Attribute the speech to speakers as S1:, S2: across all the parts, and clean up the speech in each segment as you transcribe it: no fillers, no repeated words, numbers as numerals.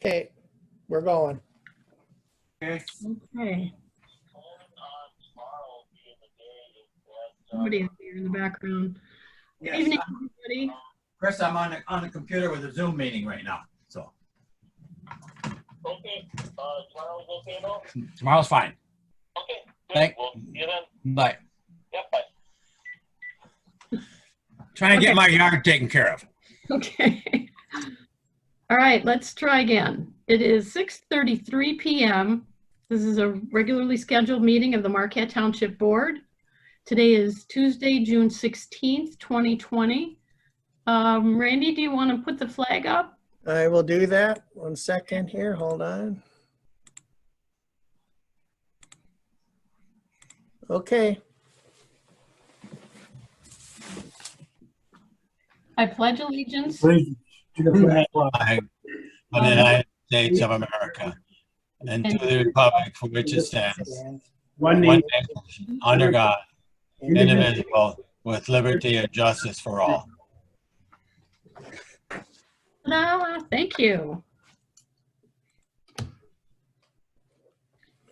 S1: Okay, we're going.
S2: Okay.
S3: Okay. Somebody is here in the background. Good
S2: Yes,
S3: evening, everybody.
S2: Chris, I'm on the computer with a Zoom meeting right now, so.
S4: Okay, tomorrow's okay though?
S2: Tomorrow's fine.
S4: Okay, good.
S2: Thank-
S4: We'll see you then.
S2: Bye.
S4: Yep, bye.
S2: Trying to get
S3: Okay.
S2: my yard taken care of.
S3: Okay. All right, let's try again. It is 6:33 p.m. This is a regularly scheduled meeting of the Marquette Township Board. Today is Tuesday, June 16th, 2020. Randy, do you want to put the flag up?
S1: I will do that. 1 second here, hold on. Okay,
S3: I pledge allegiance
S5: Please, to the flag.
S2: Flag of the United States of America and to the republic for which it stands,
S5: One
S2: one
S5: nation,
S2: nation, under God, indivisible, with liberty and justice for all.
S3: Thank you.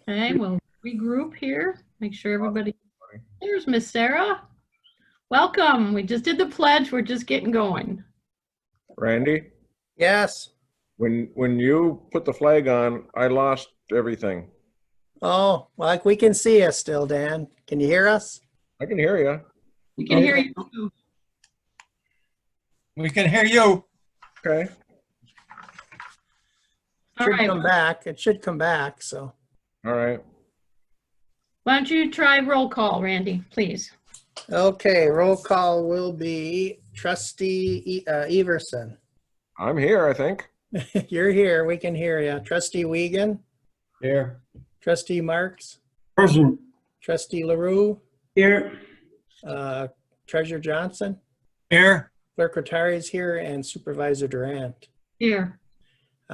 S3: Okay, we'll regroup here. Make sure everybody. There's Miss Sarah. Welcome. We just did the pledge. We're just getting going.
S6: Randy,
S1: yes.
S6: when you put the flag on, I lost everything.
S1: Oh, like we can see us still, Dan. Can you hear us?
S6: I can hear you.
S3: We can hear you too.
S2: We can hear you.
S6: Okay.
S3: All
S1: Should
S3: right.
S1: come back. It should come back, so.
S6: All right.
S3: Why don't you try roll call, Randy, please?
S1: Okay, roll call will be Trustee Everson.
S6: I'm here, I think.
S1: You're here, we can hear you. Trustee Wiegand,
S2: Here.
S1: Trustee Marks,
S5: present.
S1: Trustee LaRue,
S5: Here.
S1: Treasurer Johnson,
S2: Here.
S1: Clerk Rattari is here, and Supervisor Durant.
S3: Here.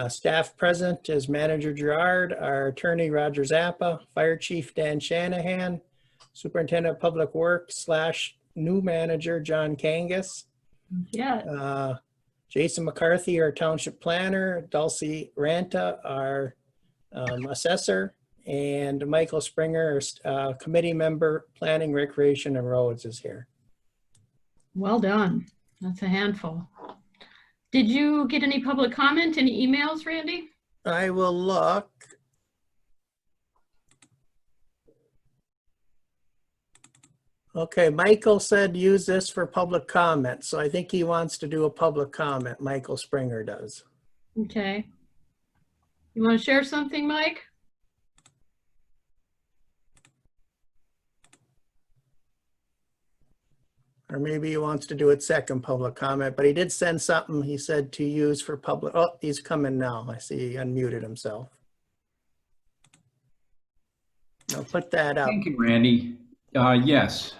S1: Staff present is Manager Gerard, our Attorney Roger Zappa, Fire Chief Dan Shanahan, Superintendent of Public Works / new manager John Kangas,
S3: Yeah.
S1: Jason McCarthy, our Township Planner, Dulcie Ranta, our Assessor, and Michael Springer, Committee Member, Planning, Recreation, and Roads is here.
S3: Well done. That's a handful. Did you get any public comment, any emails, Randy?
S1: I will look. Okay, Michael said use this for public comment, so I think he wants to do a public comment. Michael Springer does.
S3: Okay. You want to share something, Mike?
S1: Or maybe he wants to do it second public comment, but he did send something he said to use for public. Oh, he's coming now. I see he unmuted himself. I'll put that up.
S7: Thank you, Randy. Yes.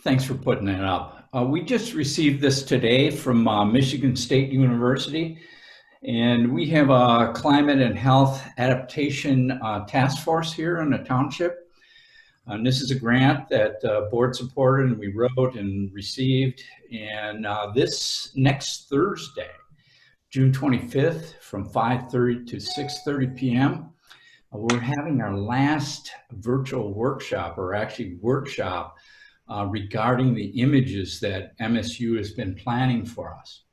S7: Thanks for putting that up. We just received this today from Michigan State University, and we have a climate and health adaptation task force here in the township. And this is a grant that board supported and we wrote and received. And this next Thursday, June 25th, from 5:30 to 6:30 p.m., we're having our last virtual workshop, or actually workshop, regarding the images that MSU has been planning for us.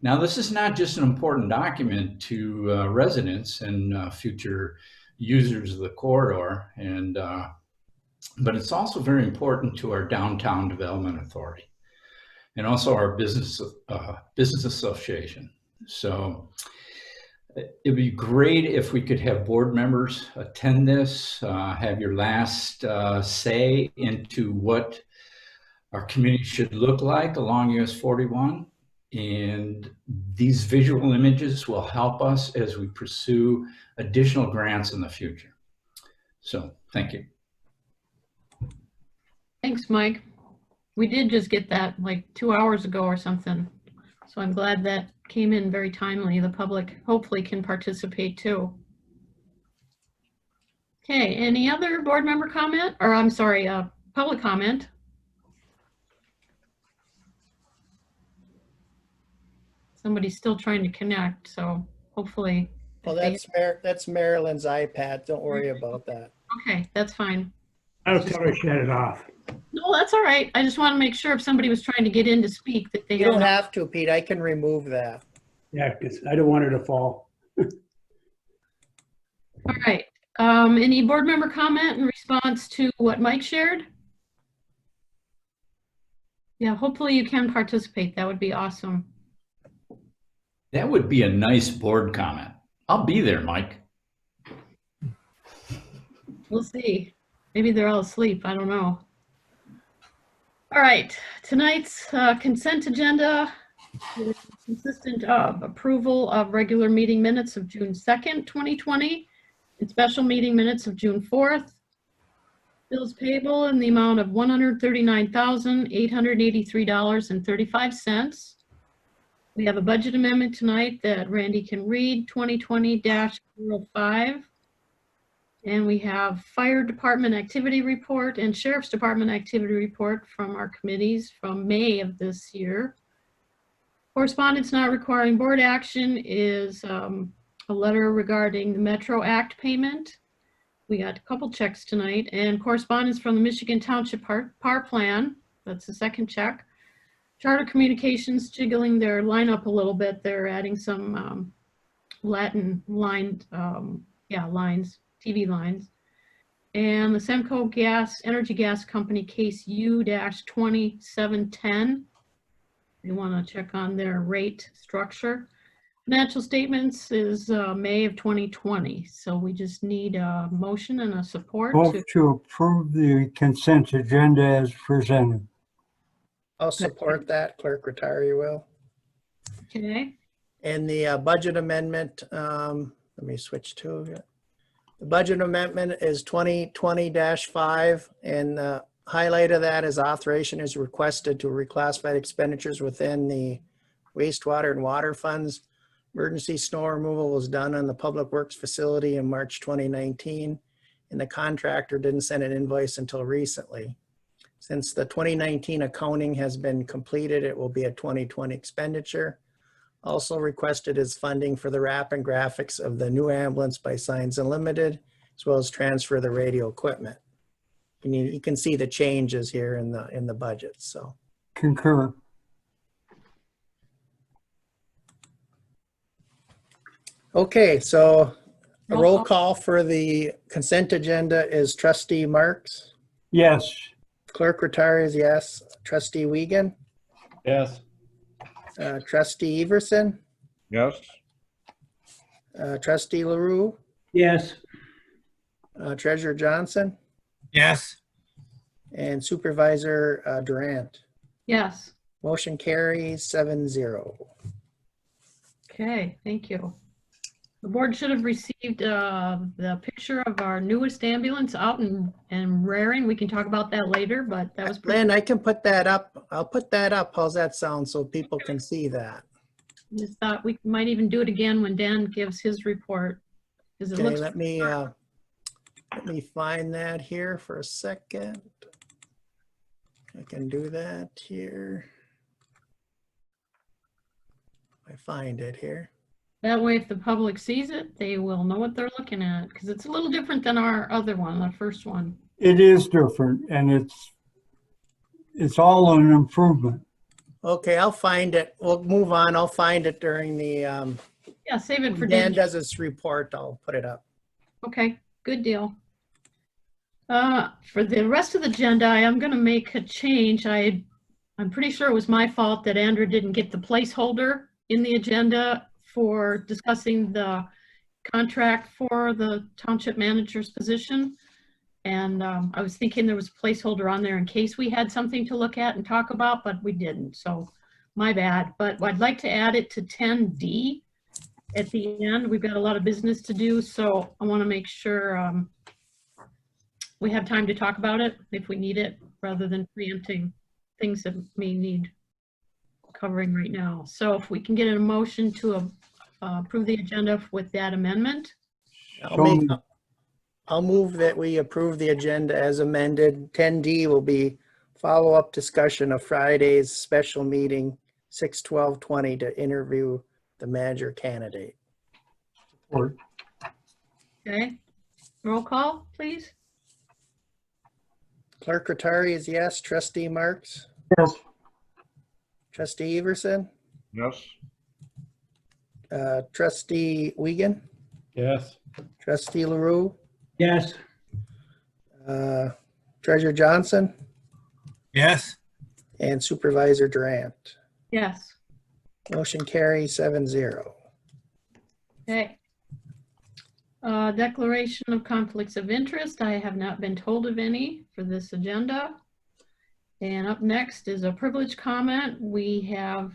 S7: Now, this is not just an important document to residents and future users of the corridor, but it's also very important to our Downtown Development Authority and also our business association. So it'd be great if we could have board members attend this, have your last say into what our community should look like along US 41. And these visual images will help us as we pursue additional grants in the future. So thank you.
S3: Thanks, Mike. We did just get that like 2 hours ago or something. So I'm glad that came in very timely. The public hopefully can participate too. Okay, any other board member comment? Or I'm sorry, public comment? somebody's still trying to connect, so hopefully.
S1: Well,
S3: if they-
S1: that's Marilyn's iPad. Don't worry about that.
S3: Okay, that's fine.
S5: I'll tell her to shut it off.
S3: No, that's all right. I just want to make sure if somebody was trying to get in to speak that they
S1: You
S3: had.
S1: don't have to, Pete. I can remove that.
S5: Yeah, because I don't want her to fall.
S3: All right. Any board member comment in response to what Mike shared? Yeah, hopefully you can participate. That would be awesome.
S7: That would be a nice board comment. I'll be there, Mike.
S3: We'll see. Maybe they're all asleep. I don't know. All right. Tonight's consent agenda is consistent of approval of regular meeting minutes of June 2nd, 2020, and special meeting minutes of June 4th. Bills payable in the amount of $139,883.35. We have a budget amendment tonight that Randy can read, 2020-05. And we have fire department activity report and sheriff's department activity report from our committees from May of this year. Correspondence not requiring board action is a letter regarding the Metro Act payment. We got a couple checks tonight, and correspondence from the Michigan Township PAR plan. That's the second check. Charter Communications jiggling their lineup a little bit. They're adding some Latin lined, lines, TV lines. And the Semco Energy Gas Company case U-2710. They want to check on their rate structure. Financial statements is May of 2020. So we just need a motion and a support.
S8: Vote to approve the consent agenda as presented.
S1: I'll support that. Clerk Rattari will.
S3: Okay.
S1: And the budget amendment, let me switch to it. The budget amendment is 2020-5, and the highlight of that is authorization is requested to reclassify expenditures within the wastewater and water funds. Emergency snow removal was done on the Public Works facility in March 2019, and the contractor didn't send an invoice until recently. Since the 2019 accounting has been completed, it will be a 2020 expenditure. Also requested is funding for the wrap and graphics of the new ambulance by Signs Unlimited, as well as transfer the radio equipment. And you can see the changes here in the budget. So
S8: Concur.
S1: okay, so a roll call for the consent agenda is Trustee Marks,
S8: Yes.
S1: Clerk Rattari is yes, Trustee Wiegand,
S6: Yes.
S1: Trustee Everson,
S6: Yes.
S1: Trustee LaRue,
S5: Yes,
S1: Treasurer Johnson,
S2: Yes.
S1: and Supervisor Durant.
S3: Yes.
S1: Motion carries 7-0.
S3: Okay, thank you. The board should have received the picture of our newest ambulance out in Raring. We can talk about that later, but that was pretty.
S1: Lynn, I can put that up. I'll put that up. How's that sound so people can see that?
S3: Just thought we might even do it again when Dan gives his report. Because it
S1: Okay,
S3: looks.
S1: let me find that here for a second. I can do that here. I find it here.
S3: That way, if the public sees it, they will know what they're looking at, because it's a little different than our other one, the first one.
S8: It is different, and it's all an improvement.
S1: Okay, I'll find it. We'll move on. I'll find it during the,
S3: Yeah, save it for
S1: when Dan
S3: Dan.
S1: does his report, I'll put it up.
S3: Okay, good deal. For the rest of the agenda, I am going to make a change. I'm pretty sure it was my fault that Andrew didn't get the placeholder in the agenda for discussing the contract for the township manager's position. And I was thinking there was a placeholder on there in case we had something to look at and talk about, but we didn't. So my bad. But I'd like to add it to 10D at the end. We've got a lot of business to do, so I want to make sure we have time to talk about it if we need it, rather than preempting things that may need covering right now. So if we can get a motion to approve the agenda with that amendment.
S1: I'll move that we approve the agenda as amended. 10D will be follow-up discussion of Friday's special meeting 6/12/20 to interview the manager candidate.
S8: Or
S3: Okay. Roll call, please.
S1: Clerk Rattari is yes. Trustee Marks?
S8: yes,
S1: Trustee Everson?
S6: Yes.
S1: Trustee Wiegand?
S5: Yes.
S1: Trustee LaRue?
S5: Yes.
S1: Treasurer Johnson?
S2: Yes,
S1: And Supervisor Durant.
S3: Yes.
S1: Motion carries 7-0.
S3: Okay. Declaration of conflicts of interest. I have not been told of any for this agenda. And up next is a privilege comment. We have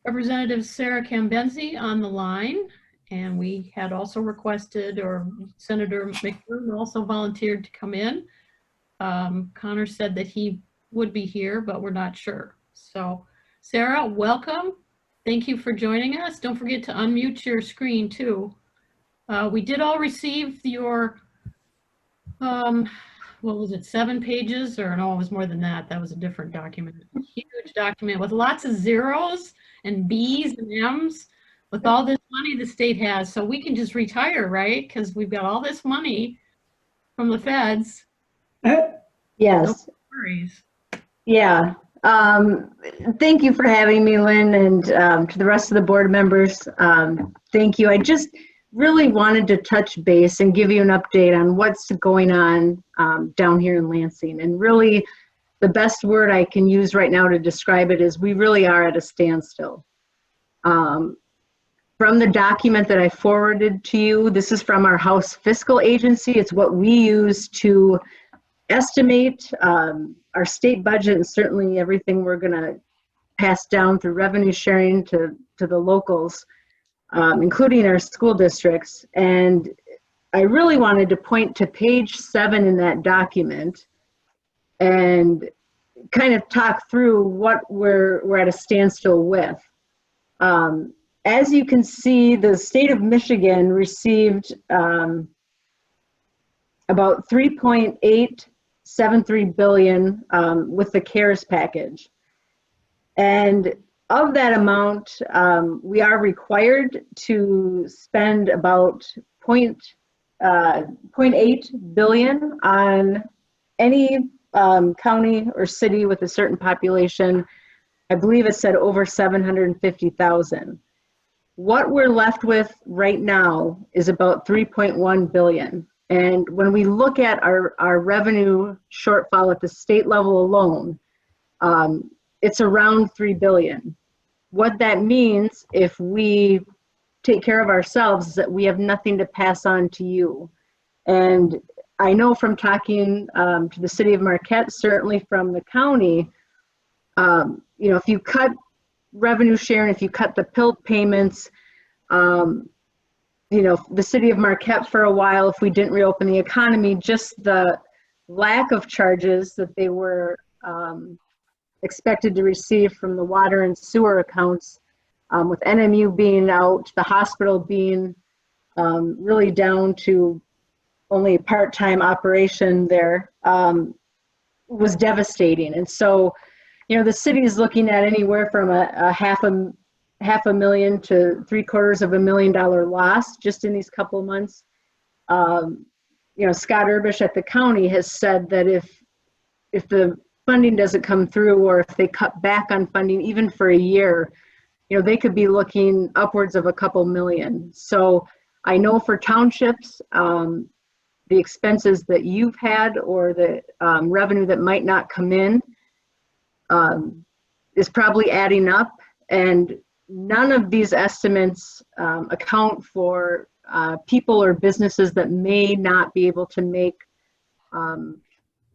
S3: Representative Sarah Cambenzi on the line, and we had also requested, or Senator McBroom also volunteered to come in. Connor said that he would be here, but we're not sure. So Sarah, welcome. Thank you for joining us. Don't forget to unmute your screen too. We did all receive your, what was it, 7 pages? Or no, it was more than that. That was a different document. Huge document with lots of zeros and B's and M's with all this money the state has. So we can just retire, right? Because we've got all this money from the feds.
S9: Yes,
S3: No worries.
S9: yeah. Thank you for having me, Lynn, and to the rest of the board members, thank you. I just really wanted to touch base and give you an update on what's going on down here in Lansing. And really, the best word I can use right now to describe it is we really are at a standstill. From the document that I forwarded to you, this is from our House Fiscal Agency. It's what we use to estimate our state budget and certainly everything we're going to pass down through revenue sharing to the locals, including our school districts. And I really wanted to point to page 7 in that document and kind of talk through what we're at a standstill with. As you can see, the state of Michigan received about 3.873 billion with the CARES package. And of that amount, we are required to spend about 0.8 billion on any county or city with a certain population. I believe it said over 750,000. What we're left with right now is about 3.1 billion. And when we look at our revenue shortfall at the state level alone, it's around 3 billion. What that means, if we take care of ourselves, is that we have nothing to pass on to you. And I know from talking to the city of Marquette, certainly from the county, if you cut revenue share and if you cut the PILT payments, the city of Marquette for a while, if we didn't reopen the economy, just the lack of charges that they were expected to receive from the water and sewer accounts, with NMU being out, the hospital being really down to only a part-time operation there, was devastating. And so, the city is looking at anywhere from a half a million to $750,000 loss just in these couple of months. Scott Urbish at the county has said that if the funding doesn't come through, or if they cut back on funding even for a year, they could be looking upwards of a couple million. So I know for townships, the expenses that you've had or the revenue that might not come in is probably adding up, and none of these estimates account for people or businesses that may not be able to make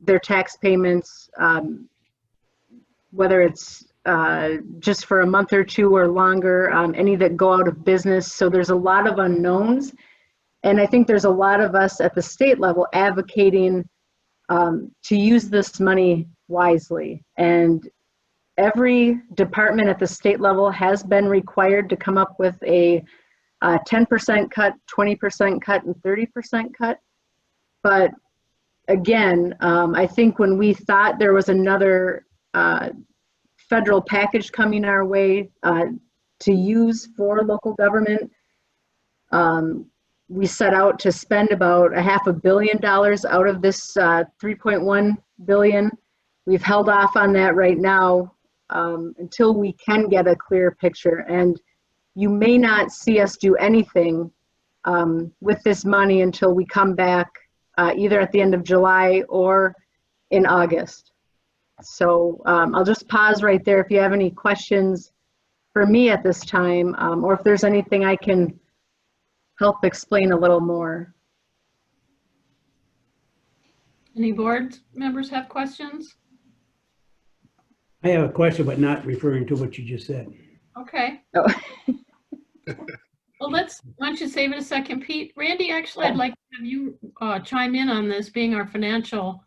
S9: their tax payments, whether it's just for a month or two or longer, any that go out of business. So there's a lot of unknowns. And I think there's a lot of us at the state level advocating to use this money wisely. And every department at the state level has been required to come up with a 10% cut, 20% cut, and 30% cut. But again, I think when we thought there was another federal package coming our way to use for local government. We set out to spend about $500 million out of this 3.1 billion. We've held off on that right now until we can get a clear picture. And you may not see us do anything with this money until we come back either at the end of July or in August. So I'll just pause right there if you have any questions for me at this time, or if there's anything I can help explain a little more.
S3: Any board members have questions?
S5: I have a question, but not referring to what you just said.
S3: Okay.
S9: Oh.
S3: Well, why don't you save it a second, Pete? Randy, actually, I'd like to have you chime in on this, being our financial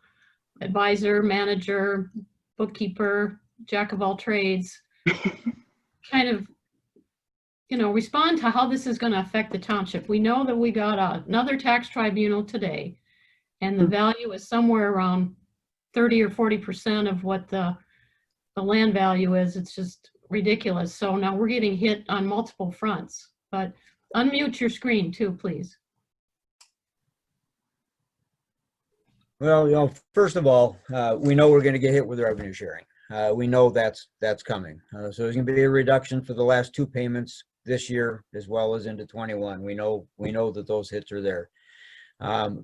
S3: advisor, manager, bookkeeper, jack of all trades. Kind of, respond to how this is going to affect the township. We know that we got another tax tribunal today, and the value is somewhere around 30 or 40% of what the land value is. It's just ridiculous. So now we're getting hit on multiple fronts. But unmute your screen too, please.
S10: Well, first of all, we know we're going to get hit with revenue sharing. We know that's coming. So there's going to be a reduction for the last 2 payments this year as well as into 21. We know that those hits are there.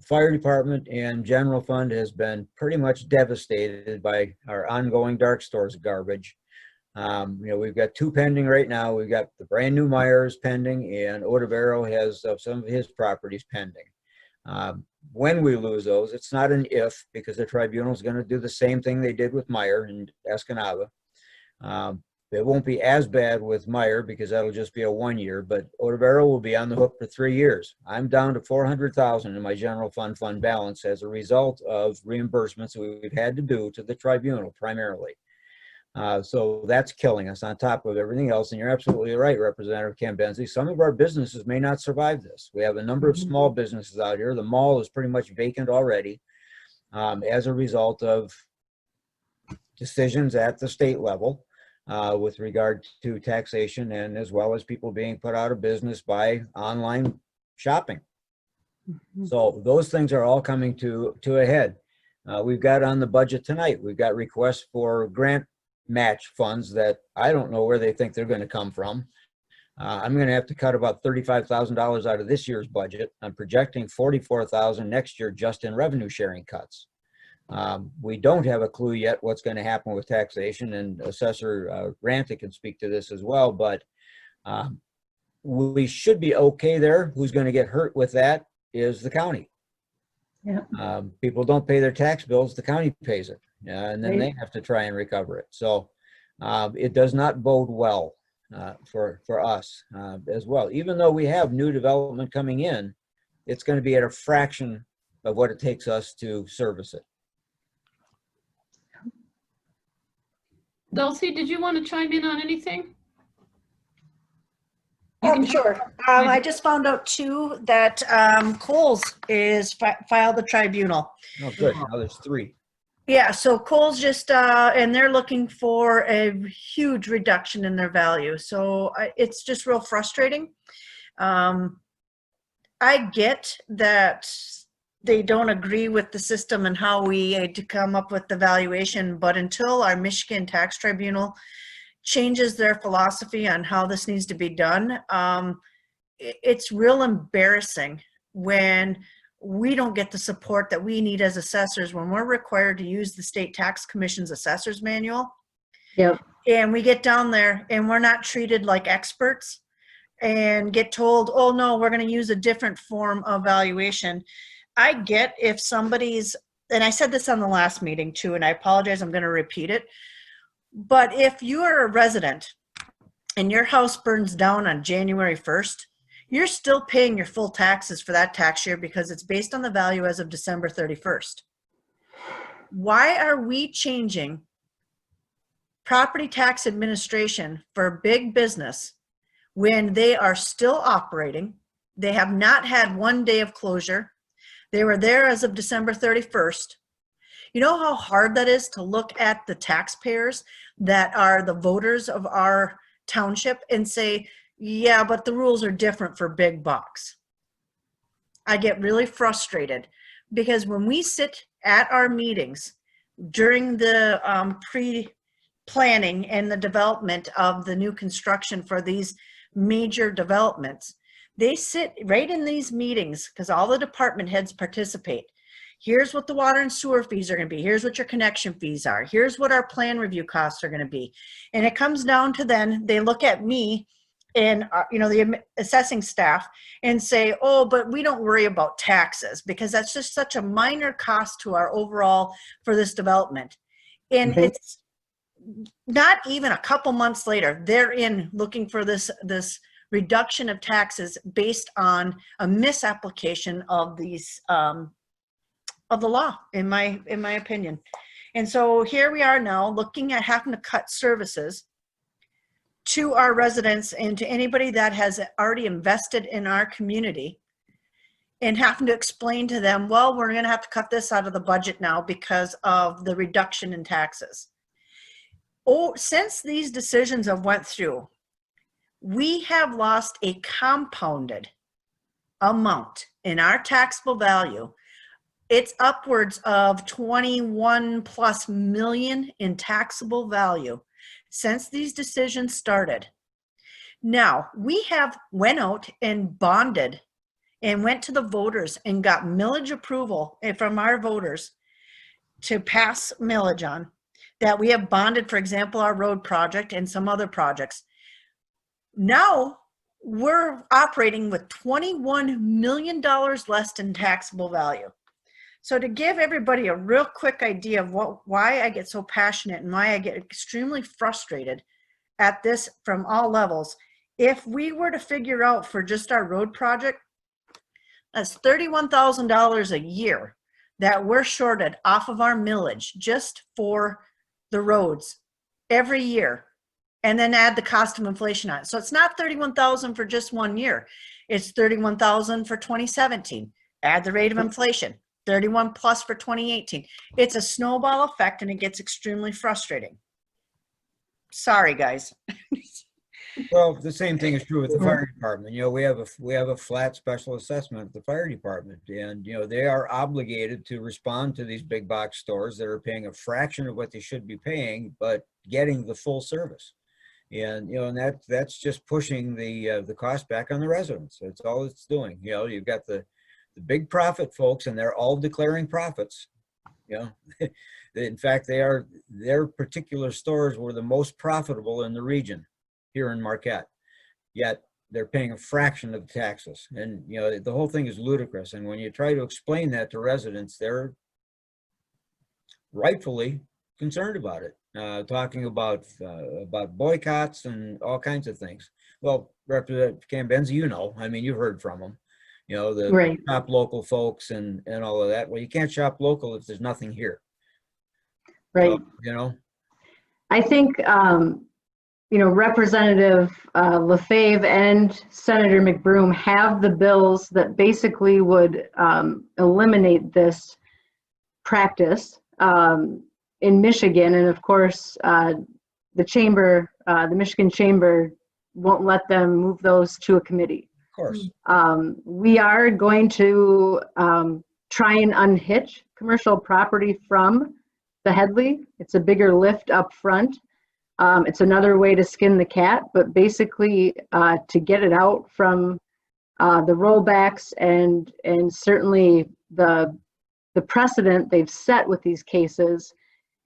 S10: Fire department and general fund has been pretty much devastated by our ongoing dark stores garbage. We've got 2 pending right now. We've got the brand new Myers pending, and Otavero has some of his properties pending. When we lose those, it's not an if, because the tribunal is going to do the same thing they did with Meyer and Escanaba. It won't be as bad with Meyer because that'll just be a 1 year, but Otavero will be on the hook for 3 years. I'm down to $400,000 in my general fund balance as a result of reimbursements we've had to do to the tribunal primarily. So that's killing us on top of everything else. And you're absolutely right, Representative Cambenzi. Some of our businesses may not survive this. We have a number of small businesses out here. The mall is pretty much vacant already as a result of decisions at the state level with regard to taxation, and as well as people being put out of business by online shopping. So those things are all coming to a head. We've got on the budget tonight, we've got requests for grant match funds that I don't know where they think they're going to come from. I'm going to have to cut about $35,000 out of this year's budget. I'm projecting $44,000 next year just in revenue sharing cuts. We don't have a clue yet what's going to happen with taxation, and Assessor Ranta can speak to this as well, but we should be okay there. Who's going to get hurt with that is the county. Yeah. People don't pay their tax bills, the county pays it. And then they have to try and recover it. So it does not bode well for us as well. Even though we have new development coming in, it's going to be at a fraction of what it takes us to service it.
S3: Dulcie, did you want to chime in on anything?
S11: Sure. I just found out too that Kohl's is filed a tribunal.
S10: Oh, good. Now there's 3.
S11: Yeah, so Kohl's just, and they're looking for a huge reduction in their value. So it's just real frustrating. I get that they don't agree with the system and how we had to come up with the valuation, but until our Michigan Tax Tribunal changes their philosophy on how this needs to be done, it's real embarrassing when we don't get the support that we need as assessors when we're required to use the State Tax Commission's assessor's manual.
S9: Yep.
S11: And we get down there and we're not treated like experts and get told, oh no, we're going to use a different form of valuation. I get if somebody's, and I said this on the last meeting too, and I apologize, I'm going to repeat it. But if you are a resident and your house burns down on January 1st, you're still paying your full taxes for that tax year because it's based on the value as of December 31st. Why are we changing property tax administration for big business when they are still operating? They have not had 1 day of closure. They were there as of December 31st. You know how hard that is to look at the taxpayers that are the voters of our township and say, yeah, but the rules are different for big bucks. I get really frustrated because when we sit at our meetings during the pre-planning and the development of the new construction for these major developments, they sit right in these meetings because all the department heads participate. Here's what the water and sewer fees are going to be. Here's what your connection fees are. Here's what our plan review costs are going to be. And it comes down to then they look at me and the assessing staff and say, oh, but we don't worry about taxes because that's just such a minor cost to our overall for this development. And it's not even a couple months later, they're in looking for this reduction of taxes based on a misapplication of these of the law, in my opinion. And so here we are now looking at having to cut services to our residents and to anybody that has already invested in our community, and having to explain to them, well, we're going to have to cut this out of the budget now because of the reduction in taxes. Oh, since these decisions have went through, we have lost a compounded amount in our taxable value. It's upwards of 21+ million in taxable value since these decisions started. Now, we have went out and bonded and went to the voters and got millage approval from our voters to pass millage on that. We have bonded, for example, our road project and some other projects. Now we're operating with $21 million less in taxable value. So to give everybody a real quick idea of why I get so passionate and why I get extremely frustrated at this from all levels, if we were to figure out for just our road project, that's $31,000 a year that we're shorted off of our millage just for the roads every year, and then add the cost of inflation on it. So it's not $31,000 for just 1 year. It's $31,000 for 2017. Add the rate of inflation. 31 plus for 2018. It's a snowball effect and it gets extremely frustrating. Sorry, guys.
S10: Well, the same thing is true with the fire department. We have a flat special assessment at the fire department, and they are obligated to respond to these big box stores that are paying a fraction of what they should be paying, but getting the full service. And and that's just pushing the cost back on the residents. That's all it's doing. You've got the big profit folks, and they're all declaring profits. In fact, their particular stores were the most profitable in the region here in Marquette, yet they're paying a fraction of the taxes. And the whole thing is ludicrous. And when you try to explain that to residents, they're rightfully concerned about it, talking about boycotts and all kinds of things. Well, Representative Cambenzi, you've heard from them. The
S9: Right.
S10: shop local folks and all of that. Well, you can't shop local if there's nothing here.
S9: Right.
S10: So,
S9: I think, Representative Lefebvre and Senator McBroom have the bills that basically would eliminate this practice in Michigan. And of course, the chamber, the Michigan Chamber won't let them move those to a committee.
S10: of course.
S9: We are going to try and unhitch commercial property from the Headley. It's a bigger lift up front. It's another way to skin the cat, but basically to get it out from the rollbacks and certainly the precedent they've set with these cases,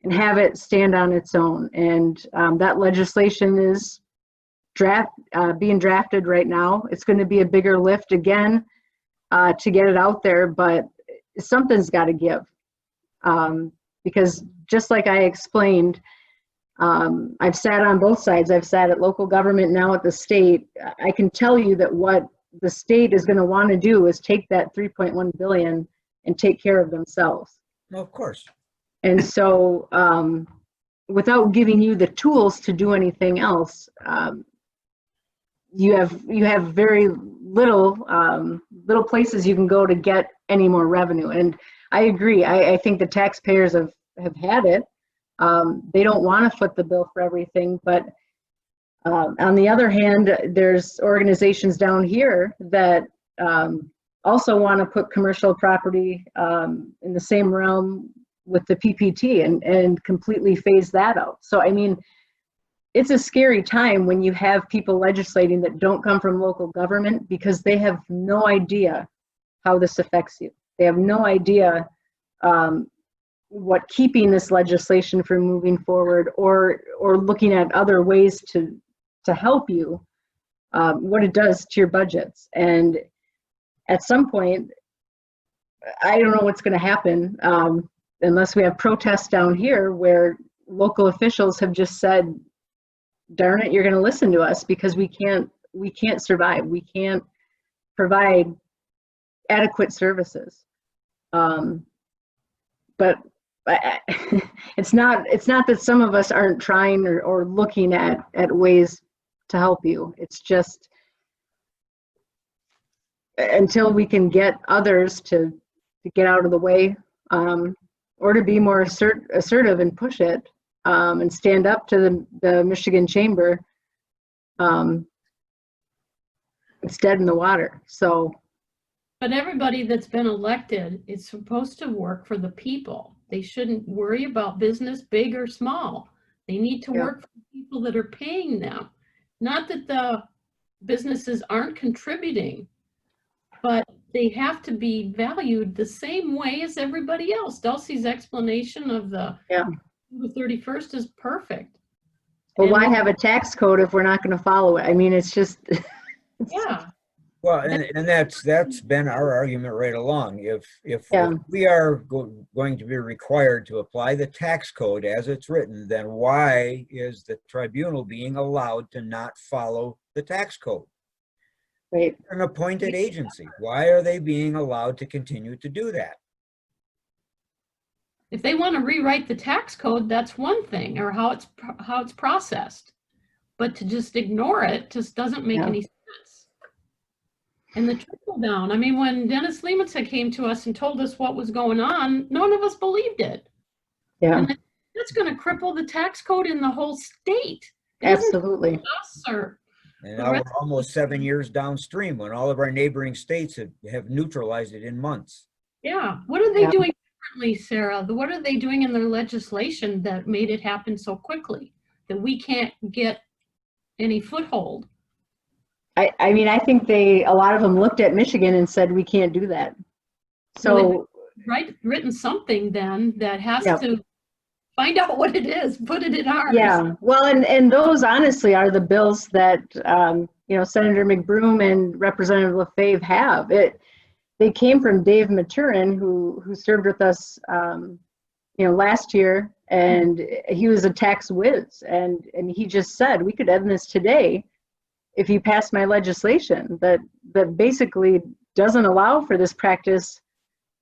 S9: and have it stand on its own. And that legislation is being drafted right now. It's going to be a bigger lift again to get it out there, but something's got to give. Because just like I explained, I've sat on both sides. I've sat at local government, now at the state. I can tell you that what the state is going to want to do is take that $3.1 billion and take care of themselves.
S10: No, of course.
S9: And so without giving you the tools to do anything else, you have very little places you can go to get any more revenue. And I agree. I think the taxpayers have had it. They don't want to foot the bill for everything, but on the other hand, there's organizations down here that also want to put commercial property in the same realm with the PPT and completely phase that out. So, I mean, it's a scary time when you have people legislating that don't come from local government because they have no idea how this affects you. They have no idea what keeping this legislation from moving forward or looking at other ways to help you, what it does to your budgets. And at some point, I don't know what's going to happen unless we have protests down here where local officials have just said, darn it, you're going to listen to us because we can't survive. We can't provide adequate services. But it's not that some of us aren't trying or looking at ways to help you. It's just until we can get others to get out of the way or to be more assertive and push it and stand up to the Michigan Chamber, it's dead in the water. So.
S3: But everybody that's been elected is supposed to work for the people. They shouldn't worry about business, big or small. They need to work for the people that are paying them. Not that the businesses aren't contributing, but they have to be valued the same way as everybody else. Dulcie's explanation of the 31st is perfect.
S9: Well, why have a tax code if we're not going to follow it? I mean, it's just.
S3: Yeah.
S10: Well, and that's been our argument right along. If we are going to be required to apply the tax code as it's written, then why is the tribunal being allowed to not follow the tax code?
S9: Right.
S10: An appointed agency. Why are they being allowed to continue to do that?
S3: If they want to rewrite the tax code, that's one thing, or how it's processed. But to just ignore it just doesn't make any sense. And the trickle down, I mean, when Dennis Lemonson came to us and told us what was going on, none of us believed it.
S9: Yeah.
S3: And that's going to cripple the tax code in the whole state.
S9: Absolutely.
S3: Us or
S10: and now we're almost 7 years downstream when all of our neighboring states have neutralized it in months.
S3: Yeah. What are they doing differently, Sarah? What are they doing in their legislation that made it happen so quickly that we can't get any foothold?
S9: I mean, I think a lot of them looked at Michigan and said, we can't do that. So
S3: written something then that has to find out what it is, put it in ours.
S9: Yeah, well, and those honestly are the bills that, Senator McBroom and Representative LaFave have. They came from Dave Maturin, who served with us, last year, and he was a tax whiz. And he just said, we could end this today if you pass my legislation that basically doesn't allow for this practice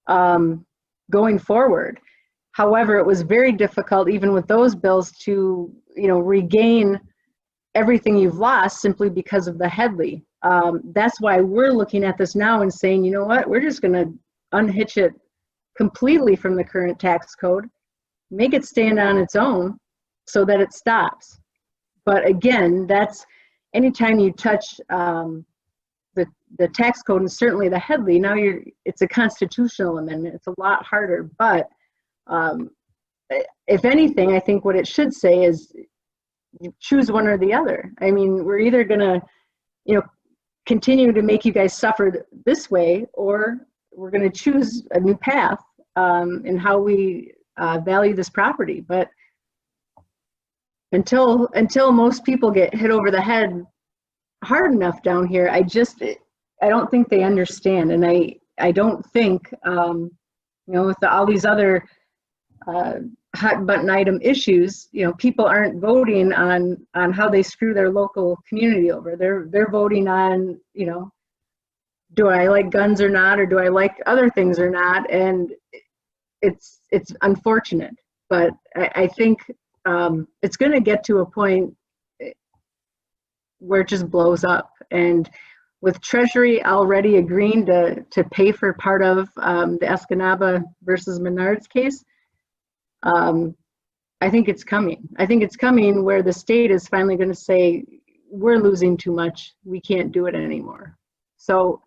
S9: going forward. However, it was very difficult, even with those bills, to regain everything you've lost simply because of the Headley. That's why we're looking at this now and saying, you know what, we're just going to unhitch it completely from the current tax code, make it stand on its own so that it stops. But again, that's anytime you touch the tax code and certainly the Headley, now it's a constitutional amendment. It's a lot harder. But if anything, I think what it should say is you choose one or the other. I mean, we're either going to, continue to make you guys suffer this way, or we're going to choose a new path in how we value this property. But until most people get hit over the head hard enough down here, I don't think they understand. And I don't think, with all these other hot button item issues, people aren't voting on how they screw their local community over. They're voting on, do I like guns or not, or do I like other things or not? And it's unfortunate, but I think it's going to get to a point where it just blows up. And with Treasury already agreeing to pay for part of the Escanaba versus Menards case, I think it's coming. I think it's coming where the state is finally going to say, we're losing too much. We can't do it anymore. So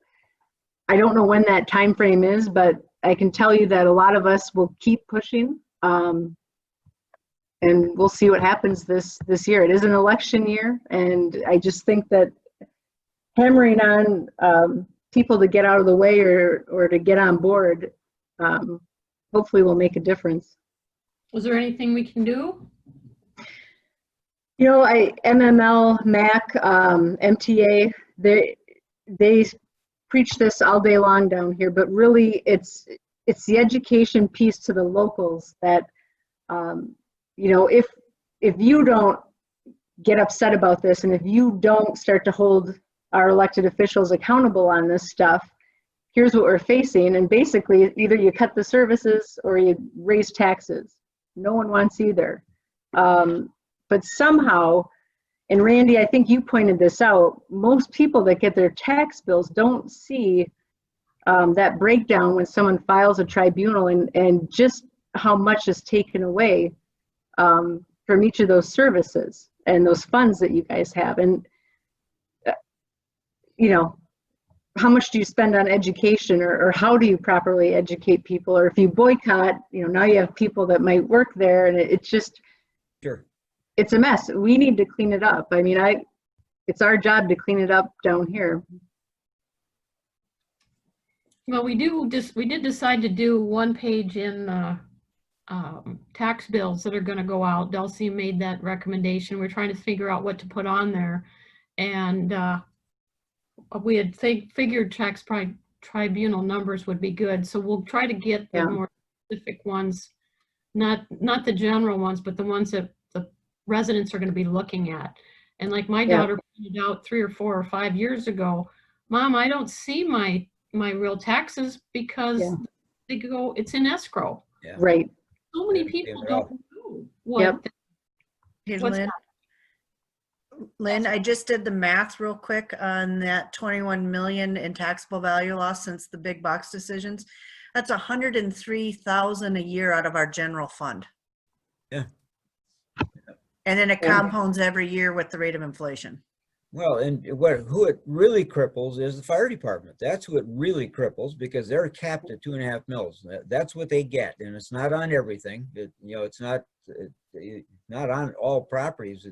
S9: I don't know when that time frame is, but I can tell you that a lot of us will keep pushing, and we'll see what happens this year. It is an election year, and I just think that hammering on people to get out of the way or to get on board hopefully will make a difference.
S3: Was there anything we can do?
S9: You know, MML, MAC, MTA, they preach this all day long down here, but really it's the education piece to the locals that, you know, if you don't get upset about this, and if you don't start to hold our elected officials accountable on this stuff, here's what we're facing. And basically, either you cut the services or you raise taxes. No one wants either. But somehow, and Randy, I think you pointed this out, most people that get their tax bills don't see that breakdown when someone files a tribunal and just how much is taken away from each of those services and those funds that you guys have. And, you know, how much do you spend on education, or how do you properly educate people? Or if you boycott, you know, now you have people that might work there, and it's just,
S10: Sure.
S9: It's a mess. We need to clean it up. I mean, it's our job to clean it up down here.
S3: Well, we did decide to do one page in tax bills that are going to go out. Dulcie made that recommendation. We're trying to figure out what to put on there, and we had figured tax tribunal numbers would be good. So we'll try to get the more specific ones, not the general ones, but the ones that the residents are going to be looking at. And like my daughter pointed out 3 or 4 or 5 years ago, Mom, I don't see my real taxes because they go, it's in escrow.
S10: Yeah.
S9: Right.
S3: So many people don't know what.
S11: Hey,
S3: what's
S11: Lynn, I just did the math real quick on that 21 million in taxable value loss since the big box decisions. That's 103,000 a year out of our general fund.
S10: Yeah.
S11: And then it compounds every year with the rate of inflation.
S10: Well, and who it really cripples is the fire department. That's who it really cripples, because they're capped at 2.5 mils. That's what they get, and it's not on everything. It's not on all properties.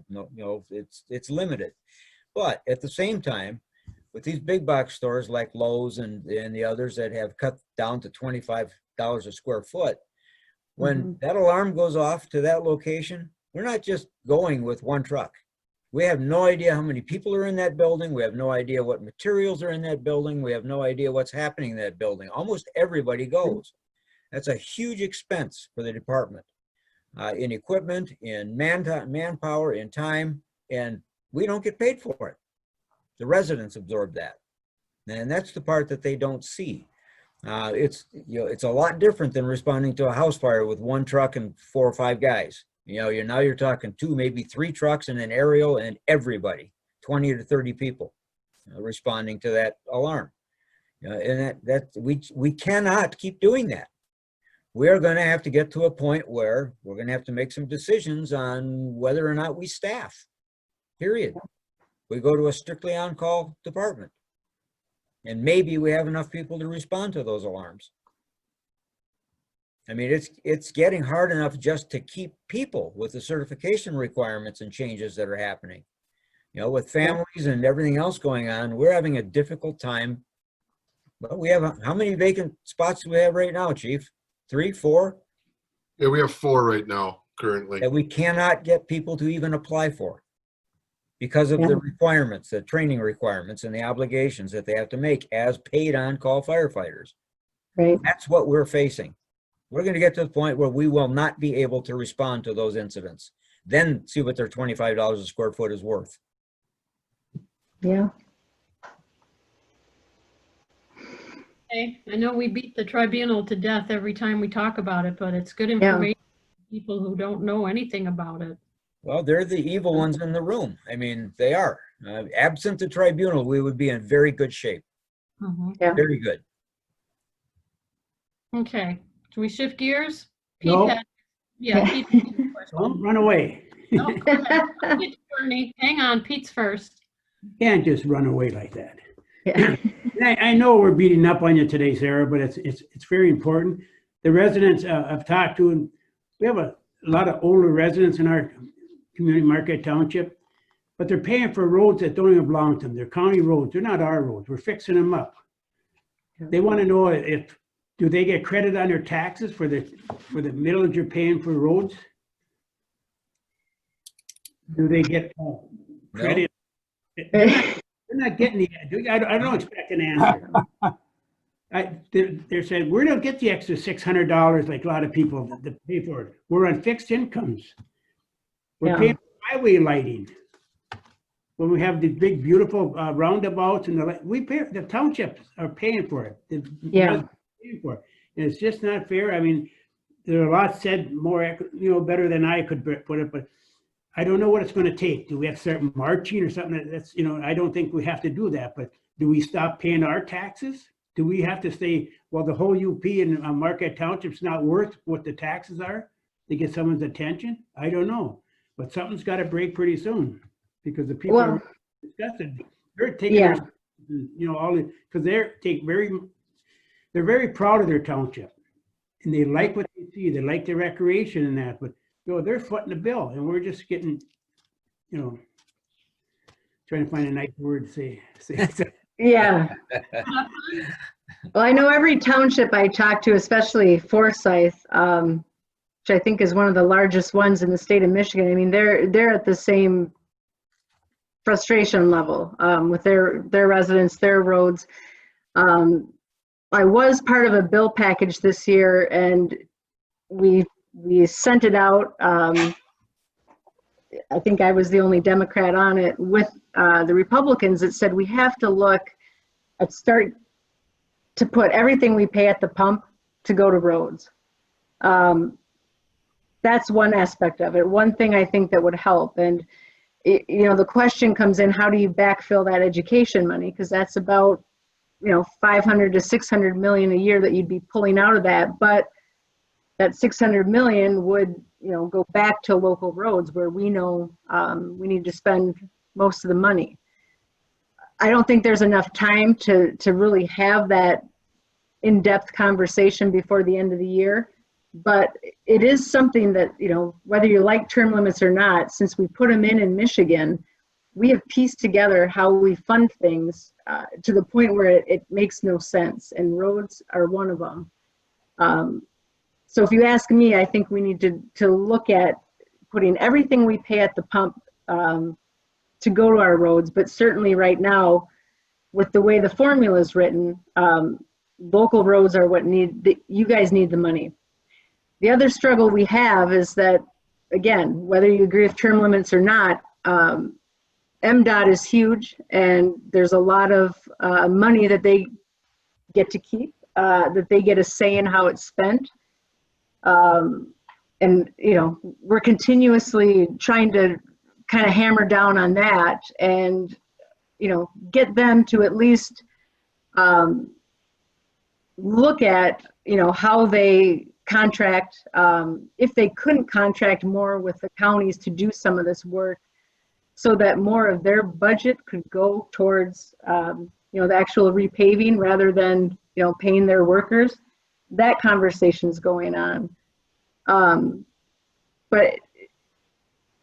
S10: It's limited. But at the same time, with these big box stores like Lowe's and the others that have cut down to $25 a square foot, when that alarm goes off to that location, we're not just going with one truck. We have no idea how many people are in that building. We have no idea what materials are in that building. We have no idea what's happening in that building. Almost everybody goes. That's a huge expense for the department, in equipment, in manpower, in time, and we don't get paid for it. The residents absorb that, and that's the part that they don't see. It's a lot different than responding to a house fire with one truck and 4 or 5 guys. Now you're talking 2, maybe 3 trucks and an aerial and everybody, 20 to 30 people responding to that alarm. And we cannot keep doing that. We're going to have to get to a point where we're going to have to make some decisions on whether or not we staff, period. We go to a strictly on-call department, and maybe we have enough people to respond to those alarms. I mean, it's getting hard enough just to keep people with the certification requirements and changes that are happening. With families and everything else going on, we're having a difficult time. But we have, how many vacant spots do we have right now, Chief? 3, 4?
S12: Yeah, we have 4 right now, currently.
S10: That we cannot get people to even apply for because of the requirements, the training requirements and the obligations that they have to make as paid on-call firefighters.
S9: Right.
S10: That's what we're facing. We're going to get to the point where we will not be able to respond to those incidents. Then see what their $25 a square foot is worth.
S9: Yeah.
S3: Okay. I know we beat the tribunal to death every time we talk about it, but it's good information for people who don't know anything about it.
S10: Well, they're the evil ones in the room. I mean, they are. Absent the tribunal, we would be in very good shape.
S3: Mhm.
S9: Yeah.
S10: Very good.
S3: Okay, do we shift gears? Pete
S5: No.
S3: had- Yeah, Pete. had a question.
S5: Don't run away.
S3: Oh, go ahead. Get to Bernie. Hang on, Pete's first.
S5: Can't just run away like that.
S9: Yeah.
S5: I know we're beating up on you today, Sarah, but it's very important. The residents I've talked to, and we have a lot of older residents in our community, Marquette Township, but they're paying for roads that don't even belong to them. They're county roads. They're not our roads. We're fixing them up. They want to know do they get credit on their taxes for the millage you're paying for roads? Do they get credit? They're not getting the, I don't expect an answer. They're saying, we don't get the extra $600 like a lot of people that pay for it. We're on fixed incomes. We're
S9: Yeah.
S5: paying for highway lighting. When we have the big, beautiful roundabouts and the townships are paying for it. The
S9: Yeah.
S5: residents are paying for it. And it's just not fair. I mean, there are a lot said more, better than I could put it, but I don't know what it's going to take. Do we have to start marching or something? That's, I don't think we have to do that, but do we stop paying our taxes? Do we have to say, well, the whole UP and Marquette Township's not worth what the taxes are to get someone's attention? I don't know, but something's got to break pretty soon because the people are disgusted. They're taking,
S9: Yeah.
S5: because they're very proud of their township and they like what they see. They like the recreation and that, but they're footing the bill and we're just getting, trying to find a nice word to say.
S9: Yeah. Well, I know every township I talk to, especially Forsyth, which I think is one of the largest ones in the state of Michigan. I mean, they're at the same frustration level with their residents, their roads. I was part of a bill package this year, and we sent it out. I think I was the only Democrat on it with the Republicans that said we have to look at start to put everything we pay at the pump to go to roads. That's one aspect of it. One thing I think that would help. And, the question comes in, how do you backfill that education money? Because that's about, 500 to 600 million a year that you'd be pulling out of that. But that 600 million would, go back to local roads where we know we need to spend most of the money. I don't think there's enough time to really have that in-depth conversation before the end of the year. But it is something that, whether you like term limits or not, since we put them in Michigan, we have pieced together how we fund things to the point where it makes no sense. And roads are one of them. So if you ask me, I think we need to look at putting everything we pay at the pump to go to our roads. But certainly right now, with the way the formula is written, local roads are what you guys need the money. The other struggle we have is that, again, whether you agree with term limits or not, MDOT is huge, and there's a lot of money that they get to keep, that they get a say in how it's spent. And, we're continuously trying to kind of hammer down on that and, get them to at least look at, how they contract, if they couldn't contract more with the counties to do some of this work so that more of their budget could go towards, the actual repaving rather than, paying their workers. That conversation's going on. But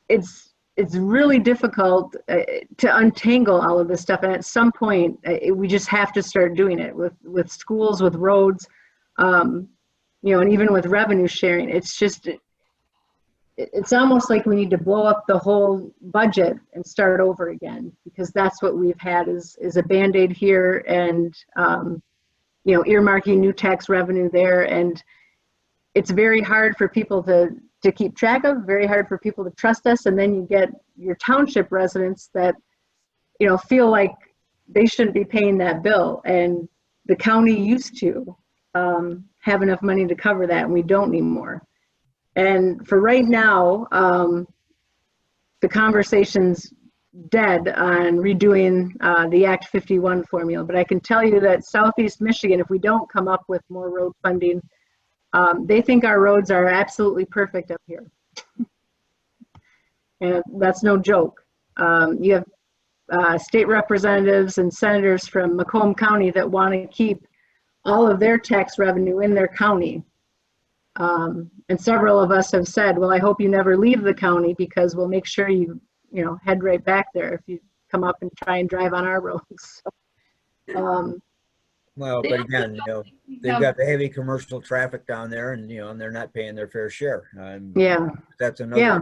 S9: it's really difficult to untangle all of this stuff. And at some point, we just have to start doing it with schools, with roads, and even with revenue sharing. It's almost like we need to blow up the whole budget and start over again, because that's what we've had is a Band-Aid here and, earmarking new tax revenue there. And it's very hard for people to keep track of, very hard for people to trust us. And then you get your township residents that, feel like they shouldn't be paying that bill. And the county used to have enough money to cover that, and we don't anymore. And for right now, the conversations dead on redoing the Act 51 formula, but I can tell you that Southeast Michigan, if we don't come up with more road funding, they think our roads are absolutely perfect up here. And that's no joke. You have state representatives and senators from Macomb County that want to keep all of their tax revenue in their county. And several of us have said, well, I hope you never leave the county because we'll make sure you head right back there if you come up and try and drive on our roads.
S10: Well, but again, they've got the heavy commercial traffic down there, and and they're not paying their fair share.
S9: Yeah.
S10: That's another. Yeah.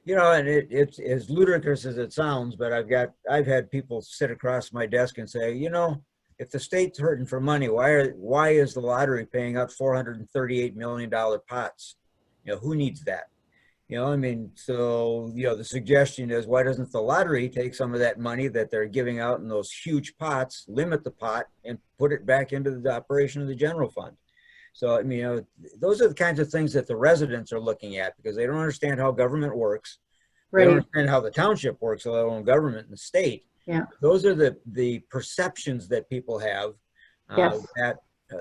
S10: And it's as ludicrous as it sounds, but I've had people sit across my desk and say, if the state's hurting for money, why is the lottery paying out $438 million pots? Who needs that? So the suggestion is, why doesn't the lottery take some of that money that they're giving out in those huge pots, limit the pot, and put it back into the operation of the general fund? So, those are the kinds of things that the residents are looking at because they don't understand how government works. Right. They don't understand how the township works, let alone government and the state.
S9: Yeah.
S10: Those are the perceptions that people have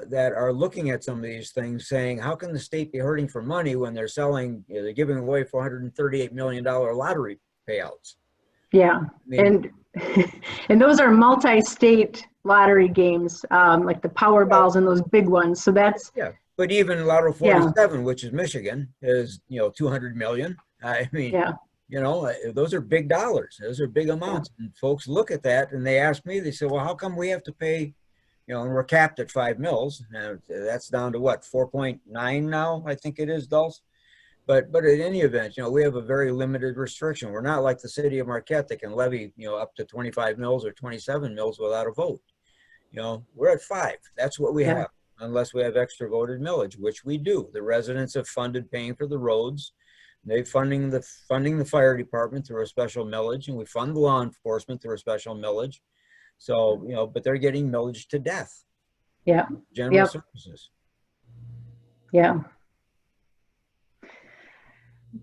S10: that are looking at some of these things saying, how can the state be hurting for money when they're they're giving away $438 million lottery payouts?
S9: Yeah. And those are multi-state lottery games, like the Powerballs and those big ones. So that's.
S10: Yeah. But even Lotto 47, which is Michigan, is, 200 million. Those are big dollars. Those are big amounts. And folks look at that and they ask me, they say, well, how come we have to pay, and we're capped at 5 mils. That's down to what, 4.9 now, I think it is, Dulce. But in any event, we have a very limited restriction. We're not like the city of Marquette that can levy, up to 25 mils or 27 mils without a vote. We're at 5. That's what we have, unless we have extra voted millage, which we do. The residents have funded paying for the roads. They're funding the fire department through a special millage, and we fund the law enforcement through a special millage. So, but they're getting millage to death.
S9: Yeah.
S10: General services.
S9: Yeah.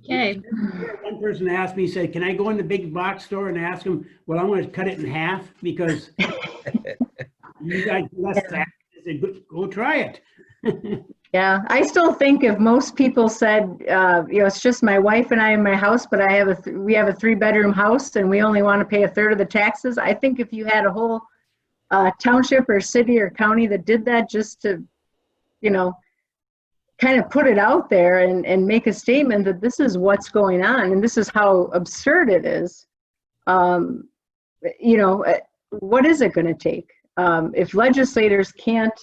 S3: Okay.
S5: One person asked me, said, can I go in the big box store and ask them, well, I'm going to cut it in half because you guys less tax. I said, go try it.
S9: Yeah, I still think if most people said, it's just my wife and I in my house, but we have a 3-bedroom house and we only want to pay a third of the taxes. I think if you had a whole township or city or county that did that just to, kind of put it out there and make a statement that this is what's going on and this is how absurd it is, what is it going to take? If legislators can't,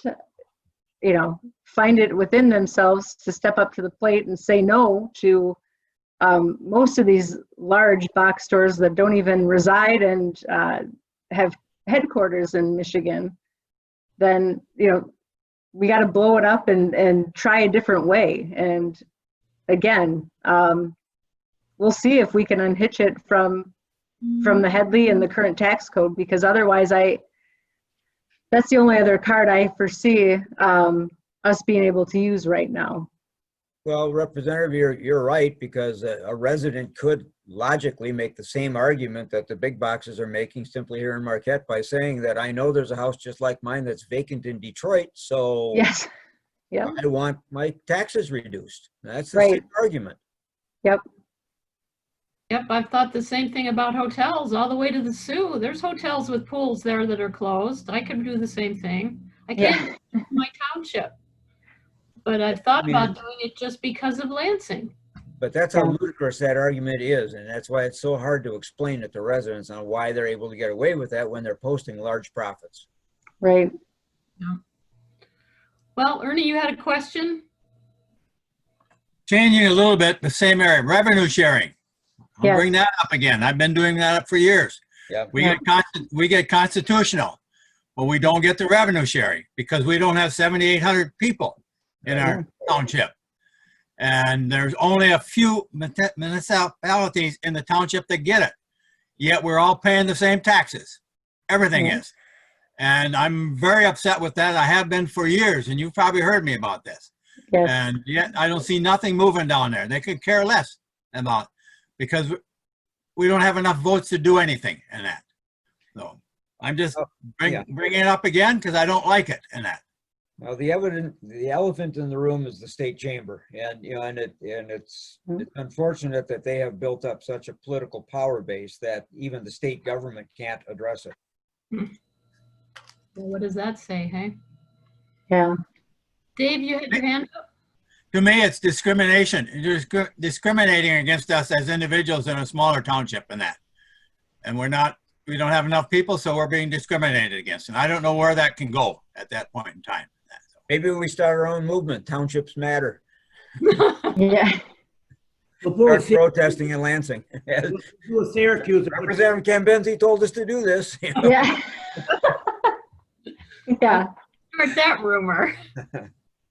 S9: find it within themselves to step up to the plate and say no to most of these large box stores that don't even reside and have headquarters in Michigan, then, we got to blow it up and try a different way. And again, we'll see if we can unhitch it from the Headley and the current tax code, because otherwise that's the only other card I foresee us being able to use right now.
S10: Well, Representative, you're right, because a resident could logically make the same argument that the big boxes are making simply here in Marquette by saying that I know there's a house just like mine that's vacant in Detroit, so
S9: yes, yeah,
S10: I want my taxes reduced. That's the same argument.
S9: Yep.
S3: Yep, I've thought the same thing about hotels all the way to the Sioux. There's hotels with pools there that are closed. I could do the same thing. I can't in my township, but I've thought about doing it just because of Lansing.
S10: But that's how ludicrous that argument is, and that's why it's so hard to explain it to residents on why they're able to get away with that when they're posting large profits.
S9: Right.
S3: Yeah. Well, Ernie, you had a question?
S2: Changing a little bit, the same area, revenue sharing. I'll bring that up again. I've been doing that up for years.
S10: Yeah.
S2: We get constitutional, but we don't get the revenue sharing because we don't have 7,800 people in our township. And there's only a few municipalities in the township that get it. Yet we're all paying the same taxes. Everything is. And I'm very upset with that. I have been for years, and you've probably heard me about this.
S9: Yes.
S2: And yet I don't see nothing moving down there. They could care less about, because we don't have enough votes to do anything in that. So I'm just
S10: yeah.
S2: bringing it up again because I don't like it in that.
S10: Well, the elephant in the room is the state chamber, and it's unfortunate that they have built up such a political power base that even the state government can't address it.
S3: Well, what does that say, hey?
S9: Yeah.
S3: Dave, you had your hand up?
S2: To me, it's discrimination. It's discriminating against us as individuals in a smaller township and that. And we don't have enough people, so we're being discriminated against. And I don't know where that can go at that point in time.
S10: Maybe we start our own movement, Townships Matter.
S9: Yeah.
S10: Start protesting in Lansing.
S5: Syracuse.
S10: Representative Cambenzi told us to do this. You know?
S9: Yeah. Yeah.
S3: Start that rumor.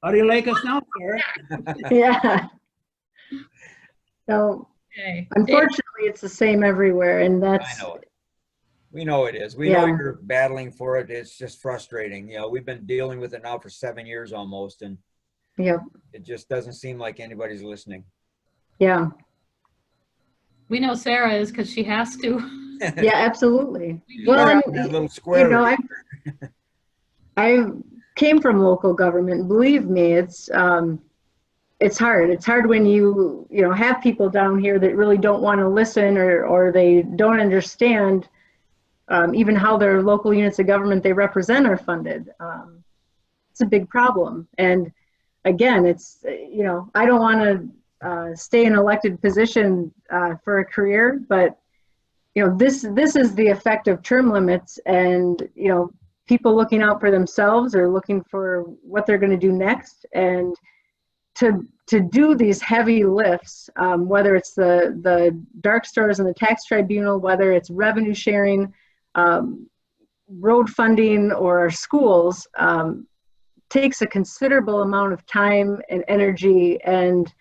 S5: How do you like us now, Sarah?
S9: Yeah. So
S3: Okay.
S9: unfortunately, it's the same everywhere, and that's.
S10: I know it. We know it is. We
S9: Yeah.
S10: know you're battling for it. It's just frustrating. You know, we've been dealing with it now for 7 years almost, and
S9: Yep.
S10: it just doesn't seem like anybody's listening.
S9: Yeah.
S3: We know Sarah is because she has to.
S9: Yeah, absolutely.
S10: You
S9: Well,
S10: got
S9: and,
S10: that little square.
S9: you know, I came from local government. Believe me, it's hard. It's hard when you have people down here that really don't want to listen, or they don't understand even how their local units of government they represent are funded. It's a big problem. And again, it's, I don't want to stay in an elected position for a career, but this is the effect of term limits, and people looking out for themselves or looking for what they're going to do next. And to do these heavy lifts, whether it's the dark stores and the tax tribunal, whether it's revenue sharing, road funding, or our schools, takes a considerable amount of time and energy and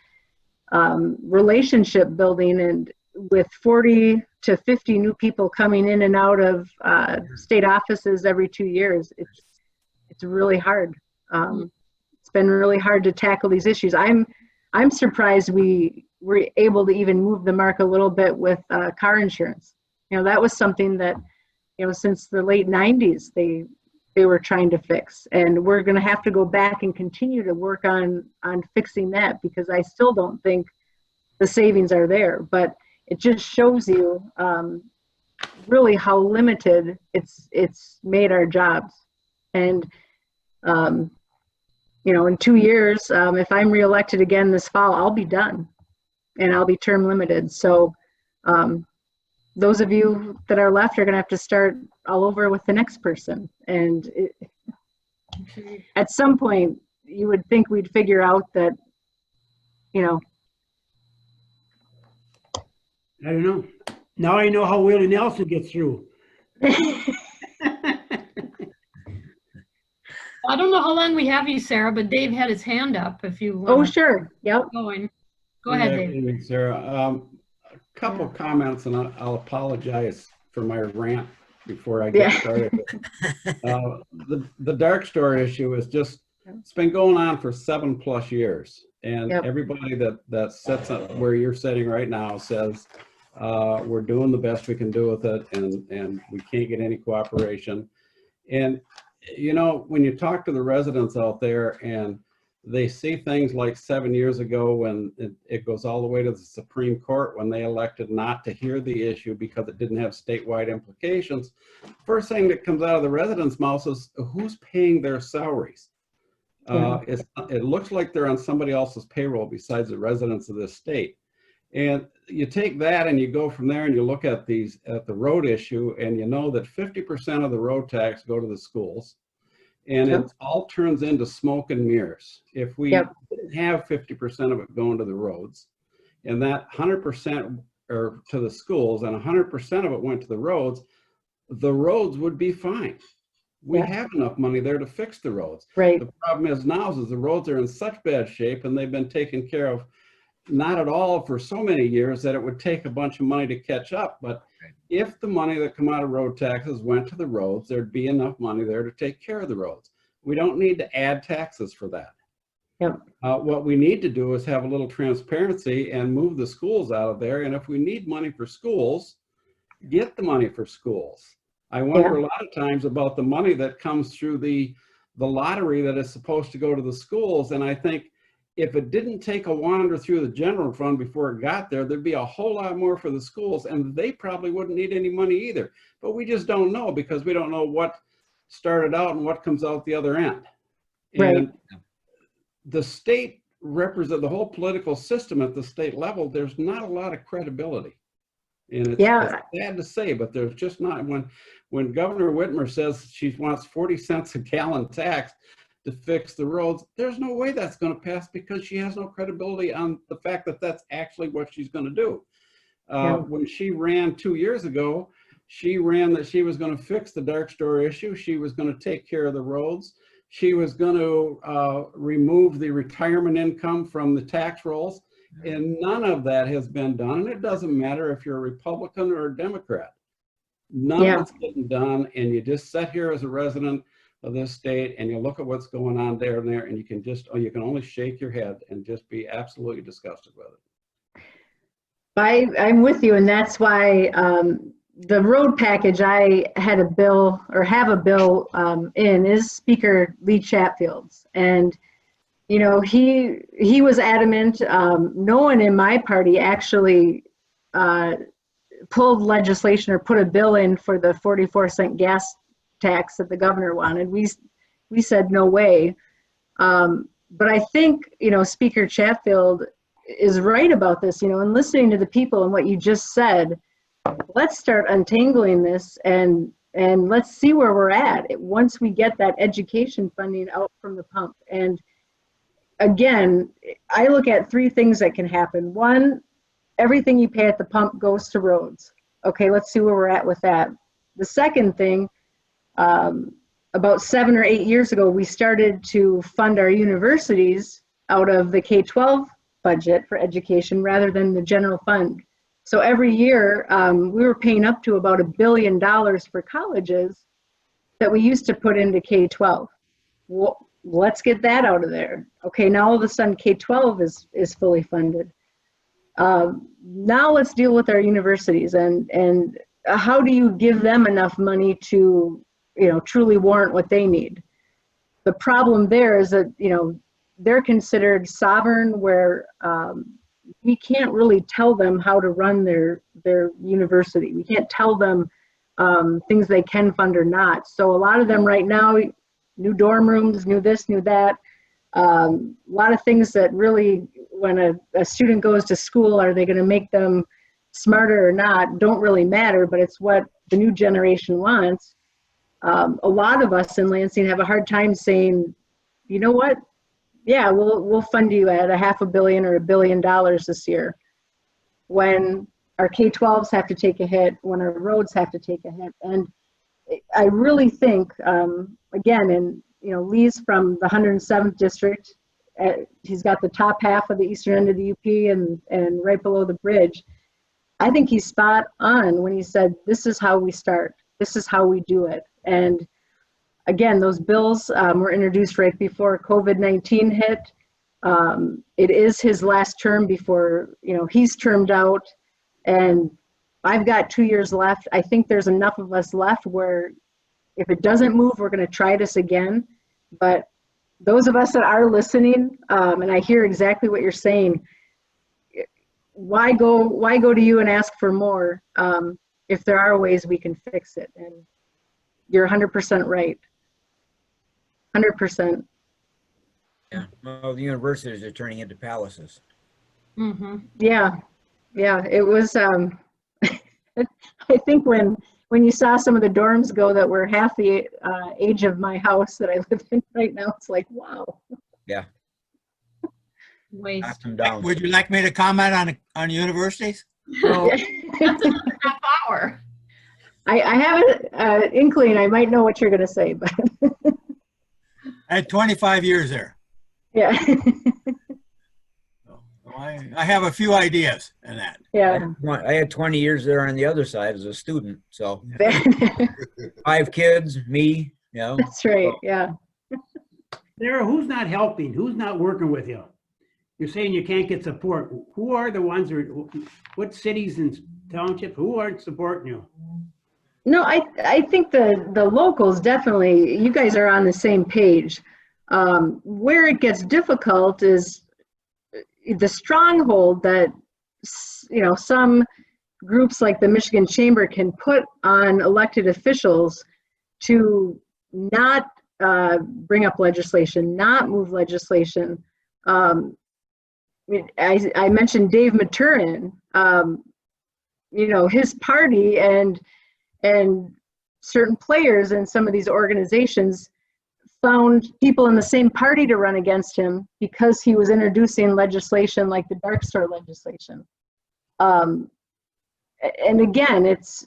S9: relationship building. And with 40 to 50 new people coming in and out of state offices every 2 years, it's really hard. It's been really hard to tackle these issues. I'm surprised we were able to even move the mark a little bit with car insurance. That was something that since the late 90s they were trying to fix, and we're going to have to go back and continue to work on fixing that, because I still don't think the savings are there. But it just shows you really how limited it's made our jobs. And in 2 years, if I'm reelected again this fall, I'll be done, and I'll be term limited. So those of you that are left are going to have to start all over with the next person. And at some point, you would think we'd figure out that,
S5: I don't know. Now I know how Willie Nelson gets through.
S3: I don't know how long we have you, Sarah, but Dave had his hand up. If you
S9: Oh, sure. Yep.
S3: Going. Go ahead, Dave.
S13: Good evening, Sarah. A couple of comments, and I'll apologize for my rant before I get started. The dark store issue is just, it's been going on for 7+ years. And everybody that sits up where you're sitting right now says, we're doing the best we can do with it, and we can't get any cooperation. And when you talk to the residents out there, and they see things like 7 years ago when it goes all the way to the Supreme Court, when they elected not to hear the issue because it didn't have statewide implications, first thing that comes out of the residents' mouths is, who's paying their salaries? It looks like they're on somebody else's payroll besides the residents of this state. And you take that and you go from there and you look at the road issue, and you know that 50% of the road tax go to the schools, and it all turns into smoke and mirrors. If we didn't have 50% of it going to the roads, and that 100% or to the schools, and 100% of it went to the roads would be fine. We have enough money there to fix the roads.
S9: Right.
S13: The problem is now is the roads are in such bad shape, and they've been taken care of not at all for so many years that it would take a bunch of money to catch up. But if the money that come out of road taxes went to the roads, there'd be enough money there to take care of the roads. We don't need to add taxes for that.
S9: Yep.
S13: What we need to do is have a little transparency and move the schools out of there. And if we need money for schools, get the money for schools. I wonder a lot of times about the money that comes through the lottery that is supposed to go to the schools. And I think if it didn't take a wander through the general fund before it got there, there'd be a whole lot more for the schools, and they probably wouldn't need any money either. But we just don't know, because we don't know what started out and what comes out the other end.
S9: Right.
S13: And the state represent the whole political system at the state level. There's not a lot of credibility. And it's sad to say, but there's just not. When Governor Whitmer says she wants 40 cents a gallon tax to fix the roads, there's no way that's going to pass, because she has no credibility on the fact that that's actually what she's going to do. When she ran 2 years ago, she ran that she was going to fix the dark store issue. She was going to take care of the roads. She was going to remove the retirement income from the tax rolls. And none of that has been done. And it doesn't matter if you're a Republican or a Democrat. None of it's getting done. And you just sit here as a resident of this state and you look at what's going on there and there, and you can just, you can only shake your head and just be absolutely disgusted with it.
S9: I'm with you, and that's why the road package I had a bill, or have a bill in, is Speaker Lee Chatfield's. And you know, he was adamant. No one in my party actually pulled legislation or put a bill in for the 44-cent gas tax that the governor wanted. We said no way. But I think, you know, Speaker Chatfield is right about this, you know, and listening to the people and what you just said. Let's start untangling this and let's see where we're at once we get that education funding out from the pump. And again, I look at three things that can happen. One, everything you pay at the pump goes to roads. Okay, let's see where we're at with that. The second thing, about 7 or 8 years ago, we started to fund our universities out of the K-12 budget for education rather than the general fund. So every year, we were paying up to about $1 billion for colleges that we used to put into K-12. Well, let's get that out of there. Okay, now all of a sudden K-12 is fully funded. Now let's deal with our universities and how do you give them enough money to, you know, truly warrant what they need? The problem there is that, you know, they're considered sovereign, where we can't really tell them how to run their university. We can't tell them things they can fund or not. So a lot of them right now, new dorm rooms, new this, new that. A lot of things that really, when a student goes to school, are they going to make them smarter or not, don't really matter, but it's what the new generation wants. A lot of us in Lansing have a hard time saying, you know what? Yeah, we'll fund you at $500 million or $1 billion this year. When our K-12s have to take a hit, when our roads have to take a hit. And I really think, again, and you know, Lee's from the 107th district. He's got the top half of the eastern end of the UP and right below the bridge. I think he's spot on when he said, this is how we start. This is how we do it. And again, those bills were introduced right before COVID-19 hit. It is his last term before, you know, he's termed out. And I've got 2 years left. I think there's enough of us left where if it doesn't move, we're going to try this again. But those of us that are listening, and I hear exactly what you're saying, why go to you and ask for more if there are ways we can fix it? And you're 100% right. 100%.
S10: Yeah, well, the universities are turning into palaces.
S3: Mm-hmm.
S9: Yeah, it was, I think when you saw some of the dorms go that were half the age of my house that I live in right now, it's like, wow.
S10: Yeah.
S3: Waste.
S10: Knocked them down.
S2: Would you like me to comment on universities?
S3: That's another half hour.
S9: I have an inkling I might know what you're going to say, but.
S2: I had 25 years there.
S9: Yeah.
S2: I have a few ideas in that.
S9: Yeah.
S10: I had 20 years there on the other side as a student. So 5 kids, me, you know.
S9: That's right. Yeah.
S5: Sarah, who's not helping? Who's not working with you? You're saying you can't get support. Who are the ones, or what cities and townships, who aren't supporting you?
S9: No, I think the locals definitely, you guys are on the same page. Where it gets difficult is the stronghold that, you know, some groups like the Michigan Chamber can put on elected officials to not bring up legislation, not move legislation. I mentioned Dave Maturin, you know, his party and certain players in some of these organizations found people in the same party to run against him because he was introducing legislation like the dark store legislation. And again, it's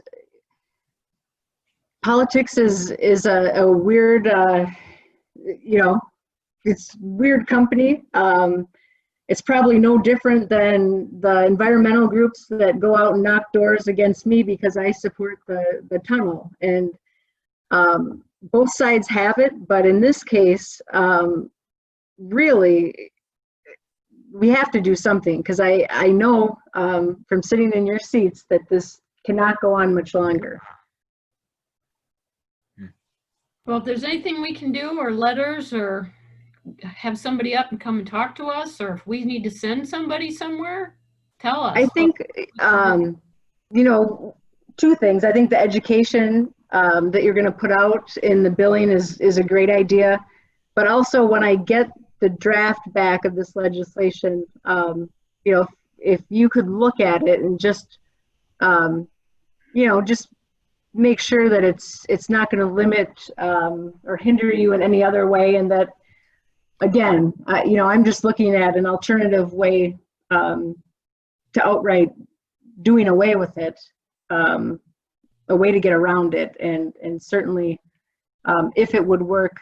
S9: politics is a weird, you know, it's weird company. It's probably no different than the environmental groups that go out and knock doors against me because I support the tunnel. And both sides have it, but in this case, really, we have to do something because I know from sitting in your seats that this cannot go on much longer.
S3: Well, if there's anything we can do, or letters, or have somebody up and come and talk to us, or if we need to send somebody somewhere, tell us.
S9: I think, you know, two things. I think the education that you're going to put out in the billing is a great idea. But also when I get the draft back of this legislation, you know, if you could look at it and just, you know, just make sure that it's not going to limit or hinder you in any other way, and that, again, you know, I'm just looking at an alternative way to outright doing away with it, a way to get around it, and certainly if it would work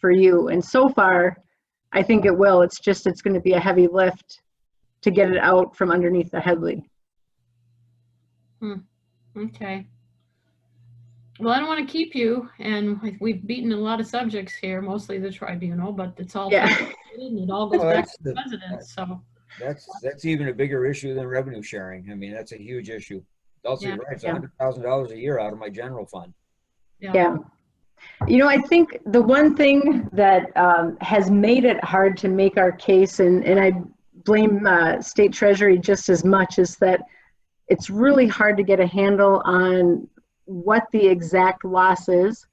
S9: for you. And so far, I think it will. It's going to be a heavy lift to get it out from underneath the Headley.
S3: Okay. Well, I don't want to keep you, and we've beaten a lot of subjects here, mostly the tribunal, but it's all and it all goes back to the president. So
S10: that's even a bigger issue than revenue sharing. I mean, that's a huge issue. Dulcie, right? It's $100,000 a year out of my general fund.
S9: Yeah. You know, I think the one thing that has made it hard to make our case, and I blame State Treasury just as much, is that it's really hard to get a handle on what the exact loss is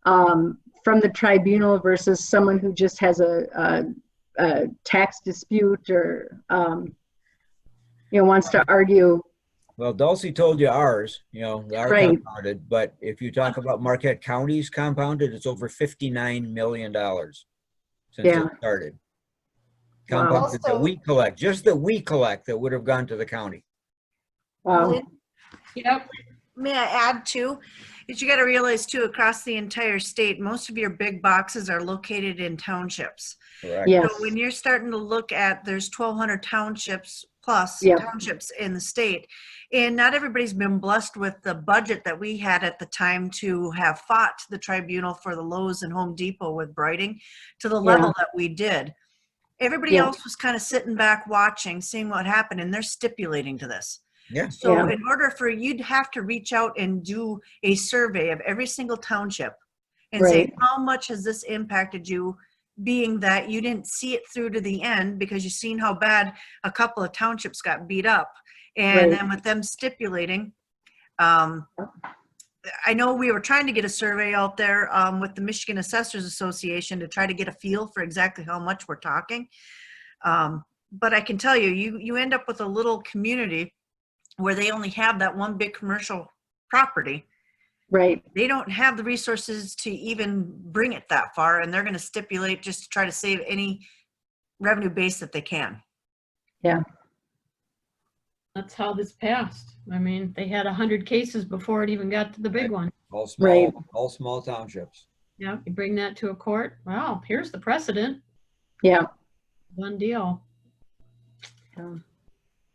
S9: from the tribunal versus someone who just has a tax dispute or you know, wants to argue.
S10: Well, Dulcie told you ours, you know, our
S9: Right.
S10: compounded, but if you talk about Marquette County's compounded, it's over $59 million since it started. Compounded that we collect, just that we collect, that would have gone to the county.
S9: Wow.
S3: Yep.
S11: May I add too, is you got to realize too, across the entire state, most of your big boxes are located in townships.
S10: Correct.
S9: Yes.
S11: So when you're starting to look at, there's 1,200 townships plus townships in the state, and not everybody's been blessed with the budget that we had at the time to have fought the tribunal for the Lowe's and Home Depot with Brighting to the level that we did. Everybody else was kind of sitting back watching, seeing what happened, and they're stipulating to this.
S10: Yeah.
S11: So in order for you'd have to reach out and do a survey of every single township and say, how much has this impacted you, being that you didn't see it through to the end because you've seen how bad a couple of townships got beat up. And then with them stipulating, I know we were trying to get a survey out there with the Michigan Assessors Association to try to get a feel for exactly how much we're talking. But I can tell you, you end up with a little community where they only have that one big commercial property.
S9: Right.
S11: They don't have the resources to even bring it that far, and they're going to stipulate just to try to save any revenue base that they can.
S9: Yeah.
S3: That's how this passed. I mean, they had 100 cases before it even got to the big one.
S10: All small, all small townships.
S3: Yeah, you bring that to a court. Wow, here's the precedent.
S9: Yeah.
S3: Done deal.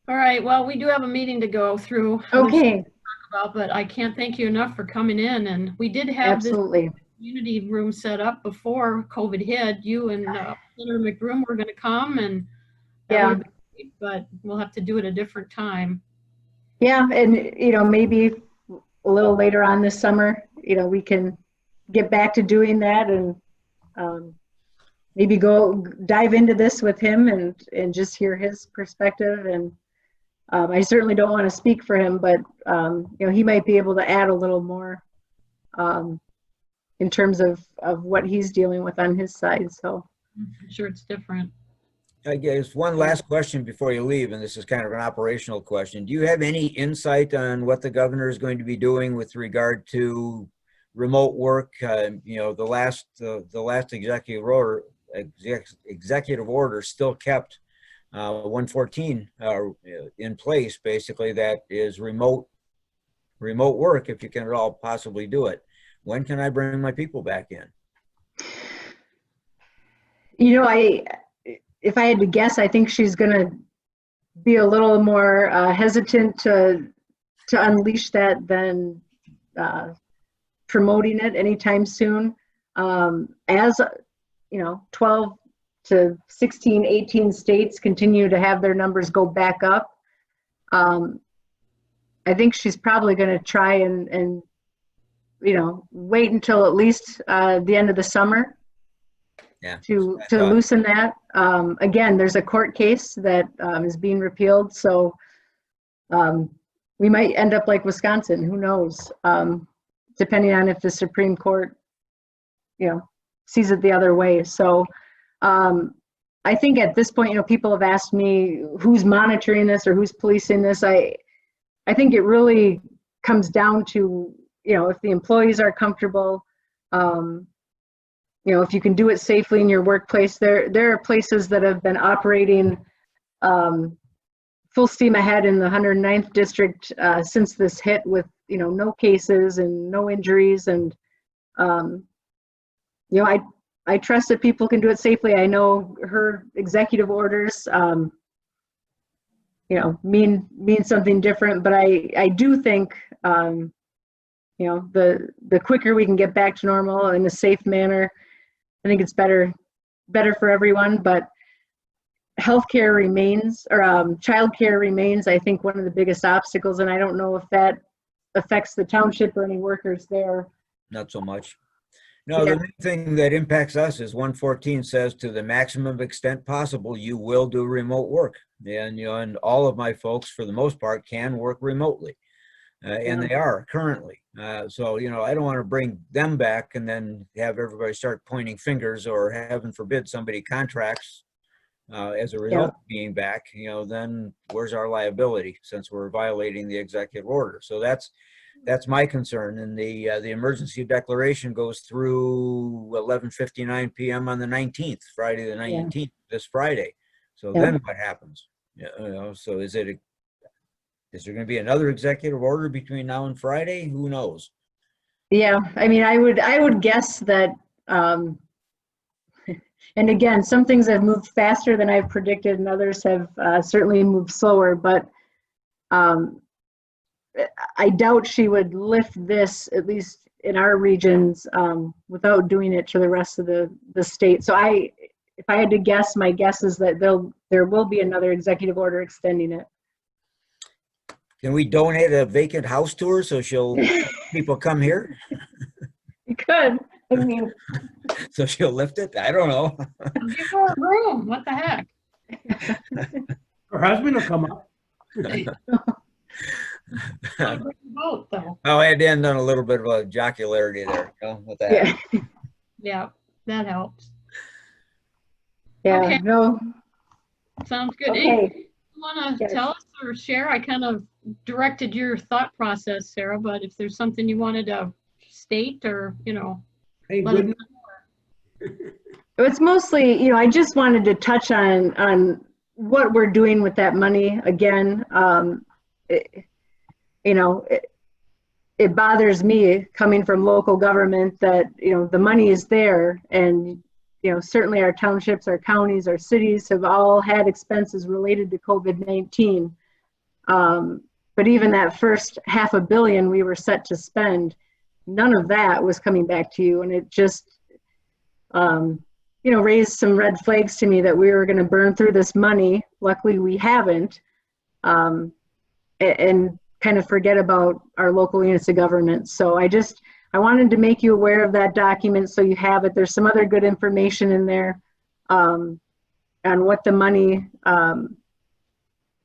S3: All right, well, we do have a meeting to go through.
S9: Okay.
S3: Talk about, but I can't thank you enough for coming in. And we did have
S9: Absolutely.
S3: community room set up before COVID hit. You and Senator McBroom were going to come, and that
S9: Yeah.
S3: would've been great, but we'll have to do it a different time.
S9: Yeah, and maybe a little later on this summer, we can get back to doing that, and maybe go dive into this with him and just hear his perspective. And I certainly don't want to speak for him, but he might be able to add a little more in terms of what he's dealing with on his side. So
S3: I'm sure it's different.
S10: I guess one last question before you leave, and this is kind of an operational question. Do you have any insight on what the governor is going to be doing with regard to remote work? The last executive order still kept 114 in place, basically, that is remote work if you can at all possibly do it. When can I bring my people back in?
S9: If I had to guess, I think she's going to be a little more hesitant to unleash that than promoting it anytime soon. As 12 to 16, 18 states continue to have their numbers go back up, I think she's probably going to try and wait until at least the end of the summer.
S10: Yeah,
S9: to loosen that. Again, there's a court case that is being repealed, so we might end up like Wisconsin. Who knows? Depending on if the Supreme Court, sees it the other way. So I think at this point, people have asked me who's monitoring this or who's policing this. I think it really comes down to if the employees are comfortable. If you can do it safely in your workplace. There are places that have been operating full steam ahead in the 109th district since this hit, with no cases and no injuries. And I trust that people can do it safely. I know her executive orders mean something different, but I do think the quicker we can get back to normal in a safe manner, I think it's better for everyone. But healthcare remains, or childcare remains, I think, one of the biggest obstacles. And I don't know if that affects the township or any workers there.
S10: Not so much. No, the main thing that impacts us is 114 says, to the maximum extent possible, you will do remote work. And and all of my folks, for the most part, can work remotely. And they are currently. So, I don't want to bring them back and then have everybody start pointing fingers, or heaven forbid somebody contracts as a result of being back, then where's our liability, since we're violating the executive order? So that's my concern. And the emergency declaration goes through 11:59 p.m. on the 19th, Friday the 19th, this Friday. So then what happens? So is there going to be another executive order between now and Friday? Who knows?
S9: Yeah, I mean, I would guess that, and again, some things have moved faster than I've predicted, and others have certainly moved slower. But I doubt she would lift this, at least in our regions, without doing it to the rest of the state. So if I had to guess, my guess is that there will be another executive order extending it.
S10: Can we donate a vacant house to her so people come here?
S9: You could. I mean,
S10: so she'll lift it? I don't know.
S3: Give her a room. What the heck?
S5: Her husband will come up.
S3: Vote, though.
S10: Oh, I had to end on a little bit of a jocularity there. With that.
S3: Yeah, that helps.
S9: Yeah,
S3: okay.
S9: No.
S3: Sounds good.
S9: Okay.
S3: Hey, you want to tell us or share? I kind of directed your thought process, Sarah, but if there's something you wanted to state, or
S5: Hey,
S3: let us
S5: good.
S3: know.
S9: It's mostly, I just wanted to touch on what we're doing with that money. Again, it bothers me coming from local government that, the money is there, and, certainly our townships, our counties, our cities have all had expenses related to COVID-19. But even that first $500 million we were set to spend, none of that was coming back to you. And it just, raised some red flags to me that we were going to burn through this money. Luckily, we haven't. And kind of forget about our local units of government. So I wanted to make you aware of that document so you have it. There's some other good information in there on what the money,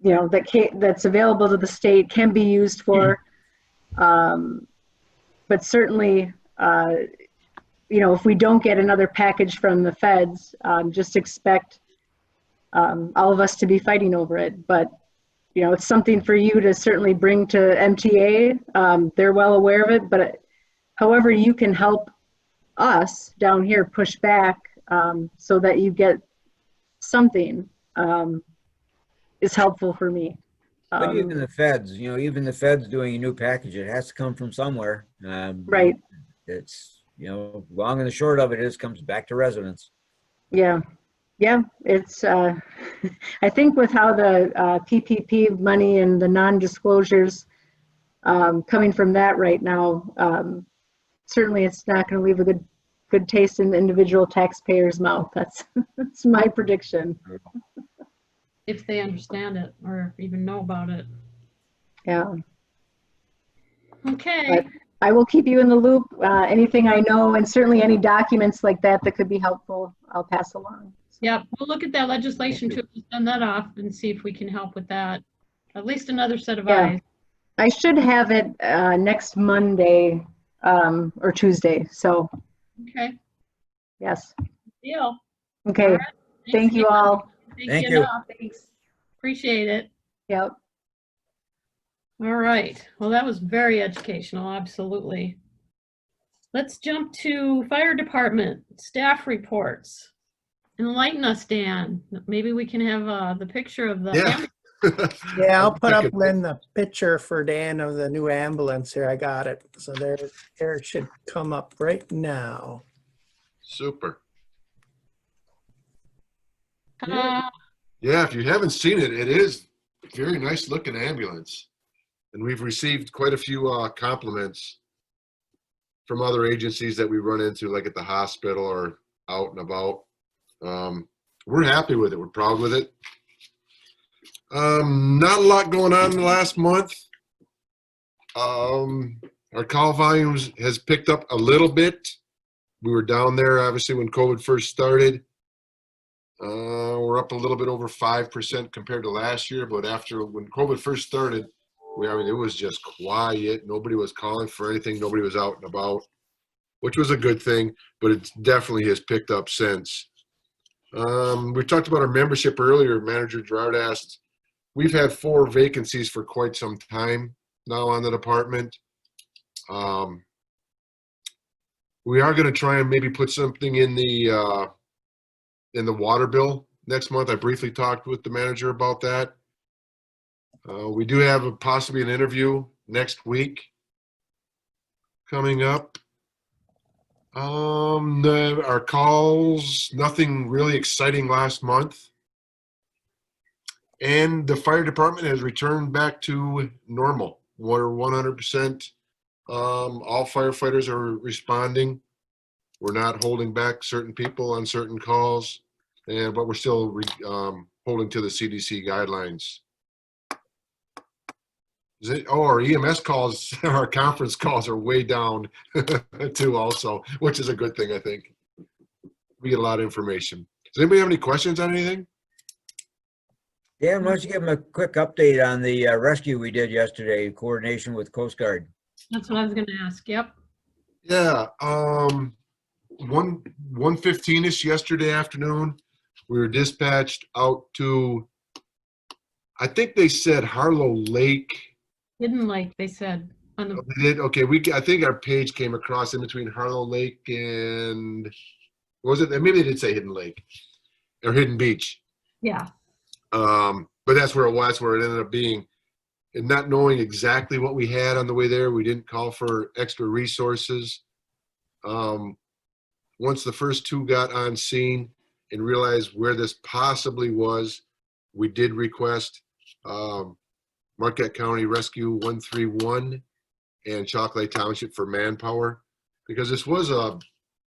S9: that's available to the state can be used for. But certainly, if we don't get another package from the feds, just expect all of us to be fighting over it. But it's something for you to certainly bring to MTA. They're well aware of it, but however you can help us down here push back so that you get something is helpful for me.
S10: But even the feds, even the feds doing a new package, it has to come from somewhere.
S9: Right.
S10: It's, long and the short of it is comes back to residents.
S9: Yeah. Yeah, it's, I think with how the PPP money and the non-disclosures coming from that right now, certainly it's not going to leave a good taste in the individual taxpayer's mouth. That's my prediction.
S3: If they understand it or even know about it.
S9: Yeah.
S3: Okay.
S9: But I will keep you in the loop. Anything I know, and certainly any documents like that could be helpful, I'll pass along.
S3: Yeah, we'll look at that legislation too, send that off and see if we can help with that. At least another set of eyes.
S9: I should have it next Monday or Tuesday. So.
S3: Okay.
S9: Yes.
S3: Deal.
S9: Okay.
S3: All right.
S9: Thank you all.
S3: Thank you. Thanks. Appreciate it.
S9: Yep.
S3: All right. Well, that was very educational. Absolutely. Let's jump to fire department staff reports. Enlighten us, Dan. Maybe we can have the picture of the.
S1: Yeah, I'll put up, Lynn, the picture for Dan of the new ambulance here. I got it. So there it should come up right now.
S12: Super.
S3: Ta-da.
S12: Yeah, if you haven't seen it, it is a very nice looking ambulance. And we've received quite a few compliments from other agencies that we run into, like at the hospital or out and about. We're happy with it. We're proud with it. Not a lot going on in the last month. Our call volumes has picked up a little bit. We were down there, obviously, when COVID first started. We're up a little bit over 5% compared to last year, but when COVID first started, it was just quiet. Nobody was calling for anything. Nobody was out and about, which was a good thing, but it definitely has picked up since. We talked about our membership earlier. Manager Gerard asked, we've had 4 vacancies for quite some time now on the department. We are going to try and maybe put something in the water bill next month. I briefly talked with the manager about that. We do have possibly an interview next week coming up. Our calls, nothing really exciting last month. And the fire department has returned back to normal. We're 100%. All firefighters are responding. We're not holding back certain people on certain calls, but we're still holding to the CDC guidelines. Our EMS calls, our conference calls are way down too also, which is a good thing, I think. We get a lot of information. Does anybody have any questions on anything?
S10: Yeah, why don't you give them a quick update on the rescue we did yesterday in coordination with Coast Guard?
S3: That's what I was going to ask. Yep.
S12: Yeah. 1:15ish yesterday afternoon, we were dispatched out to, I think they said Harlow Lake.
S3: Hidden Lake, they said. On the
S12: They did? Okay, I think our page came across in between Harlow Lake and, what was it? Maybe they did say Hidden Lake or Hidden Beach.
S3: Yeah.
S12: But that's where it was, where it ended up being. And not knowing exactly what we had on the way there, we didn't call for extra resources. Once the first 2 got on scene and realized where this possibly was, we did request Marquette County Rescue 131 and Chocolate Township for manpower, because this was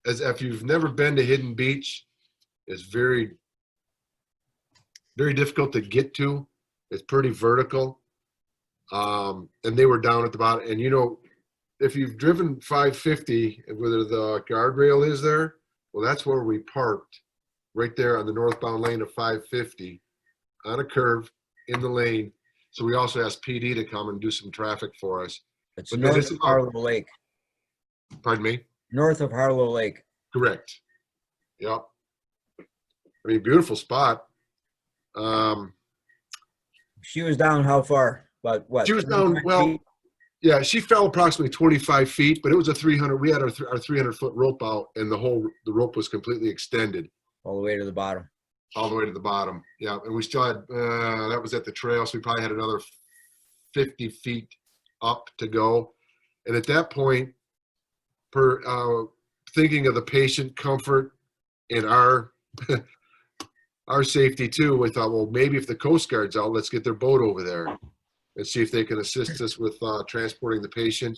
S12: as if you've never been to Hidden Beach, it's very, very difficult to get to. It's pretty vertical. And they were down at the bottom. And, you know, if you've driven 550, whether the guardrail is there, well, that's where we parked, right there on the northbound lane of 550 on a curve in the lane. So we also asked PD to come and do some traffic for us.
S10: It's
S12: But
S10: north
S12: it's
S10: of
S12: about-
S10: Harlow Lake.
S12: Pardon me?
S10: North of Harlow Lake.
S12: Correct. Yep. I mean, beautiful spot.
S10: She was down how far? About what?
S12: She was down,
S10: 25
S12: well,
S10: feet?
S12: yeah, she fell approximately 25 feet, but it was a 300, we had our 300-foot rope out, and the rope was completely extended.
S10: All the way to the bottom.
S12: All the way to the bottom. Yeah, and we still had, that was at the trail, so we probably had another 50 feet up to go. And at that point, thinking of the patient comfort and our our safety too, we thought, well, maybe if the Coast Guard's out, let's get their boat over there and see if they can assist us with transporting the patient.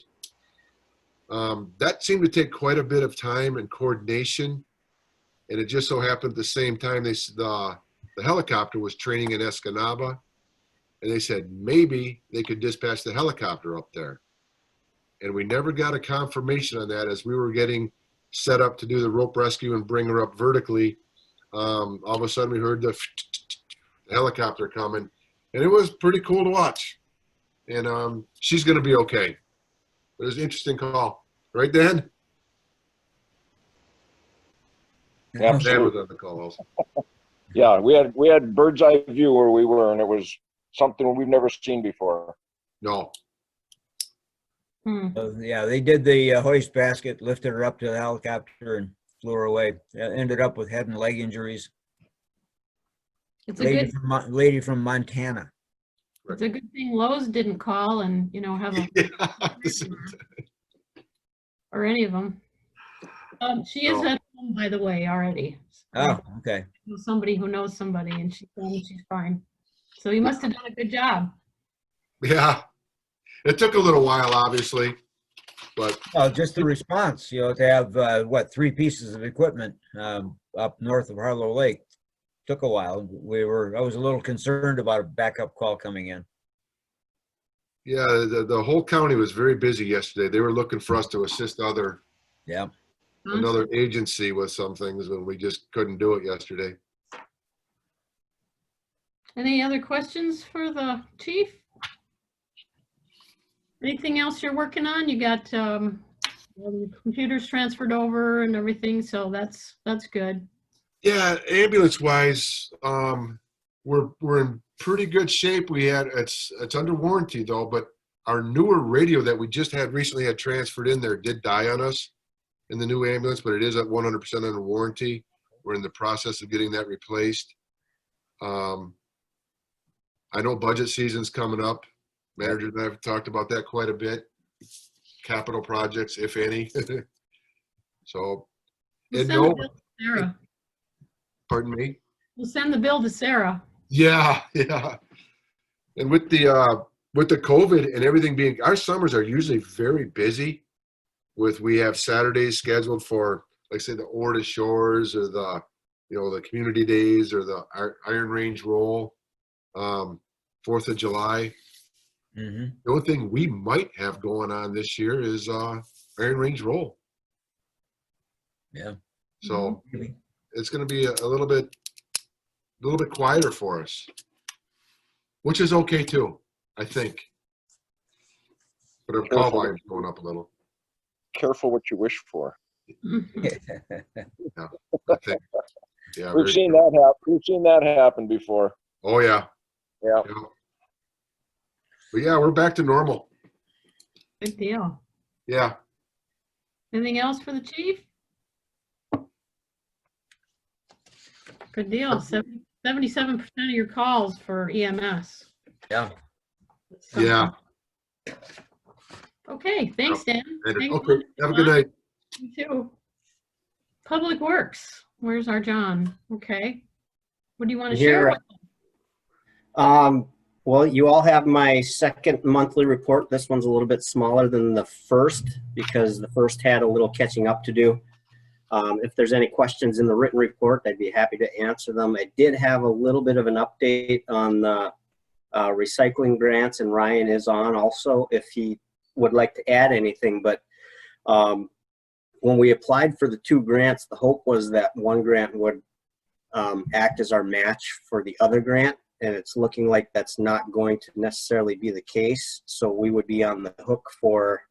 S12: That seemed to take quite a bit of time and coordination. And it just so happened at the same time, the helicopter was training in Escanaba. And they said, maybe they could dispatch the helicopter up there. And we never got a confirmation on that as we were getting set up to do the rope rescue and bring her up vertically. All of a sudden we heard the helicopter coming, and it was pretty cool to watch. And she's going to be okay. It was an interesting call. Right, Dan? Dan was on the call also.
S6: Yeah, we had bird's eye view where we were, and it was something we've never seen before.
S12: No.
S10: Yeah, they did the hoist basket, lifted her up to the helicopter and flew her away. Ended up with head and leg injuries.
S3: It's a good,
S10: Lady from Montana.
S3: it's a good thing Lowe's didn't call and, you know, have a, or any of them. She is at home, by the way, already.
S10: Oh, okay.
S3: Somebody who knows somebody, and she's fine. So you must have done a good job.
S12: Yeah. It took a little while, obviously, but
S10: just the response, you know, to have 3 pieces of equipment up north of Harlow Lake took a while. I was a little concerned about a backup call coming in.
S12: yeah, the whole county was very busy yesterday. They were looking for us to assist another agency with some things, and we just couldn't do it yesterday.
S3: Any other questions for the chief? Anything else you're working on? You got the computers transferred over and everything, so that's good.
S12: Yeah, ambulance wise, we're in pretty good shape. It's under warranty though, but our newer radio that we just recently had transferred in there did die on us in the new ambulance, but it is at 100% under warranty. We're in the process of getting that replaced. I know budget season's coming up. Manager and I have talked about that quite a bit. Capital projects, if any. So,
S3: We'll
S12: and
S3: send the bill to Sarah.
S12: Pardon me?
S3: We'll send the bill to Sarah.
S12: Yeah. And with the COVID and everything being, our summers are usually very busy. We have Saturdays scheduled for, like say, the Orta Shores or the community days or the Iron Range Roll, 4th of July.
S10: Mm-hmm.
S12: The only thing we might have going on this year is Iron Range Roll.
S10: Yeah.
S12: So it's going to be a little bit quieter for us, which is okay too, I think. But our call volume's going up a little.
S6: Careful what you wish for.
S12: Yeah, I think. Yeah,
S6: We've seen that happen. We've seen that happen before.
S12: Oh yeah.
S6: Yeah.
S12: But yeah, we're back to normal.
S3: Good deal.
S12: Yeah.
S3: Anything else for the chief? Good deal. 77% of your calls for EMS.
S10: Yeah.
S12: Yeah.
S3: Okay, thanks, Dan. Thanks.
S12: Okay, have a good night.
S3: You too. Public Works, where's our John? Okay. What do you want to share with us?
S14: Well, you all have my second monthly report. This one's a little bit smaller than the first because the first had a little catching up to do. If there's any questions in the written report, I'd be happy to answer them. I did have a little bit of an update on the recycling grants, and Ryan is on also if he would like to add anything. But when we applied for the 2 grants, the hope was that one grant would act as our match for the other grant, and it's looking like that's not going to necessarily be the case. So we would be on the hook for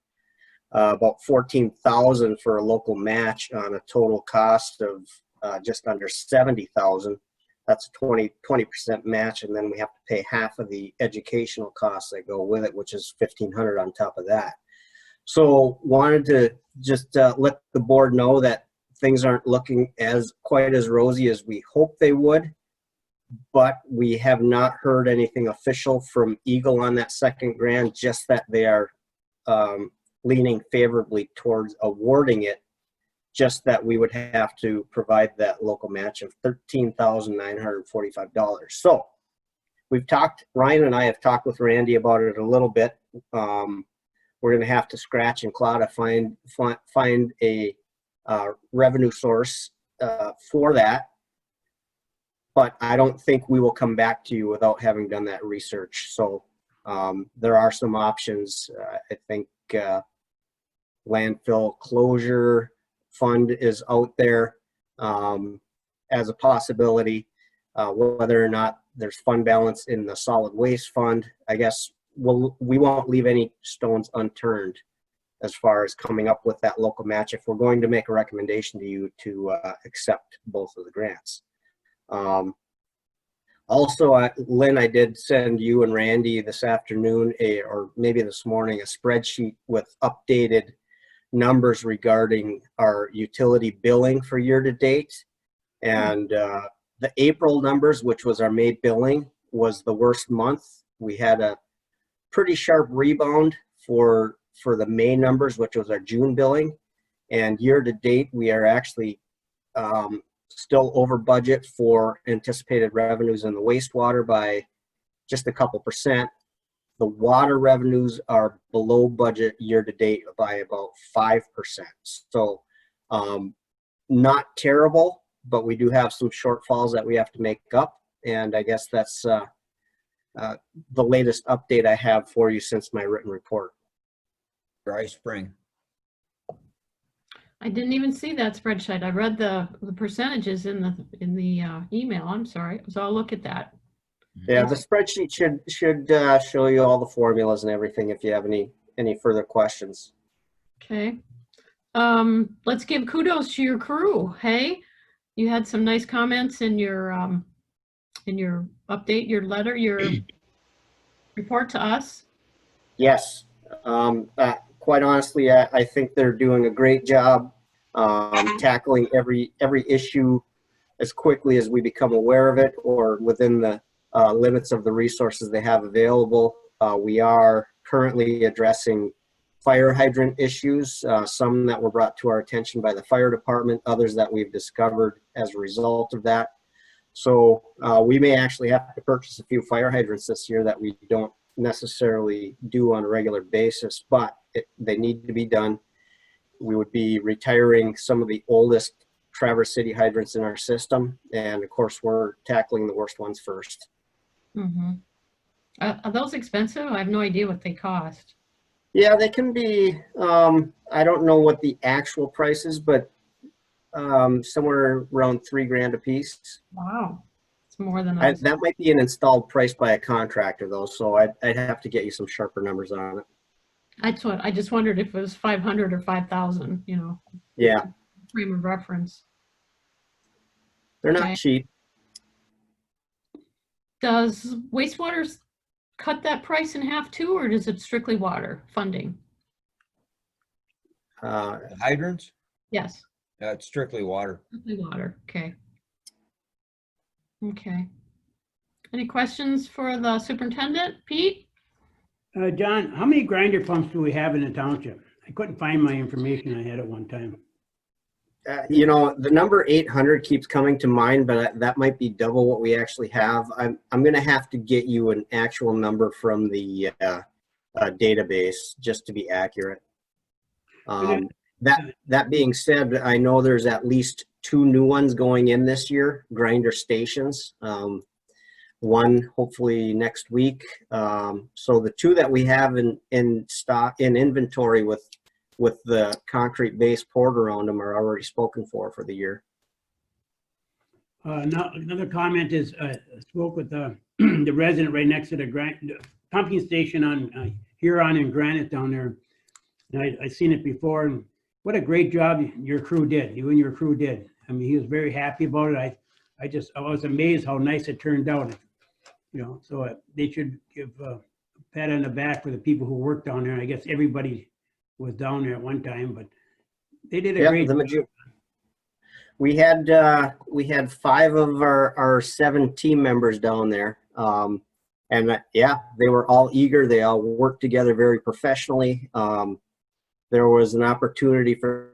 S14: about $14,000 for a local match on a total cost of just under $70,000. That's a 20% match, and then we have to pay half of the educational costs that go with it, which is $1,500 on top of that. So wanted to just let the board know that things aren't looking quite as rosy as we hoped they would, but we have not heard anything official from Eagle on that second grant, just that they are leaning favorably towards awarding it, just that we would have to provide that local match of $13,945. So we've talked, Ryan and I have talked with Randy about it a little bit. We're going to have to scratch and claw to find a revenue source for that. But I don't think we will come back to you without having done that research. So there are some options. I think landfill closure fund is out there as a possibility. Whether or not there's fund balance in the solid waste fund, I guess we won't leave any stones unturned as far as coming up with that local match if we're going to make a recommendation to you to accept both of the grants. Also, Lynn, I did send you and Randy this afternoon, or maybe this morning, a spreadsheet with updated numbers regarding our utility billing for year to date. And the April numbers, which was our May billing, was the worst month. We had a pretty sharp rebound for the May numbers, which was our June billing. And year to date, we are actually still over budget for anticipated revenues in the wastewater by just a couple percent. The water revenues are below budget year to date by about 5%. So not terrible, but we do have some shortfalls that we have to make up. And I guess that's the latest update I have for you since my written report.
S10: Dry spring.
S3: I didn't even see that spreadsheet. I read the percentages in the email. I'm sorry. So I'll look at that.
S14: Yeah, the spreadsheet should show you all the formulas and everything if you have any further questions.
S3: Okay. Let's give kudos to your crew. Hey, you had some nice comments in your update, your letter, your report to us.
S14: Yes. Quite honestly, I think they're doing a great job tackling every issue as quickly as we become aware of it or within the limits of the resources they have available. We are currently addressing fire hydrant issues, some that were brought to our attention by the fire department, others that we've discovered as a result of that. So we may actually have to purchase a few fire hydrants this year that we don't necessarily do on a regular basis, but they need to be done. We would be retiring some of the oldest Traverse City hydrants in our system, and of course we're tackling the worst ones first.
S3: Mm-hmm. Are those expensive? I have no idea what they cost.
S14: Yeah, they can be, I don't know what the actual price is, but somewhere around $3,000 a piece.
S3: Wow. It's more than
S14: that might be an installed price by a contractor though, so I'd have to get you some sharper numbers on it.
S3: That's what I just wondered if it was 500 or 5,000, you know.
S14: Yeah.
S3: Frame of reference.
S14: They're not cheap.
S3: Does wastewater cut that price in half too, or is it strictly water funding?
S10: Hydrants?
S3: Yes.
S10: It's strictly water.
S3: Strictly water. Okay. Okay. Any questions for the superintendent, Pete?
S5: John, how many grinder pumps do we have in the township? I couldn't find my information I had at one time.
S14: You know, the number 800 keeps coming to mind, but that might be double what we actually have. I'm going to have to get you an actual number from the database just to be accurate. That being said, I know there's at least 2 new ones going in this year, grinder stations. One hopefully next week. So the 2 that we have in stock, in inventory with the concrete base poured around them are already spoken for the year.
S5: Now, another comment is, I spoke with the resident right next to the pumping station on Huron and Granite down there. And I seen it before, and what a great job your crew did, you and your crew did. I mean, he was very happy about it. I was amazed how nice it turned out. You know, so they should give a pat on the back for the people who worked down there. I guess everybody was down there at one time, but they did a great job.
S14: We had 5 of our 7 team members down there. And yeah, they were all eager. They all worked together very professionally. There was an opportunity for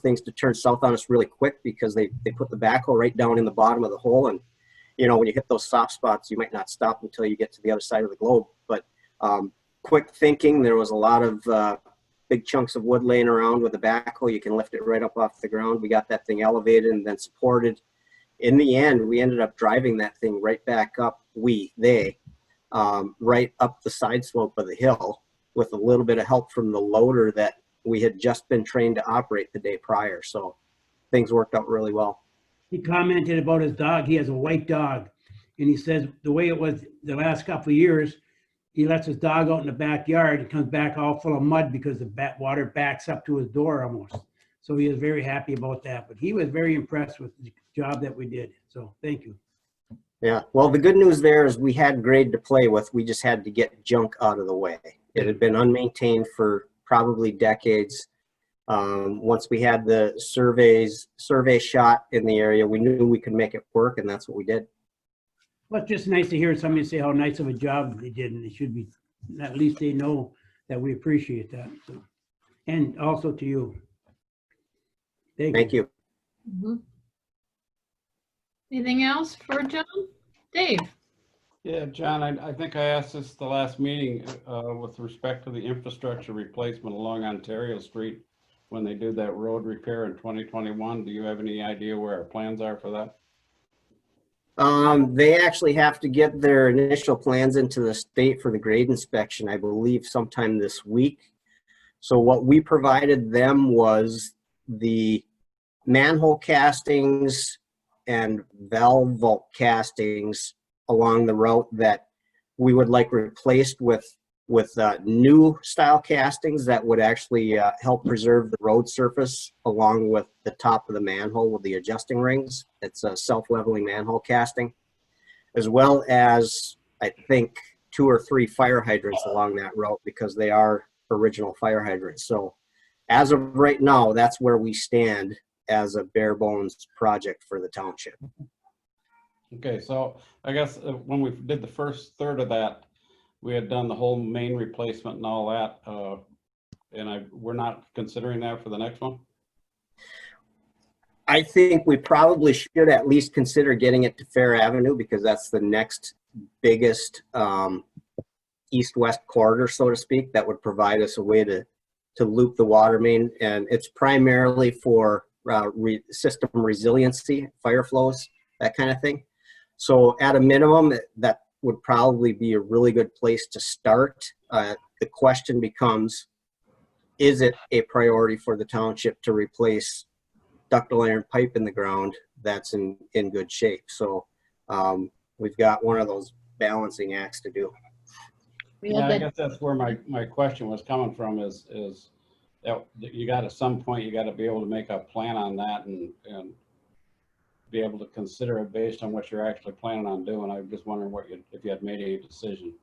S14: things to turn south on us really quick because they put the backhoe right down in the bottom of the hole. And, you know, when you hit those soft spots, you might not stop until you get to the other side of the globe. But quick thinking, there was a lot of big chunks of wood laying around with the backhoe. You can lift it right up off the ground. We got that thing elevated and then supported. In the end, we ended up driving that thing right back up, right up the side slope of the hill with a little bit of help from the loader that we had just been trained to operate the day prior. So things worked out really well.
S5: He commented about his dog. He has a white dog. And he says the way it was the last couple of years, he lets his dog out in the backyard and comes back all full of mud because the water backs up to his door almost. So he is very happy about that. But he was very impressed with the job that we did. So thank you.
S14: Yeah, well, the good news there is we had grade to play with. We just had to get junk out of the way. It had been unmaintained for probably decades. Once we had the survey shot in the area, we knew we could make it work, and that's what we did.
S5: Well, it's just nice to hear somebody say how nice of a job they did, and it should be, at least they know that we appreciate that. So, and also to you.
S14: Thank you.
S3: Mhm. Anything else for John? Dave?
S13: Yeah, John, I think I asked this the last meeting with respect to the infrastructure replacement along Ontario Street when they do that road repair in 2021. Do you have any idea where our plans are for that?
S14: They actually have to get their initial plans into the state for the grade inspection, I believe sometime this week. So what we provided them was the manhole castings and valve vault castings along the route that we would like replaced with new style castings that would actually help preserve the road surface along with the top of the manhole with the adjusting rings. It's a self-leveling manhole casting, as well as I think 2 or 3 fire hydrants along that route because they are original fire hydrants. So as of right now, that's where we stand as a bare bones project for the township.
S13: Okay, so I guess when we did the first third of that, we had done the whole main replacement and all that, and we're not considering that for the next one?
S14: I think we probably should at least consider getting it to Fair Avenue because that's the next biggest east-west corridor, so to speak, that would provide us a way to loop the water main. And it's primarily for system resiliency, fire flows, that kind of thing. So at a minimum, that would probably be a really good place to start. The question becomes, is it a priority for the township to replace ductile iron pipe in the ground that's in good shape? So we've got one of those balancing acts to do.
S13: Yeah, I guess that's where my question was coming from is that you got at some point, you got to be able to make a plan on that and be able to consider it based on what you're actually planning on doing. I'm just wondering if you had made any decision.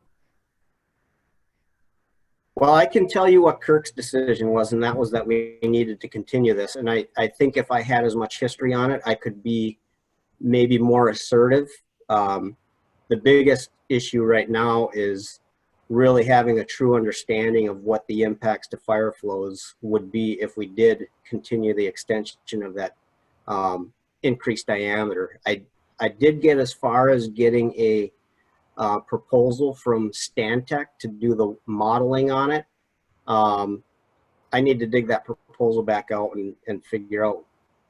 S14: Well, I can tell you what Kirk's decision was, and that was that we needed to continue this. And I think if I had as much history on it, I could be maybe more assertive. The biggest issue right now is really having a true understanding of what the impacts to fire flows would be if we did continue the extension of that increased diameter. I did get as far as getting a proposal from Stantec to do the modeling on it. I need to dig that proposal back out and figure out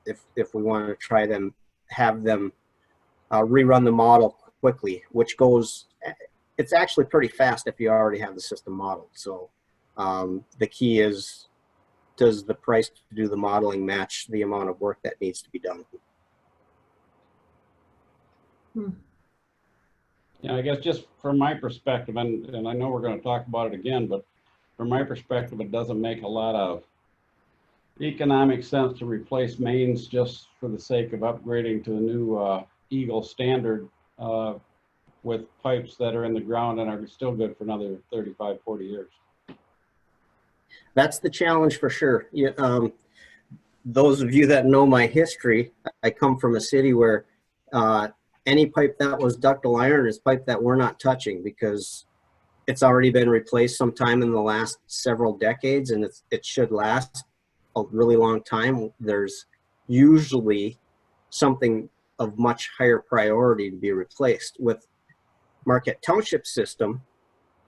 S14: if we want to try them, have them rerun the model quickly, which goes, it's actually pretty fast if you already have the system modeled. So the key is, does the price to do the modeling match the amount of work that needs to be done?
S13: Yeah, I guess just from my perspective, and I know we're going to talk about it again, but from my perspective, it doesn't make a lot of economic sense to replace mains just for the sake of upgrading to a new Eagle standard with pipes that are in the ground and are still good for another 35, 40 years.
S14: That's the challenge for sure. Those of you that know my history, I come from a city where any pipe that was ductile iron is pipe that we're not touching because it's already been replaced sometime in the last several decades, and it should last a really long time. There's usually something of much higher priority to be replaced. With Marquette Township system,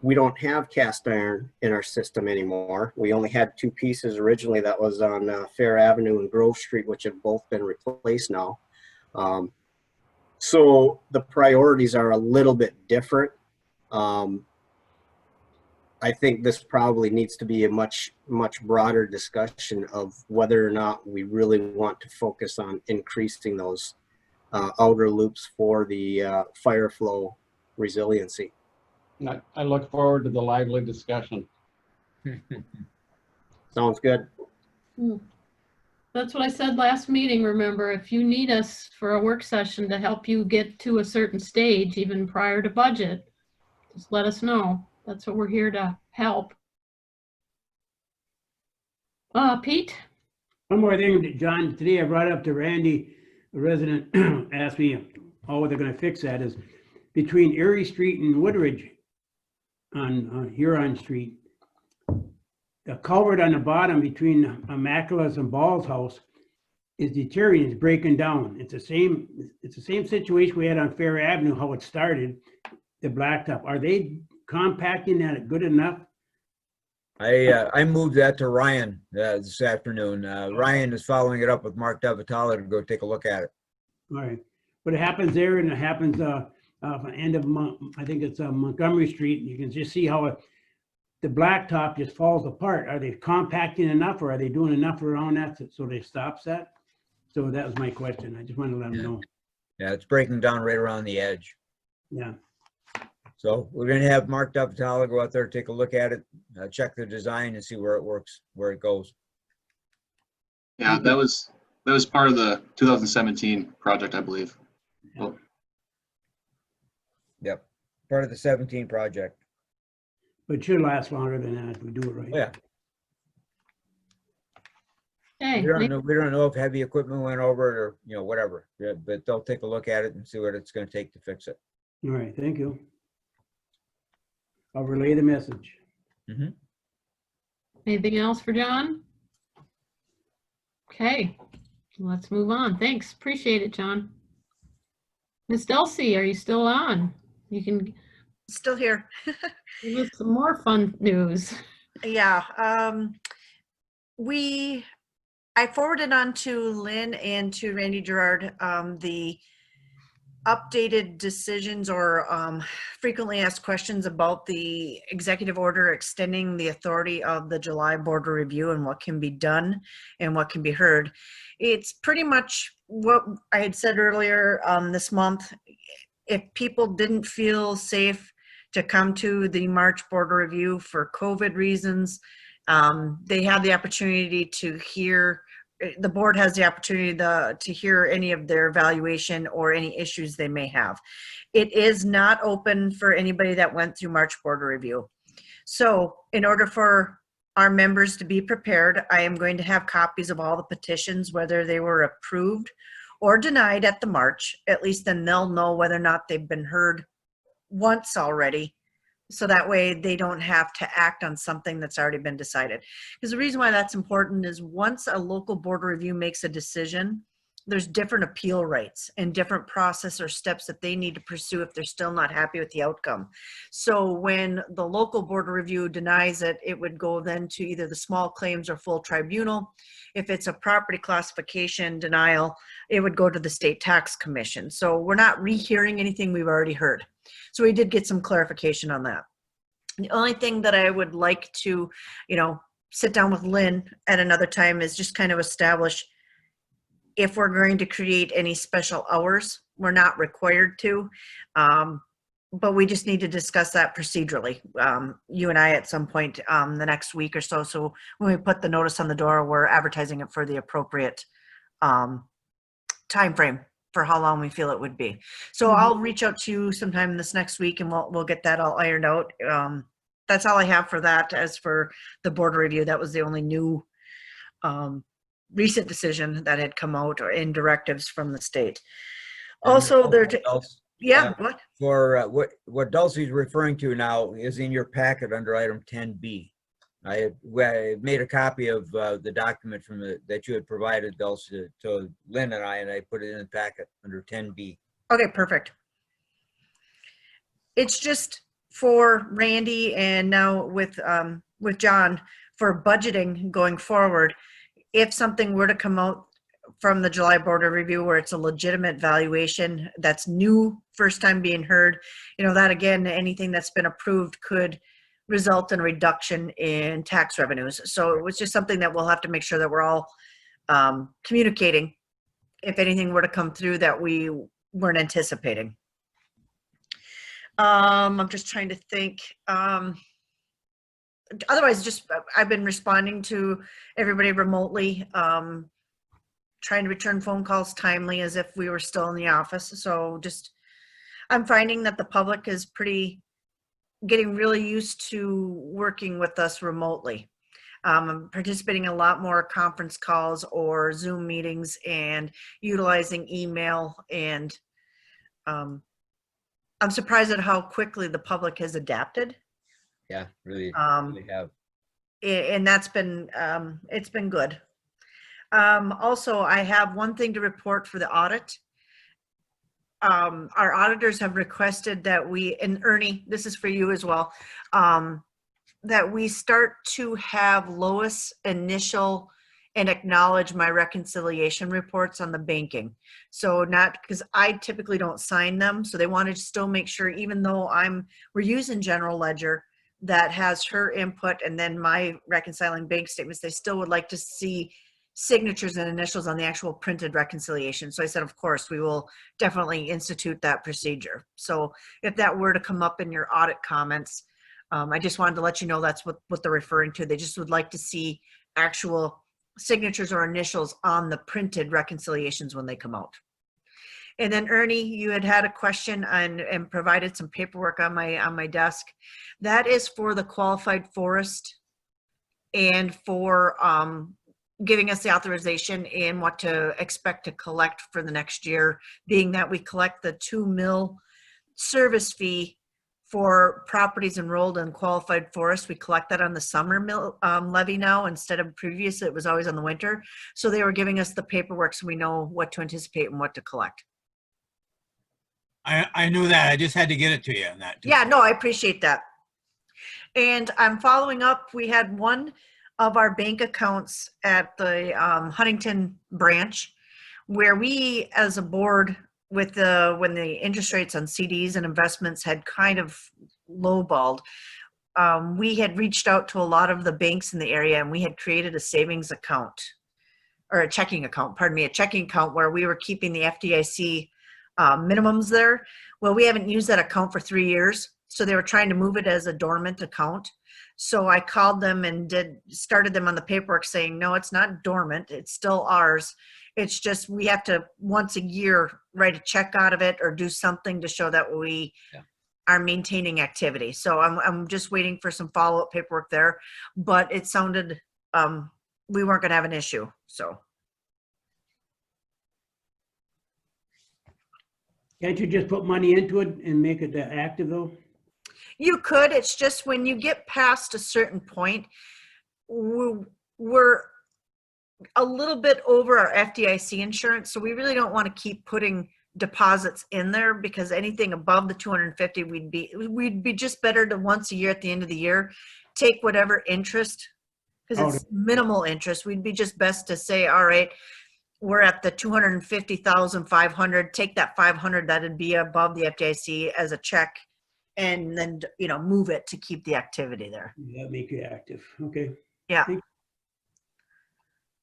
S14: we don't have cast iron in our system anymore. We only had two pieces originally that was on Fair Avenue and Grove Street, which have both been replaced now. So the priorities are a little bit different. I think this probably needs to be a much broader discussion of whether or not we really want to focus on increasing those outer loops for the fire flow resiliency.
S13: I look forward to the lively discussion.
S14: Sounds good.
S3: That's what I said last meeting. Remember, if you need us for a work session to help you get to a certain stage, even prior to budget, just let us know. That's what we're here to help. Pete?
S5: One more thing, John. Today I brought up to Randy, a resident asked me how they're going to fix that, is between Erie Street and Woodridge on Huron Street. The culvert on the bottom between Immaculate's and Ball's house is deteriorating, it's breaking down. It's the same situation we had on Fair Avenue, how it started, the blacktop. Are they compacting that good enough?
S10: I moved that to Ryan this afternoon. Ryan is following it up with Mark Davatala to go take a look at it.
S5: All right, but it happens there, and it happens end of I think it's Montgomery Street. You can just see how the blacktop just falls apart. Are they compacting enough, or are they doing enough around that so they stops that? So that was my question. I just wanted to let them know.
S10: Yeah, it's breaking down right around the edge.
S5: Yeah.
S10: So we're going to have Mark Davatala go out there, take a look at it, check the design, and see where it works, where it goes.
S15: Yeah, that was part of the 2017 project, I believe. Well,
S10: yep, part of the 17 project.
S5: But it should last longer than that if we do it right.
S10: Oh, yeah.
S3: Hey,
S10: we don't know if heavy equipment went over it or whatever. Yeah, but they'll take a look at it and see what it's going to take to fix it.
S5: All right, thank you. I'll relay the message.
S3: Anything else for John? Okay, let's move on. Thanks, appreciate it, John. Miss Delsey, are you still on? You can
S11: still here.
S3: give us some more fun news.
S11: Yeah, I forwarded on to Lynn and to Randy Gerard the updated decisions or frequently asked questions about the executive order extending the authority of the July border review and what can be done and what can be heard. It's pretty much what I had said earlier this month. If people didn't feel safe to come to the March border review for COVID reasons, they had the opportunity to hear, the board has the opportunity to hear any of their evaluation or any issues they may have. It is not open for anybody that went through March border review. So in order for our members to be prepared, I am going to have copies of all the petitions, whether they were approved or denied at the March. At least then they'll know whether or not they've been heard once already So that way they don't have to act on something that's already been decided. Because the reason why that's important is once a local board review makes a decision, there's different appeal rights and different process or steps that they need to pursue if they're still not happy with the outcome. So when the local board of review denies it, it would go then to either the small claims or full tribunal. If it's a property classification denial, it would go to the state tax commission. So we're not rehearing anything we've already heard. So we did get some clarification on that. The only thing that I would like to, sit down with Lynn at another time is just kind of establish if we're going to create any special hours. We're not required to, but we just need to discuss that procedurally. You and I at some point the next week or so. So when we put the notice on the door, we're advertising it for the appropriate time frame for how long we feel it would be. So I'll reach out to you sometime this next week and we'll get that all ironed out. That's all I have for that. As for the board review, that was the only new recent decision that had come out or in directives from the state. Also, what?
S10: For what Dulcie's referring to now is in your packet under item 10B. I made a copy of the document that you had provided, Dulcie, to Lynn and I put it in the packet under 10B.
S11: Okay, perfect. It's just for Randy and now with John for budgeting going forward. If something were to come out from the July board of review where it's a legitimate valuation that's new, first time being heard, that again, anything that's been approved could result in a reduction in tax revenues. So it was just something that we'll have to make sure that we're all communicating if anything were to come through that we weren't anticipating. I'm just trying to think. Otherwise, just I've been responding to everybody remotely, trying to return phone calls timely as if we were still in the office. So I'm finding that the public is getting really used to working with us remotely. I'm participating in a lot more conference calls or Zoom meetings and utilizing email. And I'm surprised at how quickly the public has adapted.
S10: Yeah, really have.
S11: And that's been, it's been good. Also, I have one thing to report for the audit. Our auditors have requested that and Ernie, this is for you as well, that we start to have Lois initial and acknowledge my reconciliation reports on the banking. So not, because I typically don't sign them. So they wanted to still make sure, even though we're using general ledger that has her input and then my reconciling bank statements, they still would like to see signatures and initials on the actual printed reconciliation. So I said, of course, we will definitely institute that procedure. So if that were to come up in your audit comments, I just wanted to let you know that's what they're referring to. They just would like to see actual signatures or initials on the printed reconciliations when they come out. And then Ernie, you had a question and provided some paperwork on my desk. That is for the qualified forest and for giving us the authorization in what to expect to collect for the next year, being that we collect the 2 mil service fee for properties enrolled in qualified forest. We collect that on the summer levy now instead of previously it was always on the winter. So they were giving us the paperwork so we know what to anticipate and what to collect.
S2: I knew that. I just had to get it to you on that.
S11: Yeah, no, I appreciate that. And I'm following up. We had one of our bank accounts at the Huntington branch where we as a board when the interest rates on CDs and investments had kind of lowballed, we had reached out to a lot of the banks in the area and we had created a savings account or a checking account where we were keeping the FDIC minimums there. Well, we haven't used that account for 3 years. So they were trying to move it as a dormant account. So I called them and started them on the paperwork saying, no, it's not dormant. It's still ours. It's just, we have to once a year write a check out of it or do something to show that we are maintaining activity. So I'm just waiting for some follow-up paperwork there, but it sounded, we weren't going to have an issue. So.
S5: Can't you just put money into it and make it active though?
S11: You could, it's just when you get past a certain point, we're a little bit over our FDIC insurance, so we really don't want to keep putting deposits in there, because anything above the 250, we'd be just better to once a year at the end of the year, take whatever interest, because it's minimal interest. We'd be just best to say, all right, we're at the 250,500, take that 500 that'd be above the FDIC as a check, and then, you know, move it to keep the activity there.
S5: Yeah, make it active. Okay.
S11: Yeah.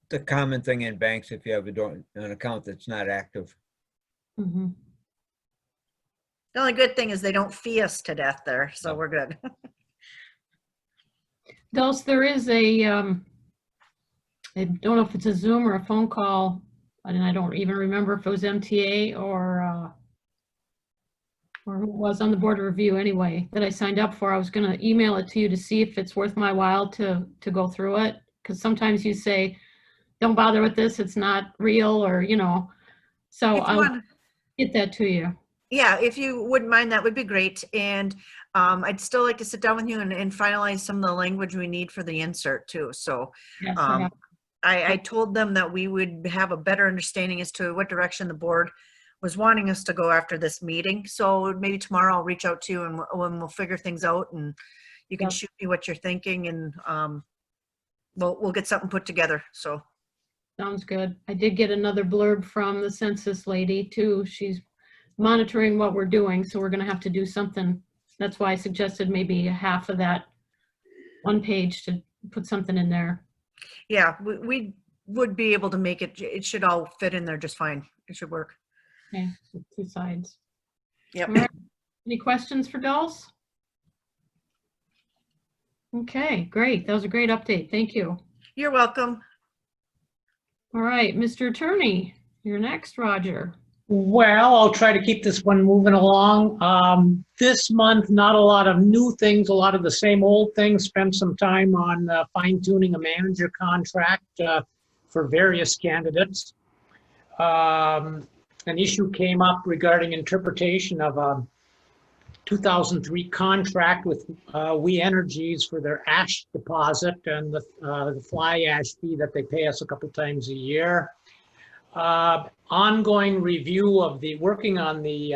S10: The common thing in banks, if you have an account that's not active.
S3: Mhm.
S11: The only good thing is they don't fee us to death there, so we're good.
S3: Dulce, there is a, I don't know if it's a Zoom or a phone call, and I don't even remember if it was MTA or who was on the board of review anyway, that I signed up for. I was gonna email it to you to see if it's worth my while to go through it, because sometimes you say, don't bother with this, it's not real, or, you know, so I'll get that to you.
S11: Yeah, if you wouldn't mind, that would be great. And I'd still like to sit down with you and finalize some of the language we need for the insert too. So
S3: Yes,
S11: I told them that we would have a better understanding as to what direction the board was wanting us to go after this meeting. So maybe tomorrow I'll reach out to you and we'll figure things out, and you can shoot me what you're thinking, and we'll get something put together. So
S3: sounds good. I did get another blurb from the census lady too. She's monitoring what we're doing, so we're gonna have to do something. That's why I suggested maybe half of that one page to put something in there.
S11: yeah, we would be able to make it. It should all fit in there just fine. It should work.
S3: Okay, so 2 sides.
S11: Yep.
S3: All right. Any questions for Dulce? Okay, great. That was a great update. Thank you.
S11: You're welcome.
S3: All right, Mr. Attorney, you're next, Roger.
S16: Well, I'll try to keep this one moving along. This month, not a lot of new things, a lot of the same old things. Spent some time on fine tuning a manager contract for various candidates. An issue came up regarding interpretation of a 2003 contract with We Energies for their ash deposit and the fly ash fee that they pay us a couple times a year. Ongoing review of working on the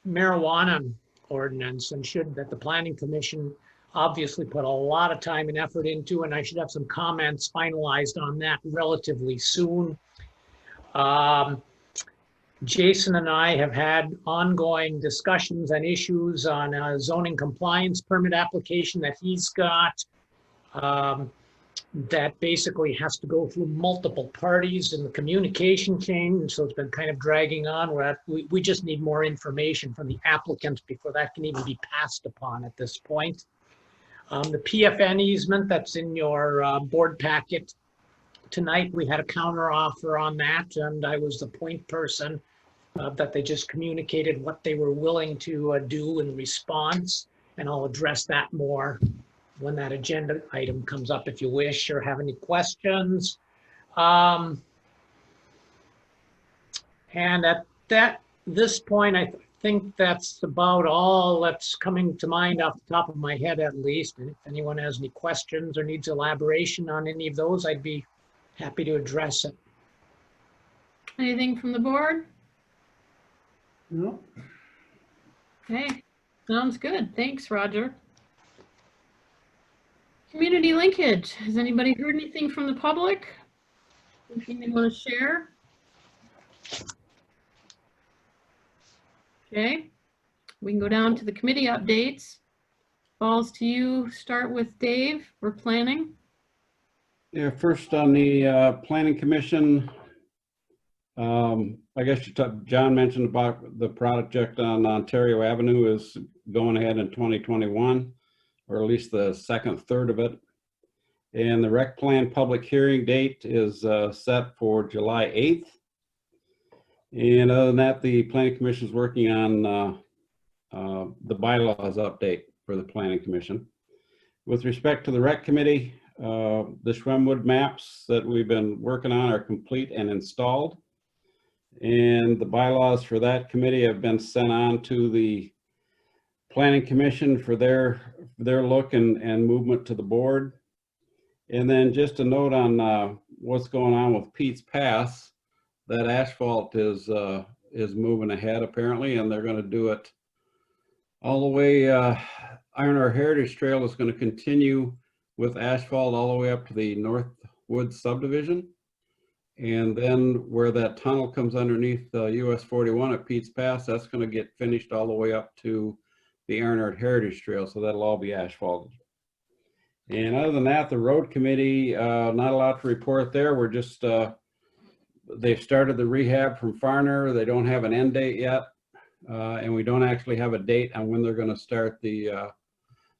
S16: marijuana ordinance, and that the Planning Commission obviously put a lot of time and effort into, and I should have some comments finalized on that relatively soon. Jason and I have had ongoing discussions and issues on a zoning compliance permit application that he's got. That basically has to go through multiple parties in the communication chain, so it's been kind of dragging on. We just need more information from the applicant before that can even be passed upon at this point. The PFN easement that's in your board packet tonight, we had a counter offer on that, and I was the point person that they just communicated what they were willing to do in response, and I'll address that more when that agenda item comes up if you wish or have any questions. And at this point, I think that's about all that's coming to mind off the top of my head, at least. And if anyone has any questions or needs elaboration on any of those, I'd be happy to address it.
S3: Anything from the board?
S5: No.
S3: Okay, sounds good. Thanks, Roger. Community linkage. Has anybody heard anything from the public? Anything they want to share? Okay, we can go down to the committee updates. Balls to you. Start with Dave. We're planning.
S13: Yeah, first on the Planning Commission, I guess John mentioned about the project on Ontario Avenue is going ahead in 2021, or at least the second third of it. And the rec plan public hearing date is set for July 8th. And other than that, the Planning Commission is working on the bylaws update for the Planning Commission. With respect to the rec committee, the Schwemmwood maps that we've been working on are complete and installed. And the bylaws for that committee have been sent on to the Planning Commission for their look and movement to the board. And then just a note on what's going on with Pete's Pass. That asphalt is moving ahead apparently, and they're going to do it all the way. Iron Ore Heritage Trail is going to continue with asphalt all the way up to the Northwood subdivision. And then where that tunnel comes underneath US 41 at Pete's Pass, that's going to get finished all the way up to the Iron Ore Heritage Trail. So that'll all be asphalted. And other than that, the road committee, not a lot to report there. We're just, they've started the rehab from Farner. They don't have an end date yet. And we don't actually have a date on when they're going to start the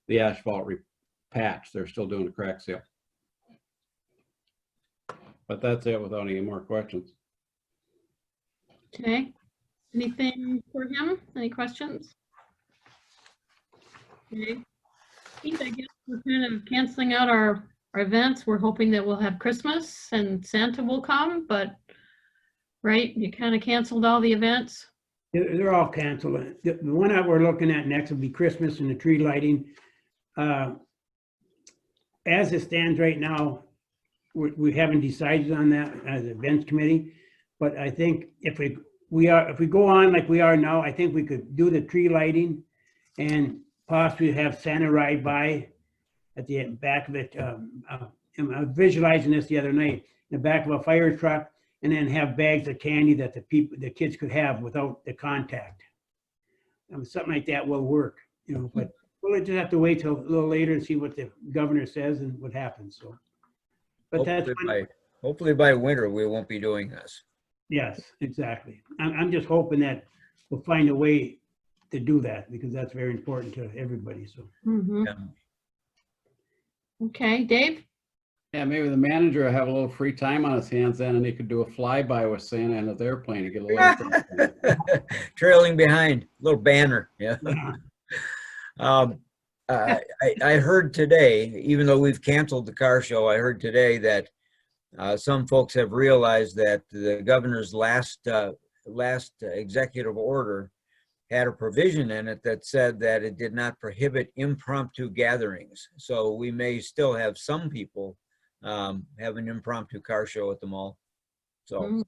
S13: asphalt patch. They're still doing the crack seal. But that's it without any more questions.
S3: Okay. Anything for him? Any questions? Okay. Pete, I guess we're kind of canceling out our events. We're hoping that we'll have Christmas and Santa will come, but right, you kind of canceled all the events.
S5: They're all canceled. The one that we're looking at next will be Christmas and the tree lighting. As it stands right now, we haven't decided on that as an events committee, but I think if we go on like we are now, I think we could do the tree lighting and possibly have Santa ride by at the back of it. I was visualizing this the other night, in the back of a fire truck, and then have bags of candy that the kids could have without the contact. Something like that will work, you know. But we'll just have to wait till a little later and see what the governor says and what happens. So, but
S10: hopefully by winter we won't be doing this.
S5: Yes, exactly. I'm just hoping that we'll find a way to do that, because that's very important to everybody. So.
S3: Mm-hmm.
S10: Yeah.
S3: Okay, Dave?
S13: Yeah, maybe the manager will have a little free time on his hands then, and he could do a flyby with Santa in his airplane to get a little
S10: Trailing behind, little banner. Yeah. I heard today, even though we've canceled the car show, I heard today that some folks have realized that the governor's last executive order had a provision in it that said that it did not prohibit impromptu gatherings. So we may still have some people have an impromptu car show at the mall. So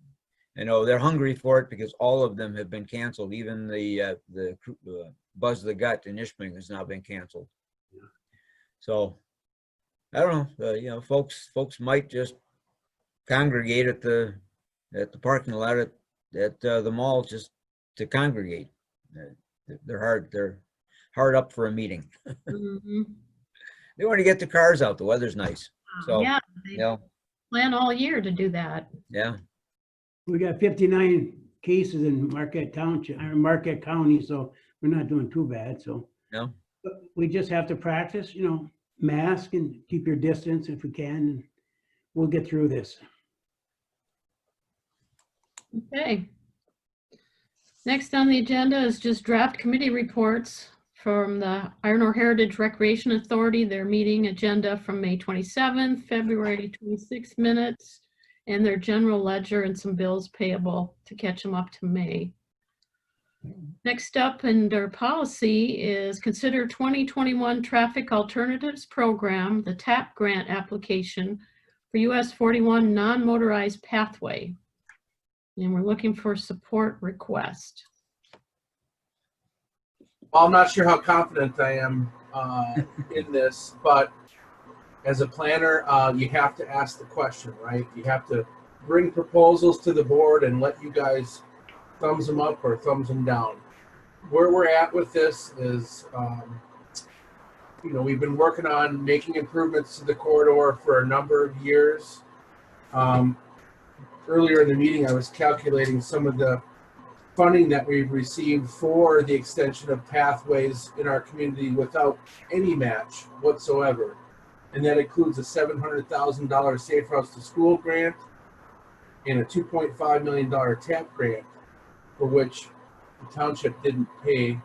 S10: I know they're hungry for it because all of them have been canceled. Even the Buzz the Gut in Ishpeming has now been canceled. So I don't know. You know, folks might just congregate at the parking lot at the mall just to congregate. They're hard up for a meeting.
S3: Mm-hmm.
S10: They want to get the cars out. The weather's nice. So
S3: yeah,
S10: you know,
S3: plan all year to do that.
S10: yeah.
S5: We got 59 cases in Marquette Township, or Marquette County, so we're not doing too bad. So
S10: No.
S5: but we just have to practice, you know, mask and keep your distance if we can, and we'll get through this.
S3: Okay. Next on the agenda is just draft committee reports from the Iron Ore Heritage Recreation Authority, their meeting agenda from May 27th, February 26th minutes, and their general ledger and some bills payable to catch them up to May. Next up under policy is consider 2021 Traffic Alternatives Program, the TAP grant application for US 41 non-motorized pathway. And we're looking for support request.
S17: Well, I'm not sure how confident I am in this, but as a planner, you have to ask the question, right? You have to bring proposals to the board and let you guys thumbs them up or thumbs them down. Where we're at with this is, you know, we've been working on making improvements to the corridor for a number of years. Earlier in the meeting, I was calculating some of the funding that we've received for the extension of pathways in our community without any match whatsoever. And that includes a $700,000 Safe Routes to School grant and a $2.5 million TAP grant, for which the township didn't pay,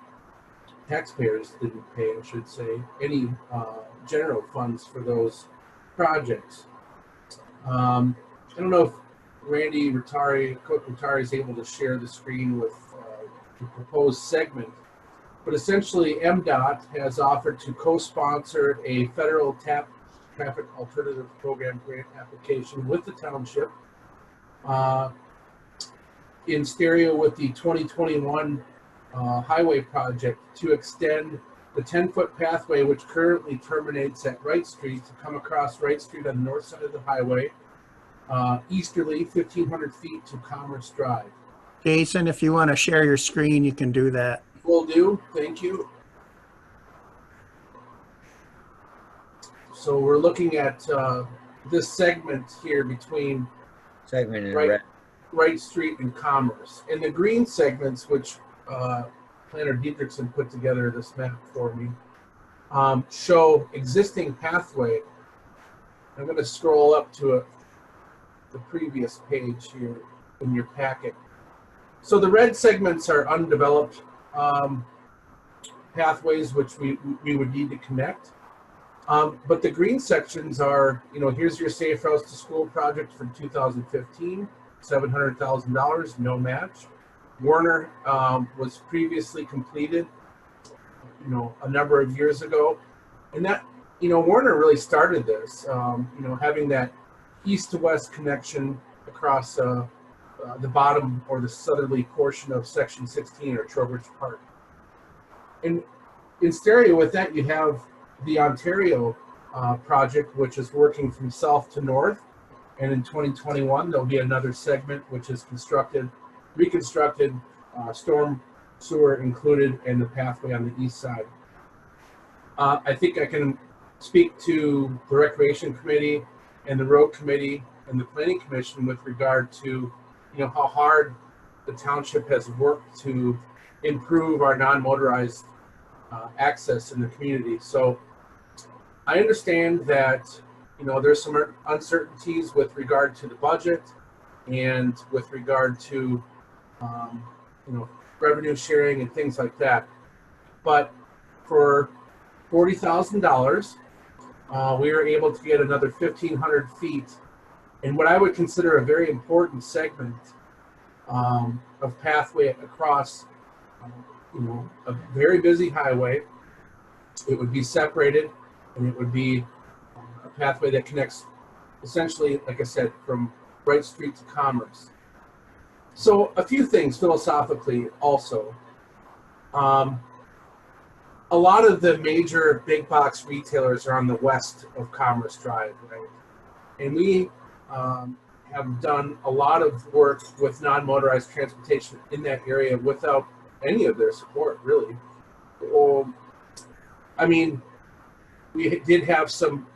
S17: taxpayers didn't pay, I should say, any general funds for those projects. I don't know if Randy Cook Rattari is able to share the screen with the proposed segment, But essentially, MDOT has offered to co-sponsor a federal traffic alternative program grant application with the township in stereo with the 2021 highway project to extend the 10-foot pathway, which currently terminates at Wright Street, to come across Wright Street on the north side of the highway, easterly 1,500 feet to Commerce Drive.
S1: Jason, if you want to share your screen, you can do that.
S17: Will do. Thank you. So we're looking at this segment here between
S10: Segment in red.
S17: Wright Street and Commerce. And the green segments, which Planner Dietrichson put together this map for me, show existing pathway. I'm going to scroll up to the previous page here in your packet. So the red segments are undeveloped pathways which we would need to connect. But the green sections are, here's your Safe Routes to School project from 2015, $700,000, no match. Warner was previously completed, a number of years ago. And that, Warner really started this, having that east to west connection across the bottom or the southerly portion of section 16 or Trowbridge Park. And in stereo with that, you have the Ontario project, which is working from south to north. And in 2021, there'll be another segment which is reconstructed, storm sewer included, and the pathway on the east side. I think I can speak to the Recreation Committee and the Road Committee and the Planning Commission with regard to how hard the township has worked to improve our non-motorized access in the community. So I understand that there's some uncertainties with regard to the budget and with regard to revenue sharing and things like that. But for $40,000, we were able to get another 1,500 feet in what I would consider a very important segment of pathway across a very busy highway. It would be separated, and it would be a pathway that connects essentially, like I said, from Wright Street to Commerce. So a few things philosophically also. A lot of the major big box retailers are on the west of Commerce Drive, right? And we have done a lot of work with non-motorized transportation in that area without any of their support, really. We did have some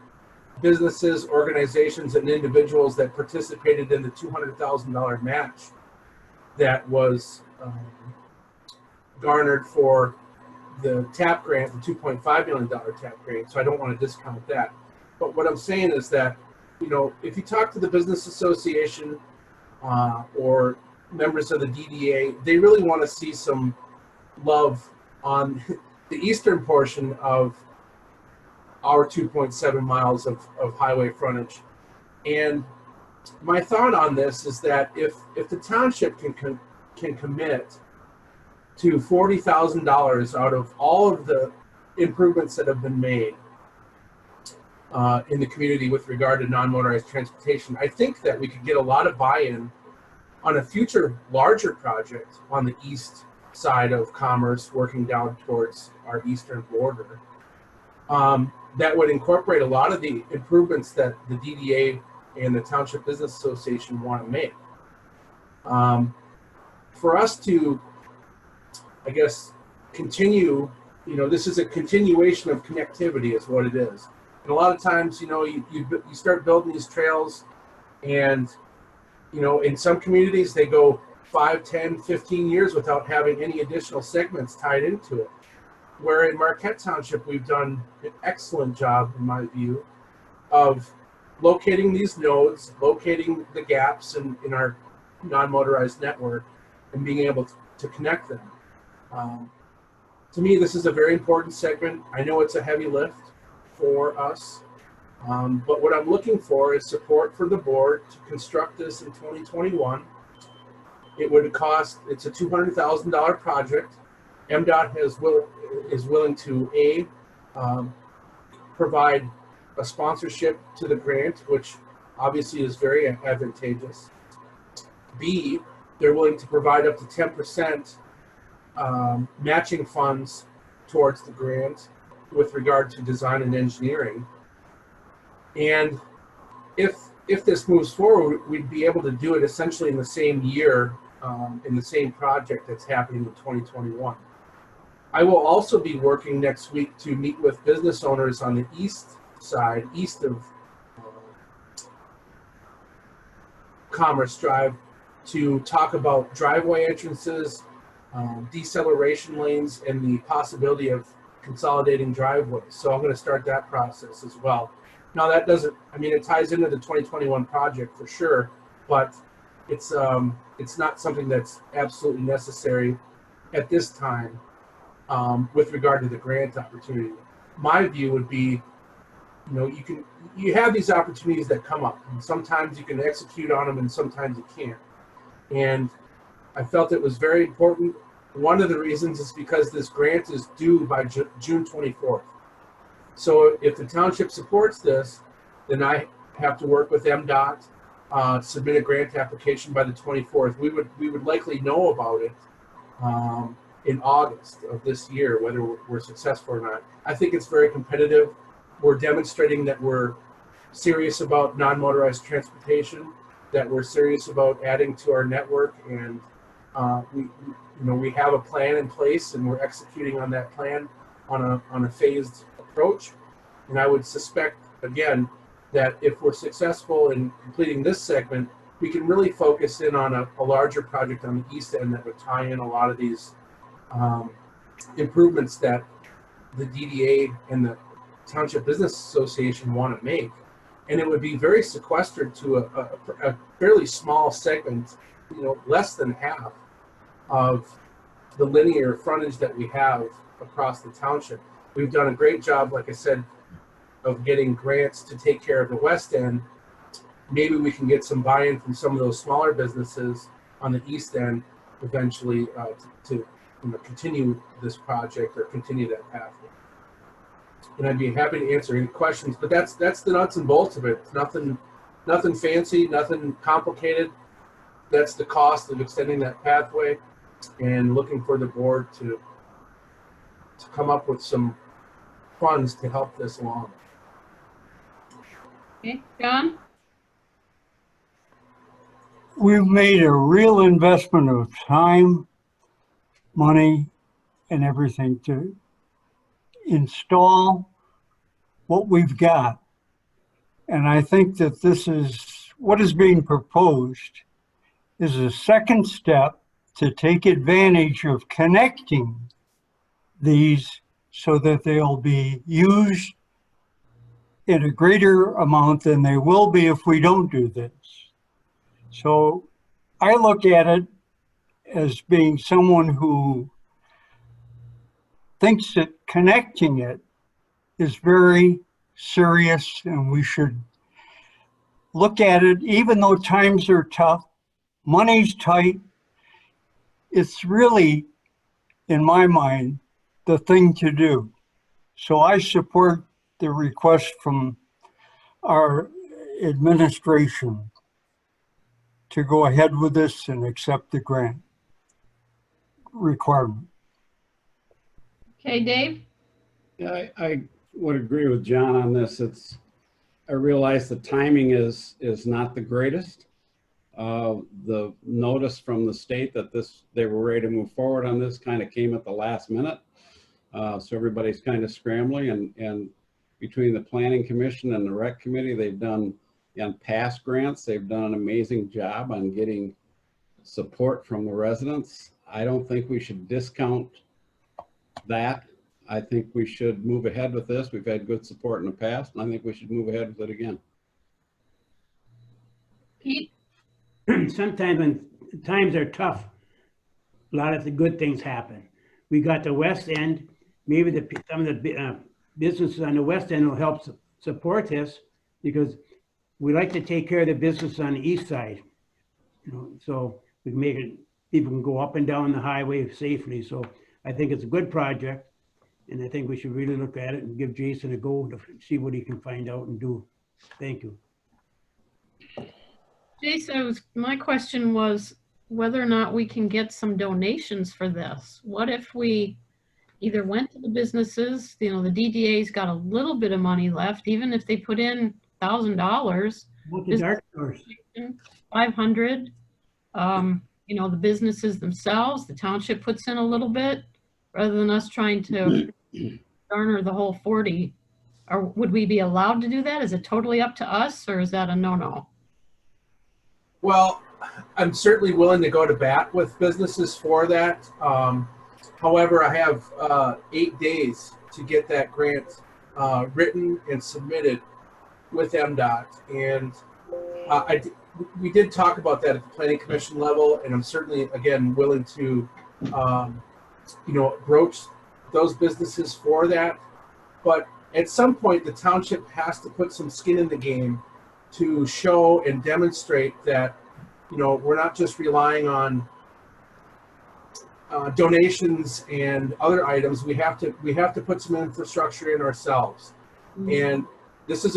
S17: businesses, organizations, and individuals that participated in the $200,000 match that was garnered for the TAP grant, the $2.5 million TAP grant, so I don't want to discount that. But what I'm saying is that, if you talk to the Business Association or members of the DDA, they really want to see some love on the eastern portion of our 2.7 miles of highway frontage. And my thought on this is that if the township can commit to $40,000 out of all of the improvements that have been made in the community with regard to non-motorized transportation, I think that we could get a lot of buy-in on a future larger project on the east side of Commerce, working down towards our eastern border, that would incorporate a lot of the improvements that the DDA and the Township Business Association want to make. For us to, I guess, continue, this is a continuation of connectivity is what it is. And a lot of times, you start building these trails and, in some communities, they go 5, 10, 15 years without having any additional segments tied into it. Where in Marquette Township, we've done an excellent job, in my view, of locating these nodes, locating the gaps in our non-motorized network, and being able to connect them. To me, this is a very important segment. I know it's a heavy lift for us, but what I'm looking for is support for the board to construct this in 2021. It would cost, it's a $200,000 project. MDOT is willing to provide a sponsorship to the grant, which obviously is very advantageous. B, they're willing to provide up to 10% matching funds towards the grant with regard to design and engineering. And if this moves forward, we'd be able to do it essentially in the same year, in the same project that's happening in 2021. I will also be working next week to meet with business owners on the east side, east of Commerce Drive, to talk about driveway entrances, deceleration lanes, and the possibility of consolidating driveways. So I'm going to start that process as well. Now that doesn't, I mean, it ties into the 2021 project for sure, but it's not something that's absolutely necessary at this time with regard to the grant opportunity. My view would be, you have these opportunities that come up, and sometimes you can execute on them and sometimes you can't. And I felt it was very important. One of the reasons is because this grant is due by June 24th. So if the township supports this, then I have to work with MDOT, submit a grant application by the 24th. We would likely know about it in August of this year, whether we're successful or not. I think it's very competitive. We're demonstrating that we're serious about non-motorized transportation, that we're serious about adding to our network, and we have a plan in place, and we're executing on that plan on a phased approach. And I would suspect, again, that if we're successful in completing this segment, we can really focus in on a larger project on the east end that would tie in a lot of these improvements that the DDA and the Township Business Association want to make. And it would be very sequestered to a fairly small segment, less than half of the linear frontage that we have across the township. We've done a great job, like I said, of getting grants to take care of the west end. Maybe we can get some buy-in from some of those smaller businesses on the east end eventually to continue this project or continue that pathway. And I'd be happy to answer any questions, but that's the nuts and bolts of it. It's nothing fancy, nothing complicated. That's the cost of extending that pathway, and looking for the board to come up with some funds to help this along.
S3: Okay, John?
S8: We've made a real investment of time, money, and everything to install what we've got. And I think that this is what is being proposed is a second step to take advantage of connecting these so that they'll be used in a greater amount than they will be if we don't do this. So I look at it as being someone who thinks that connecting it is very serious, and we should look at it, even though times are tough, money's tight. It's really, in my mind, the thing to do. So I support the request from our administration to go ahead with this and accept the grant requirement.
S3: Okay, Dave?
S13: Yeah, I would agree with John on this. I realize the timing is not the greatest. The notice from the state that they were ready to move forward on this kind of came at the last minute. So everybody's kind of scrambling, and between the Planning Commission and the Rec Committee, they've done, on past grants, they've done an amazing job on getting support from the residents. I don't think we should discount that. I think we should move ahead with this. We've had good support in the past, and I think we should move ahead with it again.
S3: Pete?
S5: Sometimes when times are tough, a lot of the good things happen. We got the west end. Maybe some of the businesses on the west end will help support this, because we like to take care of the business on the east side. So we can make it, people can go up and down the highway safely. So I think it's a good project, and I think we should really look at it and give Jason a go to see what he can find out and do. Thank you.
S3: Jason, my question was whether or not we can get some donations for this. What if we either went to the businesses, the DDA's got a little bit of money left, even if they put in $1,000.
S5: What the dark stores?
S3: 500. The businesses themselves, the township puts in a little bit, rather than us trying to garner the whole 40. Or would we be allowed to do that? Is it totally up to us, or is that a no-no?
S17: Well, I'm certainly willing to go to bat with businesses for that. However, I have 8 days to get that grant written and submitted with MDOT. And we did talk about that at the Planning Commission level, and I'm certainly, again, willing to, broach those businesses for that. But at some point, the township has to put some skin in the game to show and demonstrate that, we're not just relying on donations and other items. We have to put some infrastructure in ourselves. And this is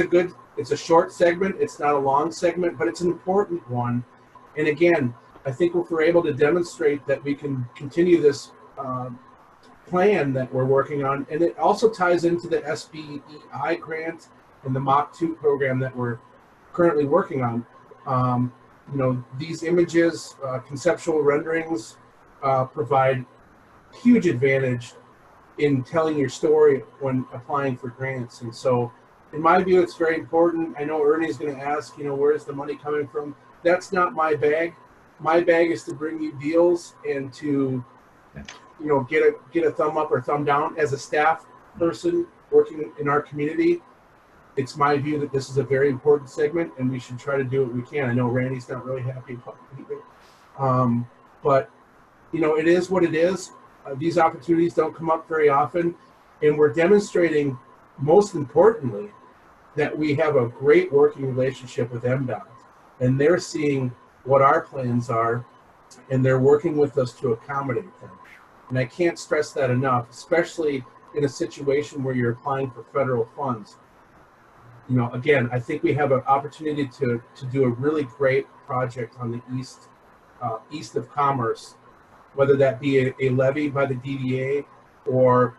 S17: it's a short segment. It's not a long segment, but it's an important one. And again, I think if we're able to demonstrate that we can continue this plan that we're working on, and it also ties into the SBEI grant and the Mach 2 program that we're currently working on. These images, conceptual renderings, provide huge advantage in telling your story when applying for grants. And so in my view, it's very important. I know Ernie's going to ask, where's the money coming from? That's not my bag. My bag is to bring you deals and to, get a thumb up or thumb down as a staff person working in our community. It's my view that this is a very important segment, and we should try to do what we can. I know Randy's not really happy about it either. But it is what it is. These opportunities don't come up very often, and we're demonstrating, most importantly, that we have a great working relationship with MDOT, and they're seeing what our plans are, and they're working with us to accommodate them. And I can't stress that enough, especially in a situation where you're applying for federal funds. Again, I think we have an opportunity to do a really great project on the east of Commerce, whether that be a levy by the DDA or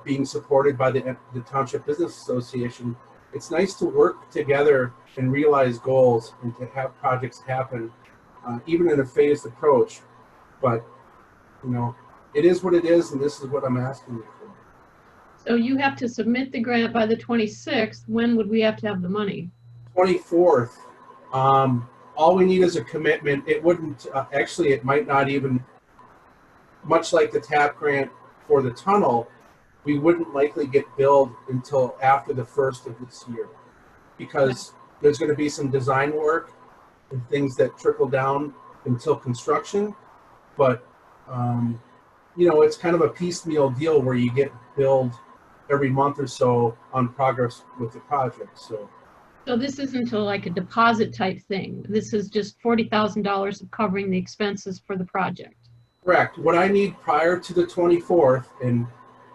S17: being supported by the Township Business Association. It's nice to work together and realize goals and to have projects happen, even in a phased approach. But it is what it is, and this is what I'm asking you for.
S3: So you have to submit the grant by the 26th. When would we have to have the money?
S17: 24th. All we need is a commitment. It wouldn't, actually, it might not even, much like the TAP grant for the tunnel, we wouldn't likely get billed until after the 1st of this year, because there's going to be some design work and things that trickle down until construction. But, it's kind of a piecemeal deal where you get billed every month or so on progress with the project. So
S3: this isn't like a deposit type thing. This is just $40,000 of covering the expenses for the project.
S17: Correct. What I need prior to the 24th, and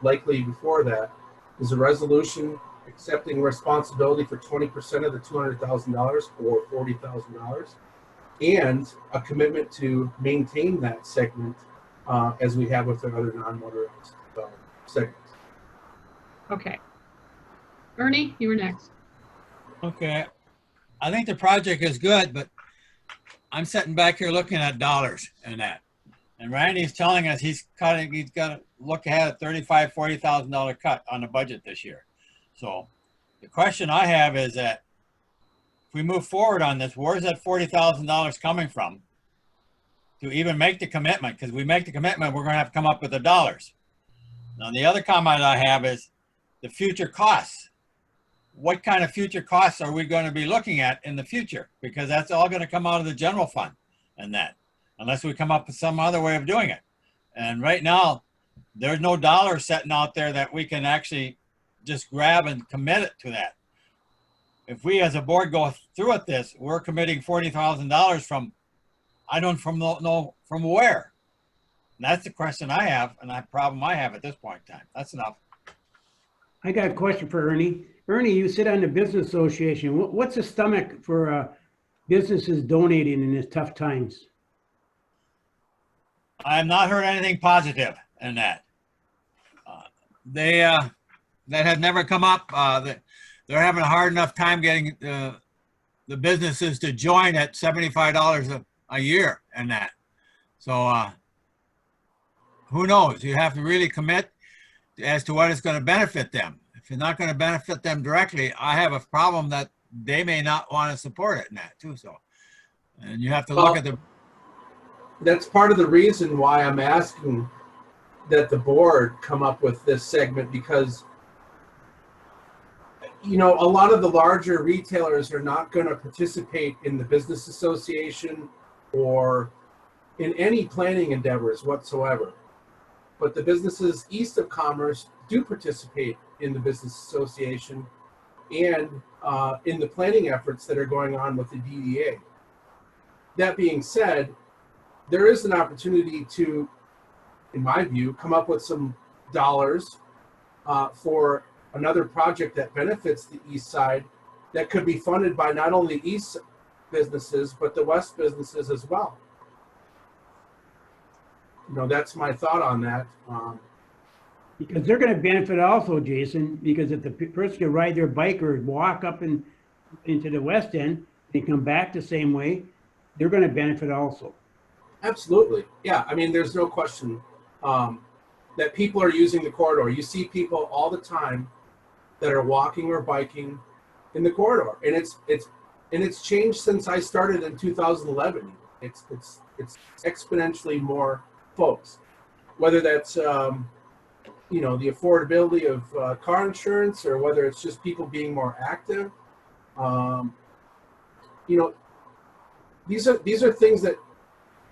S17: likely before that, is a resolution accepting responsibility for 20% of the $200,000 or $40,000, and a commitment to maintain that segment as we have with the other non-motorized segments.
S3: Okay. Ernie, you were next.
S2: Okay. I think the project is good, but I'm sitting back here looking at dollars and that. And Randy's telling us he's got to look ahead at $35,000, $40,000 cut on the budget this year. So the question I have is that if we move forward on this, where's that $40,000 coming from to even make the commitment? Because we make the commitment, we're going to have to come up with the dollars. Now, the other comment I have is the future costs. What kind of future costs are we going to be looking at in the future? Because that's all going to come out of the general fund and that, unless we come up with some other way of doing it. And right now, there's no dollar sitting out there that we can actually just grab and commit it to that. If we as a board go through with this, we're committing $40,000 from, I don't know from where. That's the question I have, and that problem I have at this point in time. That's enough.
S5: I got a question for Ernie. Ernie, you sit on the business association. What's the stomach for businesses donating in these tough times?
S2: I have not heard anything positive in that. That has never come up. They're having a hard enough time getting the businesses to join at $75 a year and that. So who knows? You have to really commit as to what is going to benefit them. If it's not going to benefit them directly, I have a problem that they may not want to support it in that too. So, and you have to look at the.
S17: That's part of the reason why I'm asking that the board come up with this segment, because you know, a lot of the larger retailers are not going to participate in the business association or in any planning endeavors whatsoever. But the businesses east of Commerce do participate in the business association and in the planning efforts that are going on with the DDA. That being said, there is an opportunity to, in my view, come up with some dollars for another project that benefits the east side that could be funded by not only east businesses, but the west businesses as well. You know, that's my thought on that.
S5: Because they're going to benefit also, Jason, because if the person can ride their bike or walk up into the west end and come back the same way, they're going to benefit also.
S17: Absolutely. Yeah. I mean, there's no question that people are using the corridor. You see people all the time that are walking or biking in the corridor. And it's changed since I started in 2011. It's exponentially more folks, whether that's, you know, the affordability of car spirits, or whether it's just people being more active. You know, these are things that,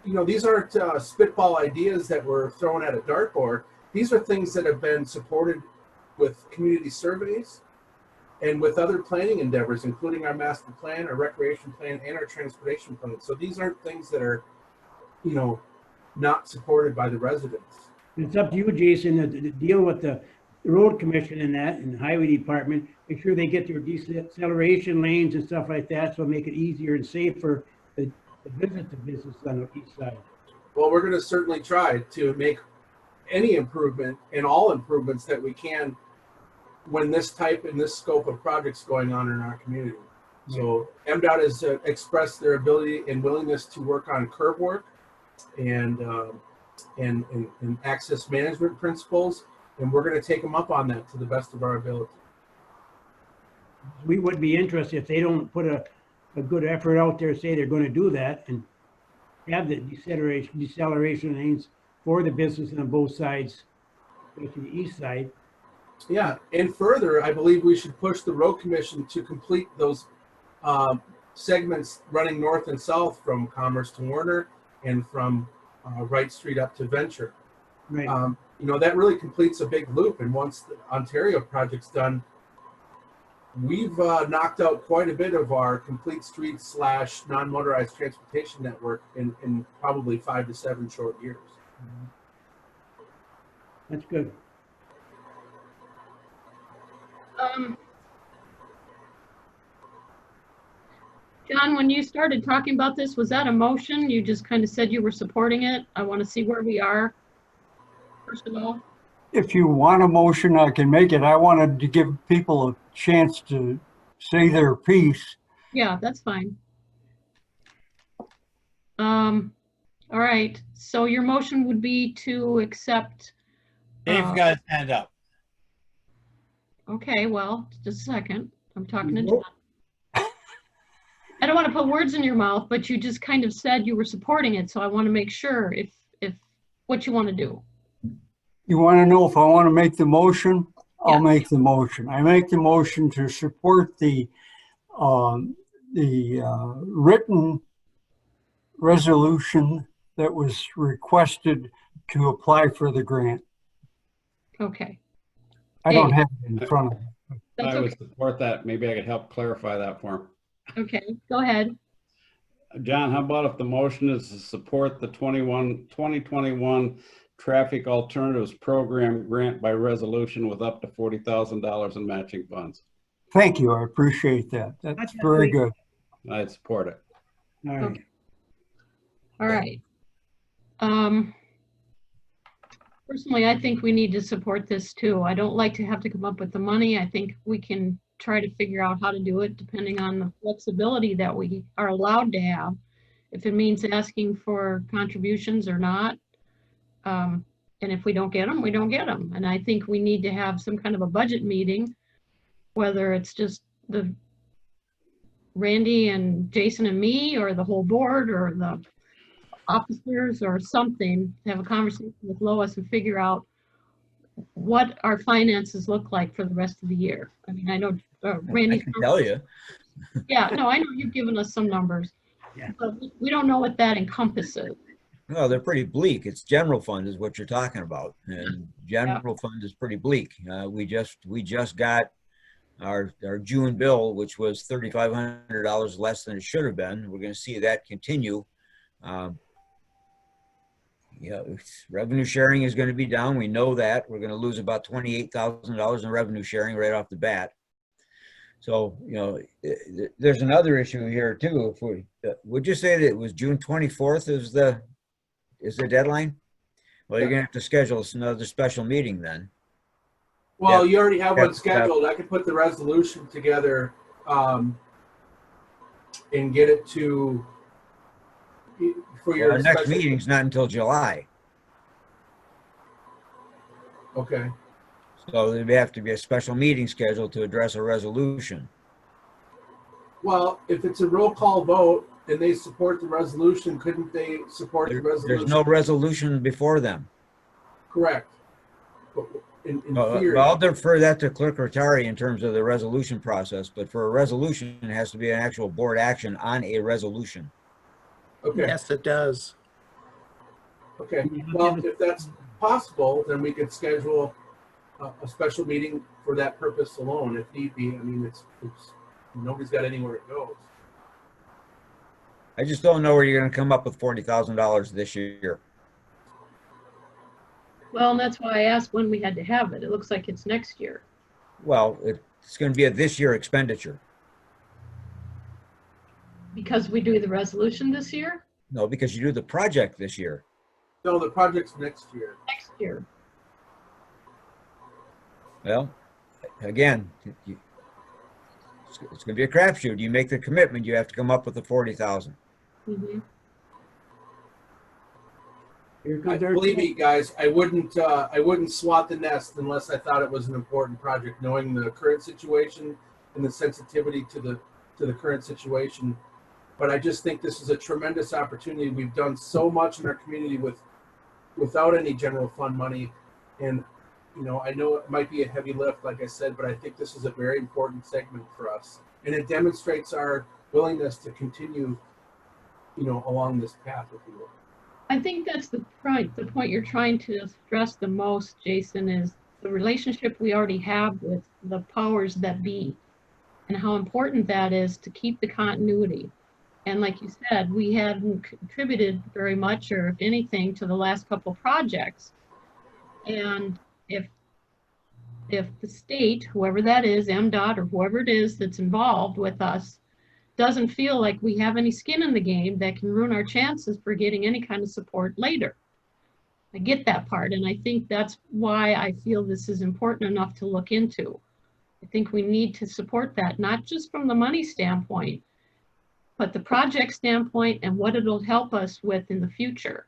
S17: you know, these aren't spitball ideas that were thrown at a dartboard. These are things that have been supported with community surveys and with other planning endeavors, including our master plan, our recreation plan, and our transportation plan. So these aren't things that are, you know, not supported by the residents.
S5: It's up to you, Jason, to deal with the road commission and that, and the highway department. Make sure they get their deceleration lanes and stuff like that, so make it easier and safer the business to business on the east side.
S17: Well, we're going to certainly try to make any improvement and all improvements that we can when this type and this scope of projects going on in our community. So MDOT has expressed their ability and willingness to work on curb work and access management principles, and we're going to take them up on that to the best of our ability.
S5: We would be interested if they don't put a good effort out there, say they're going to do that, and have the deceleration lanes for the business on both sides, especially the east side.
S17: Yeah, and further, I believe we should push the road commission to complete those segments running north and south from Commerce to Warner and from Wright Street up to Venture.
S5: Right.
S17: You know, that really completes a big loop. And once the Ontario project's done, we've knocked out quite a bit of our complete streets / non-motorized transportation network in probably 5 to 7 short years.
S5: That's good.
S3: John, when you started talking about this, was that a motion? You just kind of said you were supporting it. I want to see where we are, first of all.
S8: If you want a motion, I can make it. I wanted to give people a chance to say their piece.
S3: Yeah, that's fine. All right, so your motion would be to accept.
S2: Dave's got his hand up.
S3: Okay, well, just a second. I'm talking to John. I don't want to put words in your mouth, but you just kind of said you were supporting it, so I want to make sure if what you want to do.
S8: You want to know if I want to make the motion? I'll make the motion. I make the motion to support the written resolution that was requested to apply for the grant.
S3: Okay.
S8: I don't have it in front of me.
S3: That's
S13: I would
S3: okay.
S13: support that. Maybe I could help clarify that for him.
S3: Okay, go ahead.
S13: John, how about if the motion is to support the 2021 Traffic Alternatives Program grant by resolution with up to $40,000 in matching funds?
S8: Thank you. I appreciate that. That's very good.
S13: I'd support it.
S5: All right.
S3: All right. Personally, I think we need to support this too. I don't like to have to come up with the money. I think we can try to figure out how to do it depending on the flexibility that we are allowed to have. If it means asking for contributions or not. And if we don't get them, we don't get them. And I think we need to have some kind of a budget meeting, whether it's just the Randy and Jason and me, or the whole board, or the officers, or something, to have a conversation with Lois and figure out what our finances look like for the rest of the year. I mean, I know Randy
S10: I can tell you.
S3: Yeah, no, I know you've given us some numbers, but we don't know what that encompasses.
S10: Well, they're pretty bleak. It's general fund is what you're talking about, and general fund is pretty bleak. We just got our June bill, which was $3,500 less than it should have been. We're going to see that continue. Revenue sharing is going to be down. We know that. We're going to lose about $28,000 in revenue sharing right off the bat. So, there's another issue here too. If we would you say that it was June 24th is the deadline? Well, you're gonna have to schedule another special meeting then.
S17: Well, you already have one scheduled. I could put the resolution together and get it to for your
S10: Our next meeting's not until July.
S17: Okay.
S10: So there'd have to be a special meeting scheduled to address a resolution.
S17: Well, if it's a roll call vote and they support the resolution, couldn't they support the resolution?
S10: There's no resolution before them.
S17: Correct. But in theory.
S10: Well, I'll defer that to Clerk Rotari in terms of the resolution process, but for a resolution, it has to be an actual board action on a resolution.
S17: Okay.
S1: Yes, it does.
S17: Okay. Well, if that's possible, then we could schedule a special meeting for that purpose alone, if need be. I mean, it's nobody's got anywhere it goes.
S10: I just don't know where you're going to come up with $40,000 this year.
S3: Well, and that's why I asked when we had to have it. It looks like it's next year.
S10: Well, it's going to be a this year expenditure.
S3: Because we do the resolution this year?
S10: No, because you do the project this year.
S17: No, the project's next year.
S3: Next year.
S10: Well, again, it's going to be a crapshoot. You make the commitment, you have to come up with the 40,000.
S3: Mm-hmm.
S17: Believe me, guys, I wouldn't swat the nest unless I thought it was an important project, knowing the current situation and the sensitivity to the current situation. But I just think this is a tremendous opportunity. We've done so much in our community without any general fund money, and I know it might be a heavy lift, like I said, but I think this is a very important segment for us, and it demonstrates our willingness to continue, along this path, if you will.
S3: I think that's the point you're trying to stress the most, Jason, is the relationship we already have with the powers that be, and how important that is to keep the continuity. And like you said, we hadn't contributed very much, or if anything, to the last couple projects. And if the state, whoever that is, MDOT or whoever it is that's involved with us, doesn't feel like we have any skin in the game, that can ruin our chances for getting any kind of support later. I get that part, and I think that's why I feel this is important enough to look into. I think we need to support that, not just from the money standpoint, but the project standpoint and what it'll help us with in the future.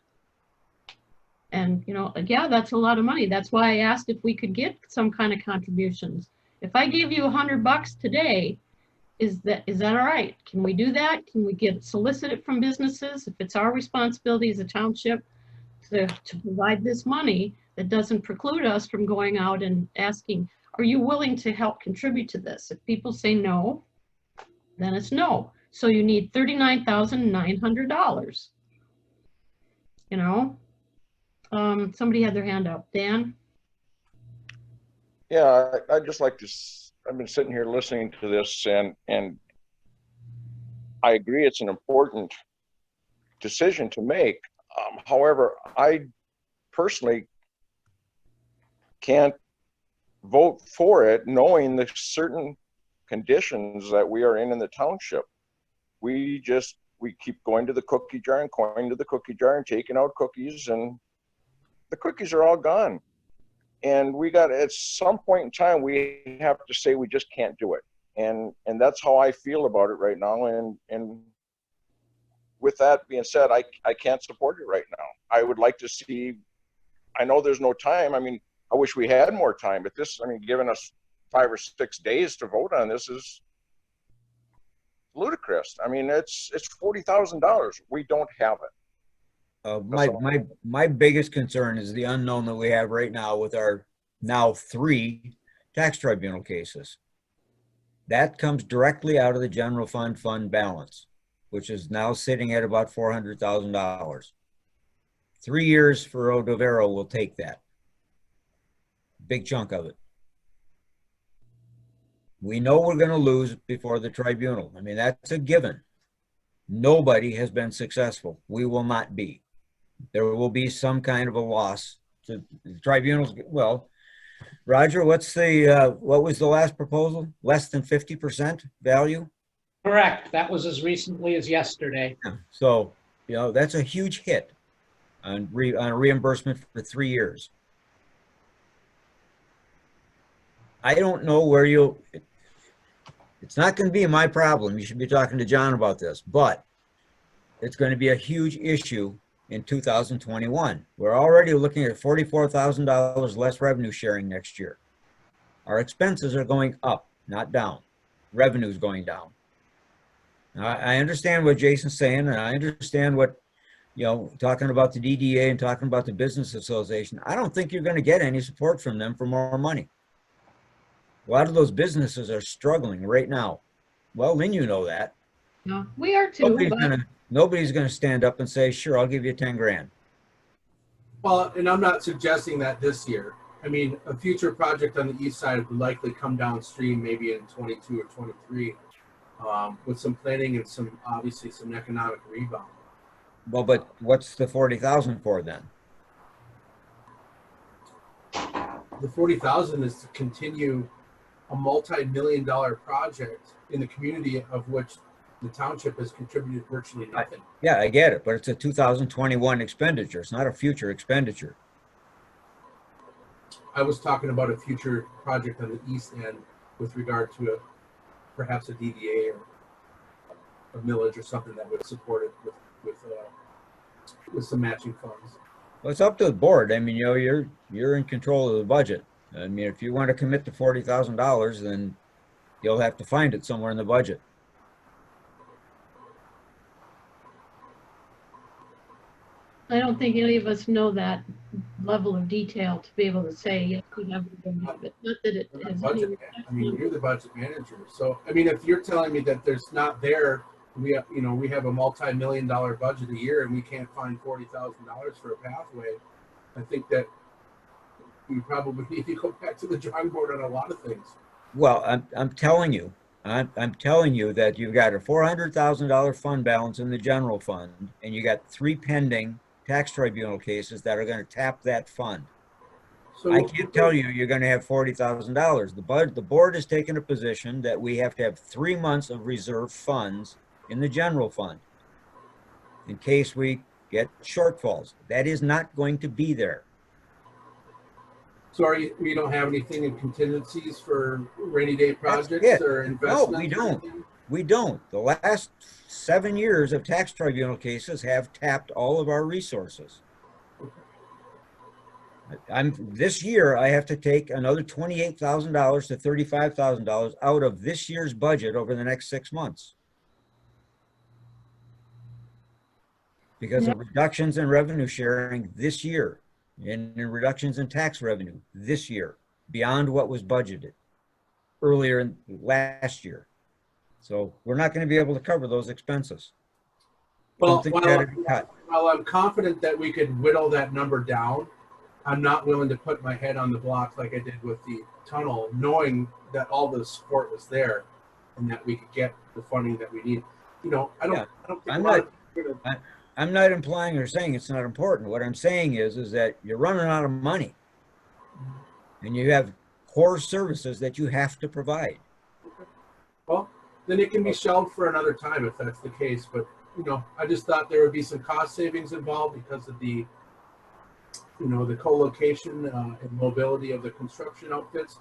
S3: And, yeah, that's a lot of money. That's why I asked if we could get some kind of contributions. If I gave you $100 today, is that all right? Can we do that? Can we solicit it from businesses? If it's our responsibility as a township to provide this money, that doesn't preclude us from going out and asking, are you willing to help contribute to this? If people say no, then it's no. So you need $39,900. Somebody had their hand up. Dan?
S6: Yeah, I'd just like to, I've been sitting here listening to this, and I agree it's an important decision to make. However, I personally can't vote for it knowing the certain conditions that we are in the township. We keep going to the cookie jar and going to the cookie jar and taking out cookies, and the cookies are all gone. And we got, at some point in time, we have to say we just can't do it. And that's how I feel about it right now. And with that being said, I can't support it right now. I would like to see, I know there's no time. I mean, I wish we had more time, but this, I mean, giving us 5 or 6 days to vote on this is ludicrous. I mean, it's $40,000. We don't have it.
S10: My biggest concern is the unknown that we have right now with our now 3 tax tribunal cases. That comes directly out of the general fund balance, which is now sitting at about $400,000. 3 years for Odovero will take that. Big chunk of it. We know we're going to lose before the tribunal. I mean, that's a given. Nobody has been successful. We will not be. There will be some kind of a loss to the tribunals. Well, Roger, what was the last proposal? Less than 50% value?
S16: Correct. That was as recently as yesterday.
S10: Yeah. So, you know, that's a huge hit on a reimbursement for 3 years. I don't know where it's not going to be my problem. You should be talking to John about this, but it's going to be a huge issue in 2021. We're already looking at $44,000 less revenue sharing next year. Our expenses are going up, not down. Revenue is going down. Now, I understand what Jason's saying, and I understand what, you know, talking about the DDA and talking about the Business Association. I don't think you're going to get any support from them for more money. A lot of those businesses are struggling right now. Well, then you know that.
S3: No, we are too.
S10: Nobody's gonna stand up and say, sure, I'll give you 10 grand.
S17: Well, and I'm not suggesting that this year. I mean, a future project on the east side would likely come downstream maybe in 22 or 23 with some planning and obviously some economic rebound.
S10: Well, but what's the 40,000 for then?
S17: The 40,000 is to continue a multi-million-dollar project in the community of which the township has contributed virtually nothing.
S10: Yeah, I get it, but it's a 2021 expenditure. It's not a future expenditure.
S17: I was talking about a future project on the east end with regard to perhaps a DDA or a millage or something that would support it with some matching funds.
S10: Well, it's up to the board. I mean, you know, you're in control of the budget. I mean, if you want to commit to $40,000, then you'll have to find it somewhere in the budget.
S3: I don't think any of us know that level of detail to be able to say, yes, we have it. Not that it has any.
S17: I mean, you're the budget manager. So, I mean, if you're telling me that there's not there, we have a multi-million-dollar budget a year and we can't find $40,000 for a pathway, I think that we probably need to go back to the drawing board on a lot of things.
S10: Well, I'm telling you that you've got a $400,000 fund balance in the general fund, and you got 3 pending tax tribunal cases that are going to tap that fund.
S17: So
S10: I can't tell you you're going to have $40,000. The board has taken a position that we have to have 3 months of reserve funds in the general fund in case we get shortfalls. That is not going to be there.
S17: So we don't have anything in contingencies for rainy day projects or investments?
S10: No, we don't. We don't. The last 7 years of tax tribunal cases have tapped all of our resources. This year, I have to take another $28,000 to $35,000 out of this year's budget over the next 6 months. Because of reductions in revenue sharing this year and in reductions in tax revenue this year beyond what was budgeted earlier in last year. So we're not going to be able to cover those expenses.
S17: Well, while I'm confident that we could whittle that number down, I'm not willing to put my head on the block like I did with the tunnel, knowing that all the support was there and that we could get the funding that we need. You know,
S10: I'm not implying or saying it's not important. What I'm saying is that you're running out of money. And you have core services that you have to provide.
S17: Well, then it can be shelved for another time if that's the case. But, I just thought there would be some cost savings involved because of the, the co-location and mobility of the construction outfits.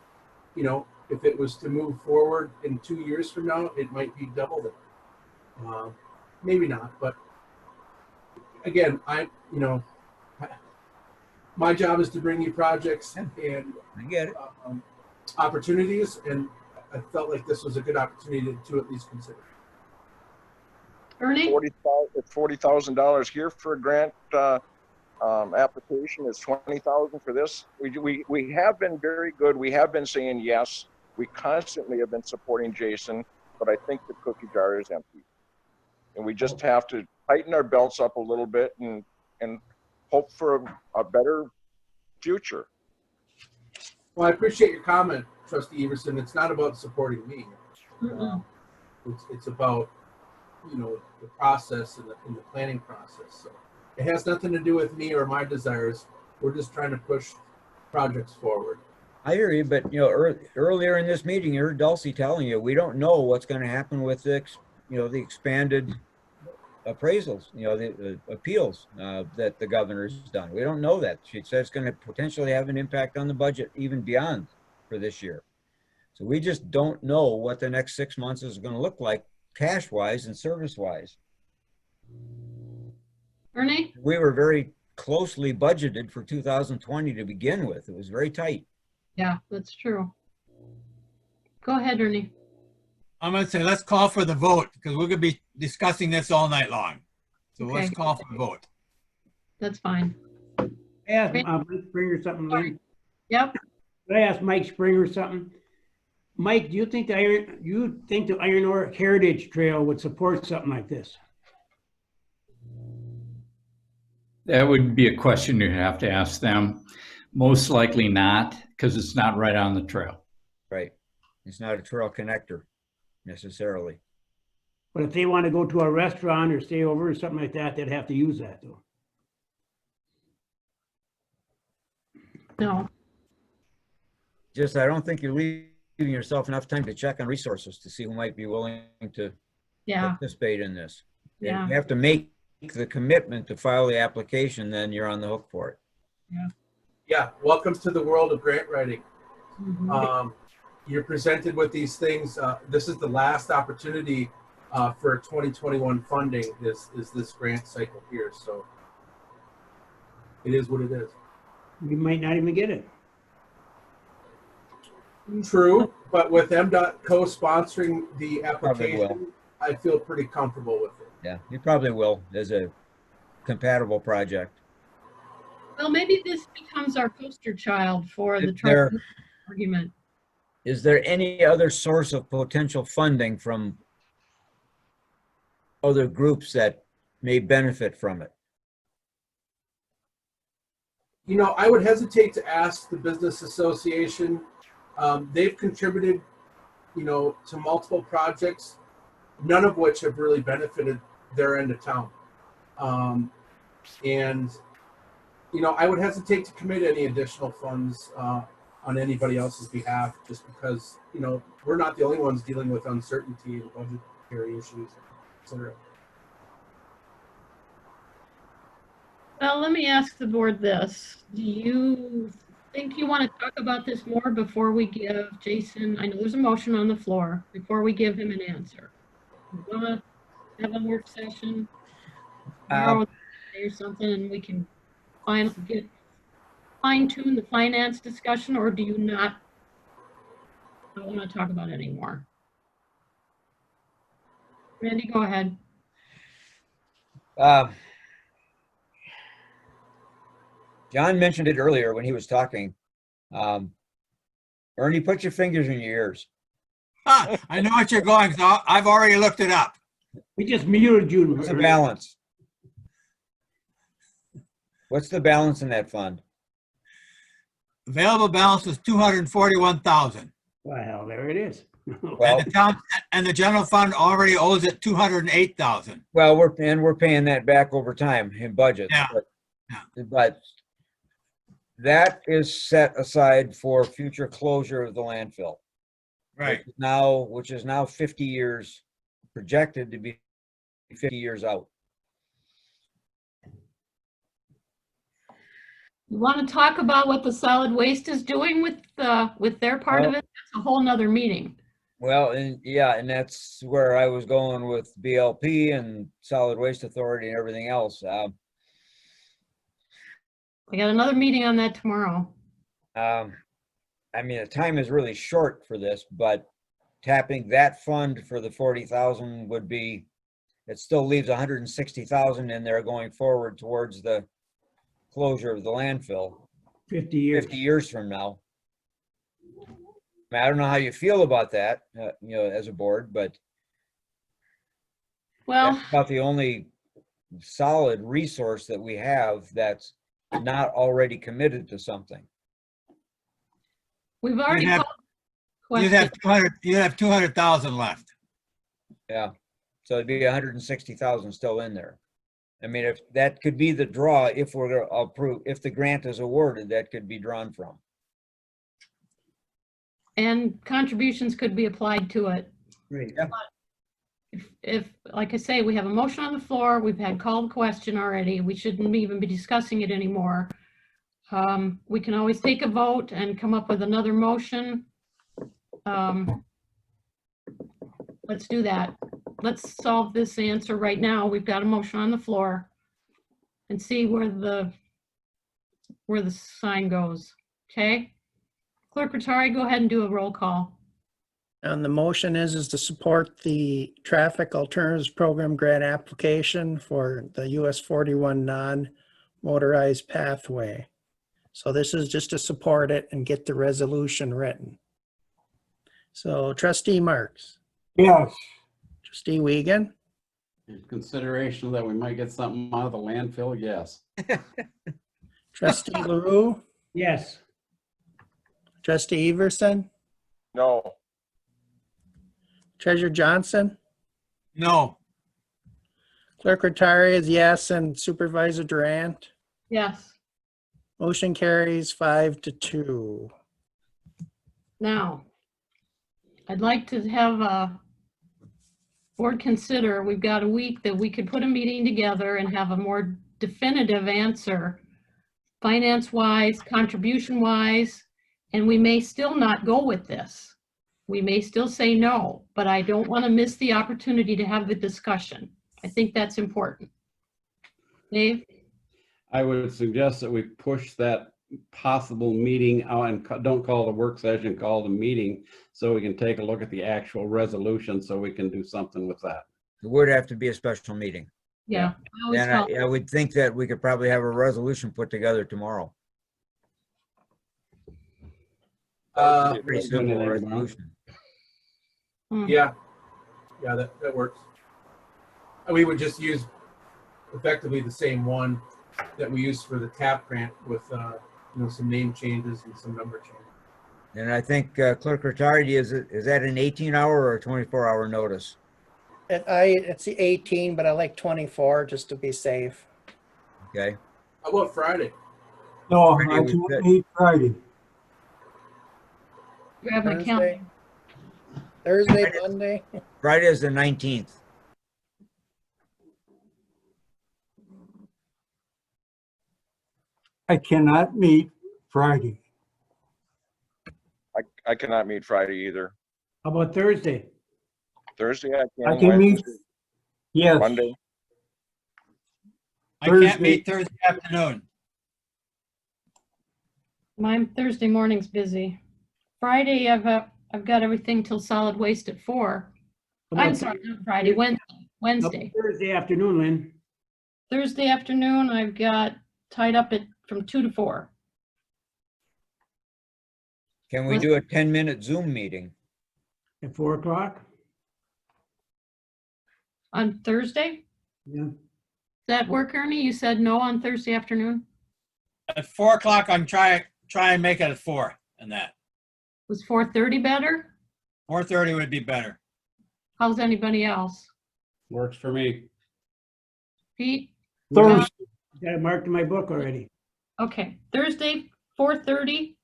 S17: If it was to move forward in 2 years from now, it might be double that. Maybe not, but again, my job is to bring you projects and
S10: I get it.
S17: Opportunities, and I felt like this was a good opportunity to at least consider.
S3: Ernie?
S6: It's $40,000 here for a grant application. It's $20,000 for this. We have been very good. We have been saying yes. We constantly have been supporting Jason, but I think the cookie jar is empty, and we just have to tighten our belts up a little bit and hope for a better future.
S17: Well, I appreciate your comment, Trustee Everson. It's not about supporting me. It's about, the process and the planning process. So it has nothing to do with me or my desires. We're just trying to push projects forward.
S10: I hear you, but earlier in this meeting, you heard Dulcie telling you, we don't know what's going to happen with the expanded appraisals, the appeals that the governor's done. We don't know that. She says it's going to potentially have an impact on the budget even beyond for this year. So we just don't know what the next 6 months is going to look like cash-wise and service-wise.
S3: Ernie?
S10: We were very closely budgeted for 2020 to begin with. It was very tight.
S3: Yeah, that's true. Go ahead, Ernie.
S2: I'm going to say, let's call for the vote because we're going to be discussing this all night long. So
S3: Okay.
S2: let's call for the vote.
S3: That's fine.
S5: Ask Mike Springer something, Lynn.
S3: Yep.
S5: Could I ask Mike Springer something? Mike, do you think the Iron Ore Heritage Trail would support something like this?
S7: That would be a question you have to ask them. Most likely not, because it's not right on the trail.
S10: Right. It's not a trail connector necessarily.
S5: But if they want to go to a restaurant or stay over or something like that, they'd have to use that though.
S3: No.
S10: Just, I don't think you're leaving yourself enough time to check on resources to see who might be willing to participate in this.
S3: Yeah.
S10: You have to make the commitment to file the application, then you're on the hook for it.
S3: Yeah.
S17: Yeah, welcome to the world of grant writing.
S3: Mm-hmm.
S17: You're presented with these things. This is the last opportunity for 2021 funding is this grant cycle here. So it is what it is.
S5: You might not even get it.
S17: True, but with MDOT co-sponsoring the
S10: Probably will.
S17: application, I feel pretty comfortable with it.
S10: Yeah, you probably will as a compatible project.
S3: Well, maybe this becomes our poster child for the
S10: There-
S3: truck argument.
S10: Is there any other source of potential funding from other groups that may benefit from it?
S17: I would hesitate to ask the business association. They've contributed, to multiple projects, none of which have really benefited their end of town. I would hesitate to commit any additional funds on anybody else's behalf, just because, we're not the only ones dealing with uncertainty and budgetary issues, etc.
S3: Well, let me ask the board this. Do you think you want to talk about this more before we give Jason, I know there's a motion on the floor, before we give him an answer? You want to have a work session tomorrow or something, and we can fine-tune the finance discussion, or do you not want to talk about it anymore? Randy, go ahead.
S10: John mentioned it earlier when he was talking. Ernie, put your fingers in your ears.
S2: I know what you're going, so I've already looked it up.
S5: We just muted you.
S10: What's the balance? What's the balance in that fund?
S2: Available balance is $241,000.
S5: Well, there it is.
S10: Well,
S2: And the town, and the general fund already owes it 208,000.
S10: well, we're paying that back over time in budgets.
S2: Yeah.
S10: But that is set aside for future closure of the landfill.
S2: Right.
S10: Which is now 50 years, projected to be 50 years out.
S3: You want to talk about what the solid waste is doing with their part of it? That's a whole nother meeting.
S10: Well, and yeah, and that's where I was going with BLP and Solid Waste Authority and everything else.
S3: I got another meeting on that tomorrow.
S10: I mean, the time is really short for this, but tapping that fund for the 40,000 would be, it still leaves 160,000 in there going forward towards the closure of the landfill
S5: 50 years.
S10: 50 years from now. I mean, I don't know how you feel about that, as a board, but
S3: well,
S10: that's about the only solid resource that we have that's not already committed to something.
S3: We've already
S2: You'd have 200,000 left.
S10: Yeah, so it'd be 160,000 still in there. I mean, if that could be the draw, if we're going to approve, if the grant is awarded, that could be drawn from.
S3: And contributions could be applied to it.
S5: Right.
S10: Yeah.
S3: If, like I say, we have a motion on the floor, we've had called question already, we shouldn't even be discussing it anymore. We can always take a vote and come up with another motion. Let's do that. Let's solve this answer right now. We've got a motion on the floor and see where the sign goes. Okay? Clerk Rattari, go ahead and do a roll call.
S1: And the motion is to support the Traffic Alternatives Program grant application for the US 41 non-motorized pathway. So this is just to support it and get the resolution written. So Trustee Marks,
S8: Yes.
S1: Trustee Wiegand,
S13: In consideration that we might get something out of the landfill, yes.
S1: Trustee LaRue,
S5: Yes.
S1: Trustee Everson,
S6: No.
S1: Treasurer Johnson,
S2: No.
S1: Clerk Rattari is yes, and Supervisor Durant.
S3: Yes.
S1: Motion carries 5-2.
S3: Now, I'd like to have a board consider, we've got a week that we could put a meeting together and have a more definitive answer, finance-wise, contribution-wise, and we may still not go with this. We may still say no, but I don't want to miss the opportunity to have the discussion. I think that's important. Dave?
S13: I would suggest that we push that possible meeting out and don't call it a work session, call it a meeting, so we can take a look at the actual resolution so we can do something with that.
S10: It would have to be a special meeting.
S3: Yeah.
S10: And I would think that we could probably have a resolution put together tomorrow. Pretty simple resolution.
S17: Yeah, that works. We would just use effectively the same one that we used for the TAP grant with, some name changes and some number changes.
S10: And I think Clerk Rattari, is that an 18-hour or a 24-hour notice?
S1: It's the 18, but I like 24 just to be safe.
S10: Okay.
S17: How about Friday?
S8: No,
S10: Friday
S8: I
S10: was
S8: can't
S10: good.
S8: meet Friday.
S3: Grab my calendar.
S1: Thursday, Monday.
S10: Friday is the 19th.
S8: I cannot meet Friday.
S6: I cannot meet Friday either.
S5: How about Thursday?
S6: Thursday
S8: I can meet,
S6: Wednesday,
S8: yes.
S6: Monday.
S2: I can't meet Thursday afternoon.
S3: My Thursday morning's busy. Friday, I've got everything till solid waste at 4. I'm sorry, not Friday, Wednesday.
S5: Thursday afternoon, Lynn.
S3: Thursday afternoon, I've got tied up from 2 to 4.
S10: Can we do a 10-minute Zoom meeting?
S5: At 4 o'clock?
S3: On Thursday?
S5: Yeah.
S3: Does that work, Ernie? You said no on Thursday afternoon?
S2: At 4 o'clock, I'm try and make it at 4 and that.
S3: Was 4:30 better?
S2: 4:30 would be better.
S3: How's anybody else?
S13: Works for me.
S3: Pete?
S8: Thursday,
S5: Got it marked in my book already.
S3: Okay, Thursday, 4:30,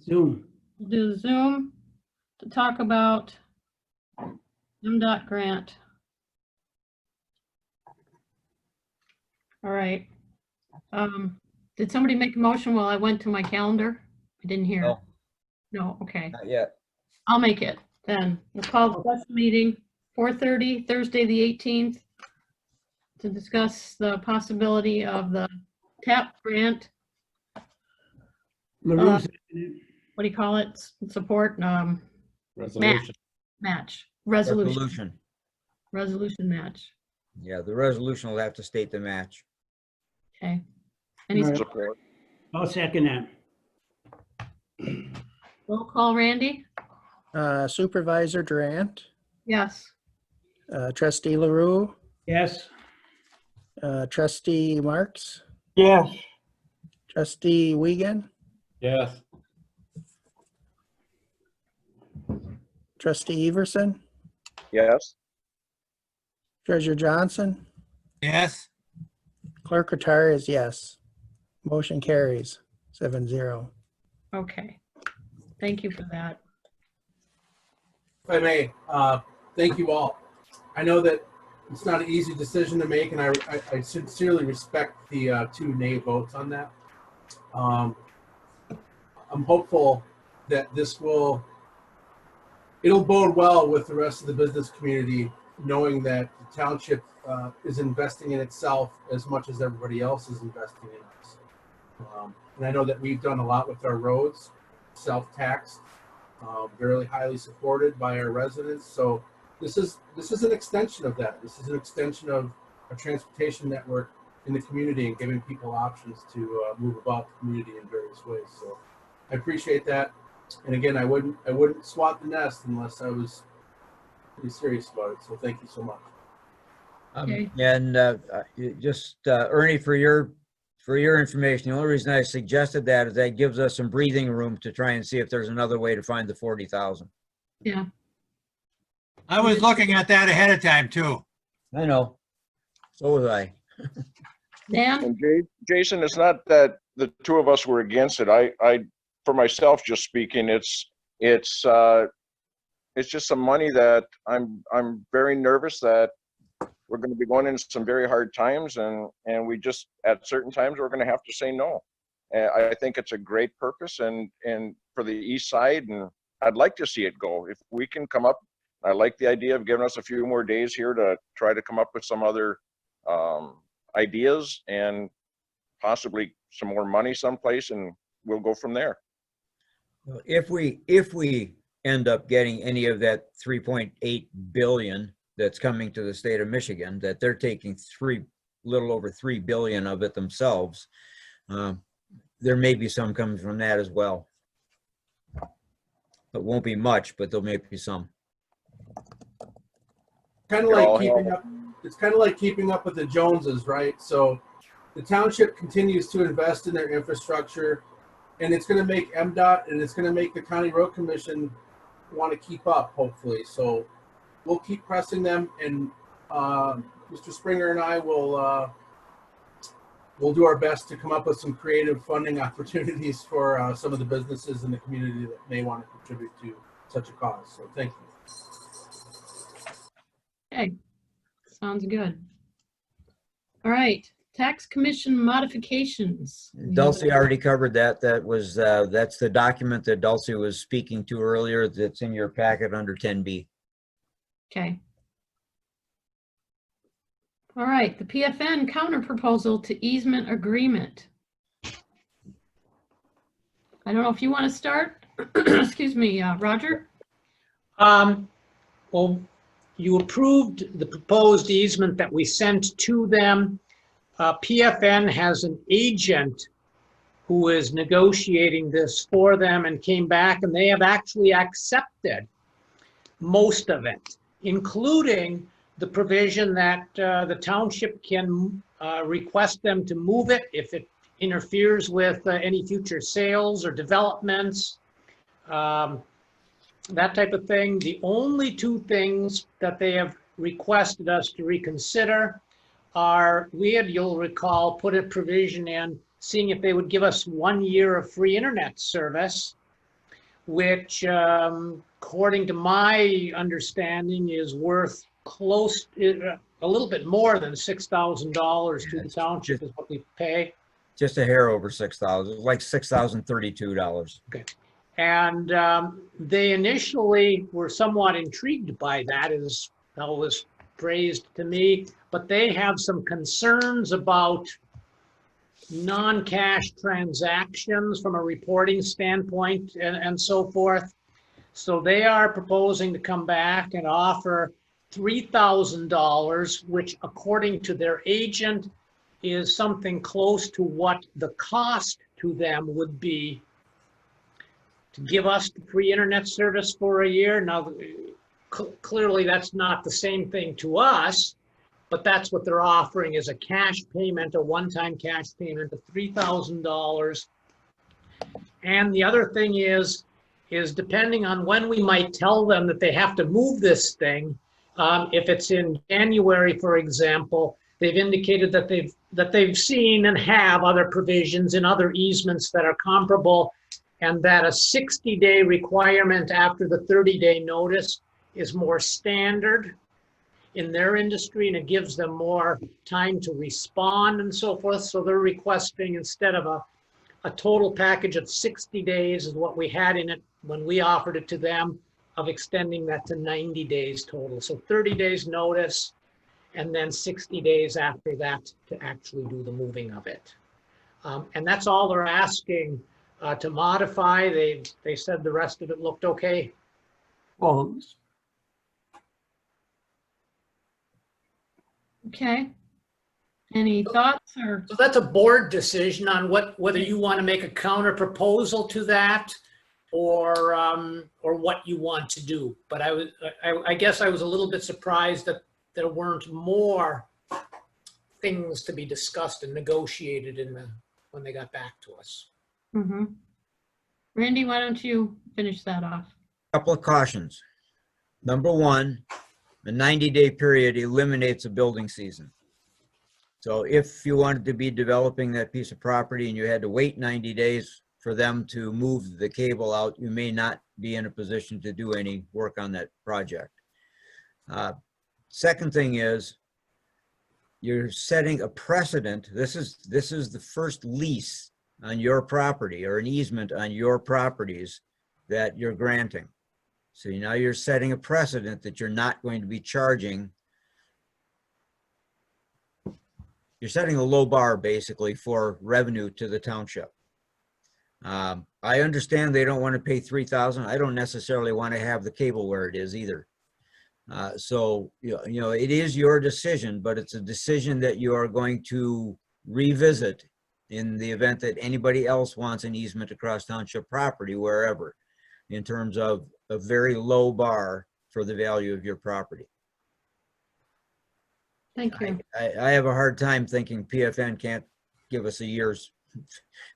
S5: Zoom.
S3: we'll do Zoom to talk about MDOT grant. All right. Did somebody make a motion while I went to my calendar? I didn't hear.
S10: No,
S3: No, okay.
S10: not yet.
S3: I'll make it then. We'll call the special meeting, 4:30, Thursday, the 18th, to discuss the possibility of the TAP grant.
S5: LaRue,
S3: What do you call it? Support,
S13: Resolution.
S3: resolution match.
S10: Yeah, the resolution will have to state the match.
S3: Okay. Any
S5: All right.
S6: Support.
S5: I'll second that.
S3: roll call, Randy?
S1: Supervisor Durant,
S3: Yes.
S1: Trustee LaRue,
S5: Yes.
S1: Trustee Marks,
S8: yes,
S1: Trustee Wiegand,
S13: Yes.
S1: Trustee Everson,
S6: Yes.
S1: Treasurer Johnson,
S2: Yes.
S1: Clerk Rattari is yes. Motion carries 7-0.
S3: Okay. Thank you for that.
S17: If I may, thank you all. I know that it's not an easy decision to make, and I sincerely respect the 2 nay votes on that. I'm hopeful that it'll bode well with the rest of the business community, knowing that the township is investing in itself as much as everybody else is investing in us. And I know that we've done a lot with our roads, self-taxed, very highly supported by our residents. So this is an extension of that. This is an extension of a transportation network in the community and giving people options to move about the community in various ways. So I appreciate that. And again, I wouldn't swat the nest unless I was pretty serious about it. So thank you so much.
S3: Okay.
S10: And just Ernie, for your information, the only reason I suggested that is that gives us some breathing room to try and see if there's another way to find the 40,000.
S3: Yeah.
S2: I was looking at that ahead of time too.
S10: I know. So was I.
S3: Dan?
S6: And Jason, it's not that the 2 of us were against it. I for myself, just speaking, it's just some money that I'm very nervous that we're going to be going into some very hard times, and we just at certain times we're going to have to say no. And I think it's a great purpose and for the east side, and I'd like to see it go. If we can come up, I like the idea of giving us a few more days here to try to come up with some other ideas and possibly some more money someplace, and we'll go from there.
S10: Well, if we end up getting any of that 3.8 billion that's coming to the state of Michigan, that they're taking little over 3 billion of it themselves, there may be some coming from that as well. It won't be much, but there may be some.
S17: Kind of like keeping up. It's kind of like keeping up with the Joneses, right? So the township continues to invest in their infrastructure, and it's going to make MDOT and it's going to make the County Road Commission want to keep up, hopefully. So we'll keep pressing them, and Mr. Springer and I will we'll do our best to come up with some creative funding opportunities for some of the businesses in the community that may want to contribute to such a cause. So thank you.
S3: Okay. Sounds good. All right. Tax commission modifications.
S10: Dulcie already covered that. That's the document that Dulcie was speaking to earlier that's in your packet under 10B.
S3: Okay. All right, the PFN counter proposal to easement agreement. I don't know if you want to start. Excuse me, Roger.
S16: Well, you approved the proposed easement that we sent to them. PFN has an agent who is negotiating this for them and came back, and they have actually accepted most of it, including the provision that the township can request them to move it if it interferes with any future sales or developments. that type of thing. The only two things that they have requested us to reconsider are, we had, you'll recall, put a provision in seeing if they would give us 1 year of free internet service, which, according to my understanding, is worth close, a little bit more than $6,000 to the township is what we pay.
S10: Just a hair over 6,000, like $6,032.
S16: Okay. And they initially were somewhat intrigued by that, is how it was phrased to me, but they have some concerns about non-cash transactions from a reporting standpoint and so forth. So they are proposing to come back and offer $3,000, which according to their agent is something close to what the cost to them would be to give us the free internet service for a year. Now, clearly that's not the same thing to us, but that's what they're offering is a cash payment, a one-time cash payment of $3,000. And the other thing is depending on when we might tell them that they have to move this thing, if it's in January, for example, they've indicated that they've seen and have other provisions in other easements that are comparable, and that a 60-day requirement after the 30-day notice is more standard in their industry, and it gives them more time to respond and so forth. So they're requesting, instead of a total package of 60 days is what we had in it when we offered it to them, of extending that to 90 days total. So 30 days notice, and then 60 days after that to actually do the moving of it. And that's all they're asking to modify. They said the rest of it looked okay.
S8: Well,
S3: Okay. Any thoughts or?
S16: So that's a board decision on whether you want to make a counter proposal to that, or what you want to do. But I guess I was a little bit surprised that there weren't more things to be discussed and negotiated when they got back to us.
S3: Mm-hmm. Randy, why don't you finish that off?
S10: Couple of cautions. Number one, the 90-day period eliminates a building season. So if you wanted to be developing that piece of property and you had to wait 90 days for them to move the cable out, you may not be in a position to do any work on that project. Second thing is, you're setting a precedent. This is the first lease on your property, or an easement on your properties, that you're granting. So now you're setting a precedent that you're not going to be charging. You're setting a low bar basically for revenue to the township. I understand they don't want to pay $3,000. I don't necessarily want to have the cable where it is either. So, you know, it is your decision, but it's a decision that you are going to revisit in the event that anybody else wants an easement across township property, wherever, in terms of a very low bar for the value of your property.
S3: Thank you.
S10: I have a hard time thinking PFN can't give us a year's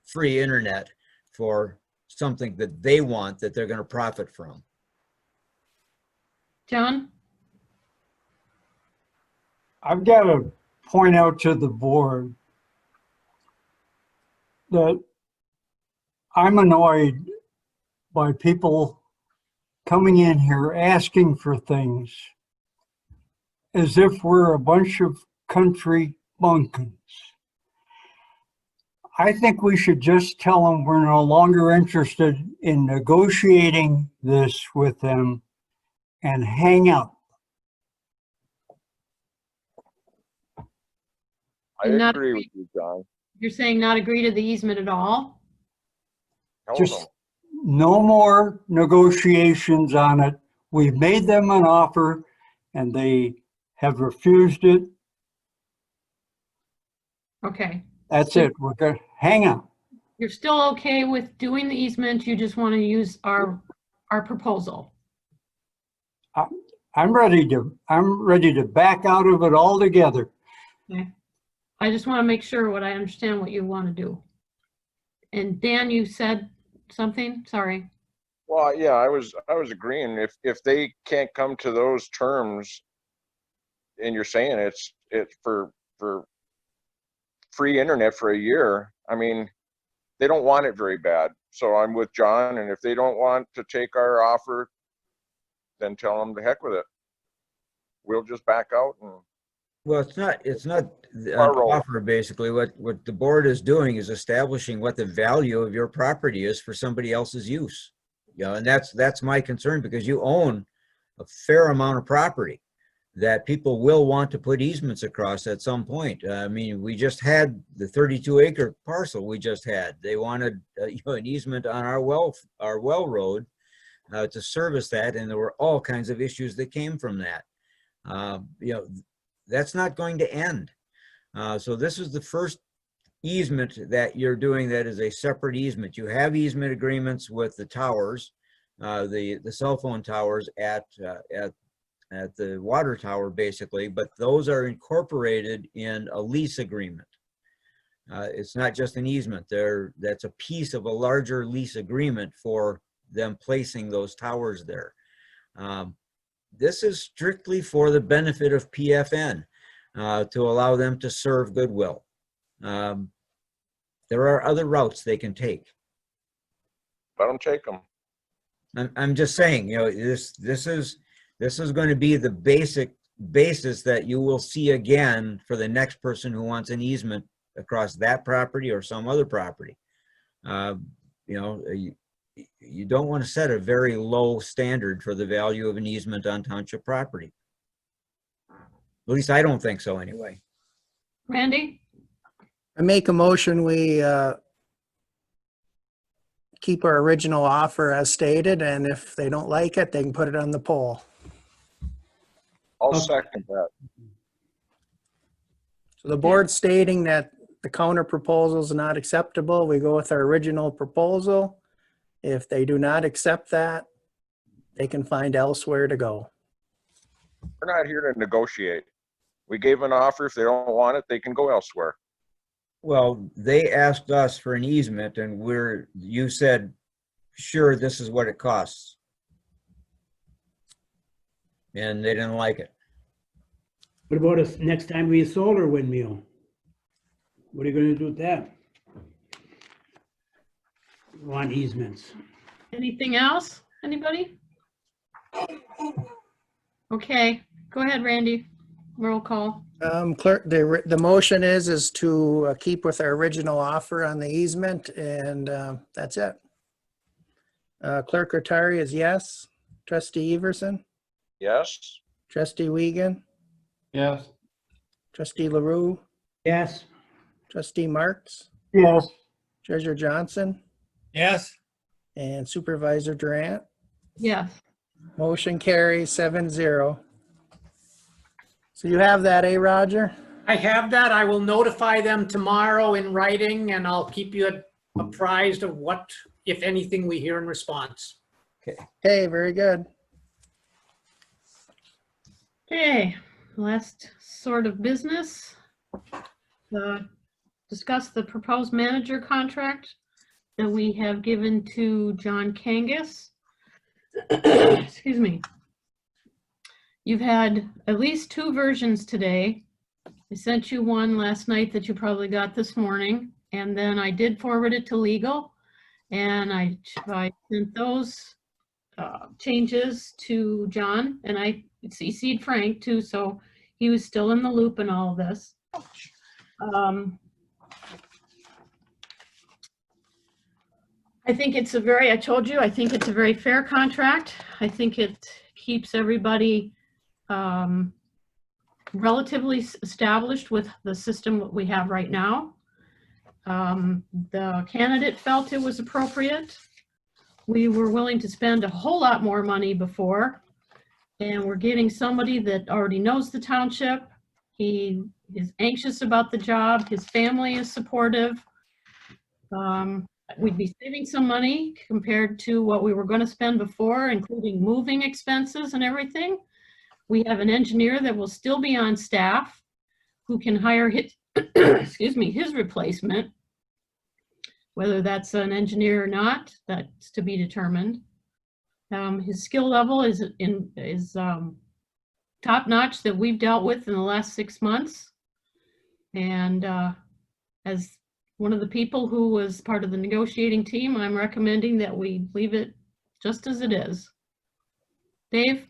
S10: free internet for something that they want, that they're going to profit from.
S3: John?
S8: I've got to point out to the board that I'm annoyed by people coming in here asking for things as if we're a bunch of country bumpkins. I think we should just tell them we're no longer interested in negotiating this with them and hang up.
S6: I
S3: Not
S6: agree with you, John.
S3: You're saying not agree to the easement at all?
S6: Tell
S8: Just
S6: them.
S8: no more negotiations on it. We've made them an offer and they have refused it.
S3: Okay.
S8: That's it. We're going to hang up.
S3: You're still okay with doing the easement, you just want to use our proposal?
S8: I'm ready to back out of it altogether.
S3: Okay. I just want to make sure I understand what you want to do. And Dan, you said something? Sorry.
S6: Well, yeah, I was agreeing. If they can't come to those terms, and you're saying it's for free internet for a year, I mean, they don't want it very bad. So I'm with John, and if they don't want to take our offer, then tell them to heck with it. We'll just back out and
S10: Well, it's not an
S6: Our role.
S10: offer, basically. What the board is doing is establishing what the value of your property is for somebody else's use. You know, and that's my concern, because you own a fair amount of property that people will want to put easements across at some point. I mean, we just had the 32-acre parcel we just had. They wanted an easement on our well road to service that, and there were all kinds of issues that came from that. That's not going to end. So this is the first easement that you're doing that is a separate easement. You have easement agreements with the towers, the cell phone towers at the water tower, basically, but those are incorporated in a lease agreement. It's not just an easement. That's a piece of a larger lease agreement for them placing those towers there. This is strictly for the benefit of PFN, to allow them to serve Goodwill. There are other routes they can take.
S6: let them take them.
S10: I'm just saying, this is going to be the basis that you will see again for the next person who wants an easement across that property or some other property. You don't want to set a very low standard for the value of an easement on township property. At least I don't think so, anyway.
S3: Randy?
S1: I make a motion, we keep our original offer as stated, and if they don't like it, they can put it on the poll.
S6: I'll second that.
S1: So the board stating that the counter proposal is not acceptable, we go with our original proposal. If they do not accept that, they can find elsewhere to go.
S6: We're not here to negotiate. We gave an offer. If they don't want it, they can go elsewhere.
S10: Well, they asked us for an easement, and you said, sure, this is what it costs. And they didn't like it.
S5: What about us next time we solar windmill? What are you gonna do with that? Want easements.
S3: Anything else? Anybody? Okay, go ahead, Randy. Roll call.
S1: Clerk, the motion is to keep with our original offer on the easement, and that's it. Clerk Rattari is yes. Trustee Everson?
S6: Yes?
S1: Trustee Wiegand?
S13: Yes.
S1: Trustee LaRue?
S5: Yes.
S1: Trustee Marks?
S8: Yes.
S1: Treasurer Johnson?
S2: Yes.
S1: And Supervisor Durant?
S3: Yes.
S1: Motion carries 7-0. So you have that, Roger?
S16: I have that. I will notify them tomorrow in writing, and I'll keep you apprised of what, if anything, we hear in response.
S1: Okay, very good.
S3: Okay, last sort of business. Discuss the proposed manager contract that we have given to John Kangas. Excuse me. You've had at least 2 versions today. I sent you one last night that you probably got this morning, and then I did forward it to legal, and I sent those changes to John, and I CC'd Frank too, so he was still in the loop in all of this. I think it's I told you, I think it's a very fair contract. I think it keeps everybody relatively established with the system that we have right now. The candidate felt it was appropriate. We were willing to spend a whole lot more money before, and we're getting somebody that already knows the township. He is anxious about the job. His family is supportive. We'd be saving some money compared to what we were going to spend before, including moving expenses and everything. We have an engineer that will still be on staff who can hire his, excuse me, his replacement. Whether that's an engineer or not, that's to be determined. His skill level is top notch that we've dealt with in the last 6 months. And as one of the people who was part of the negotiating team, I'm recommending that we leave it just as it is. Dave?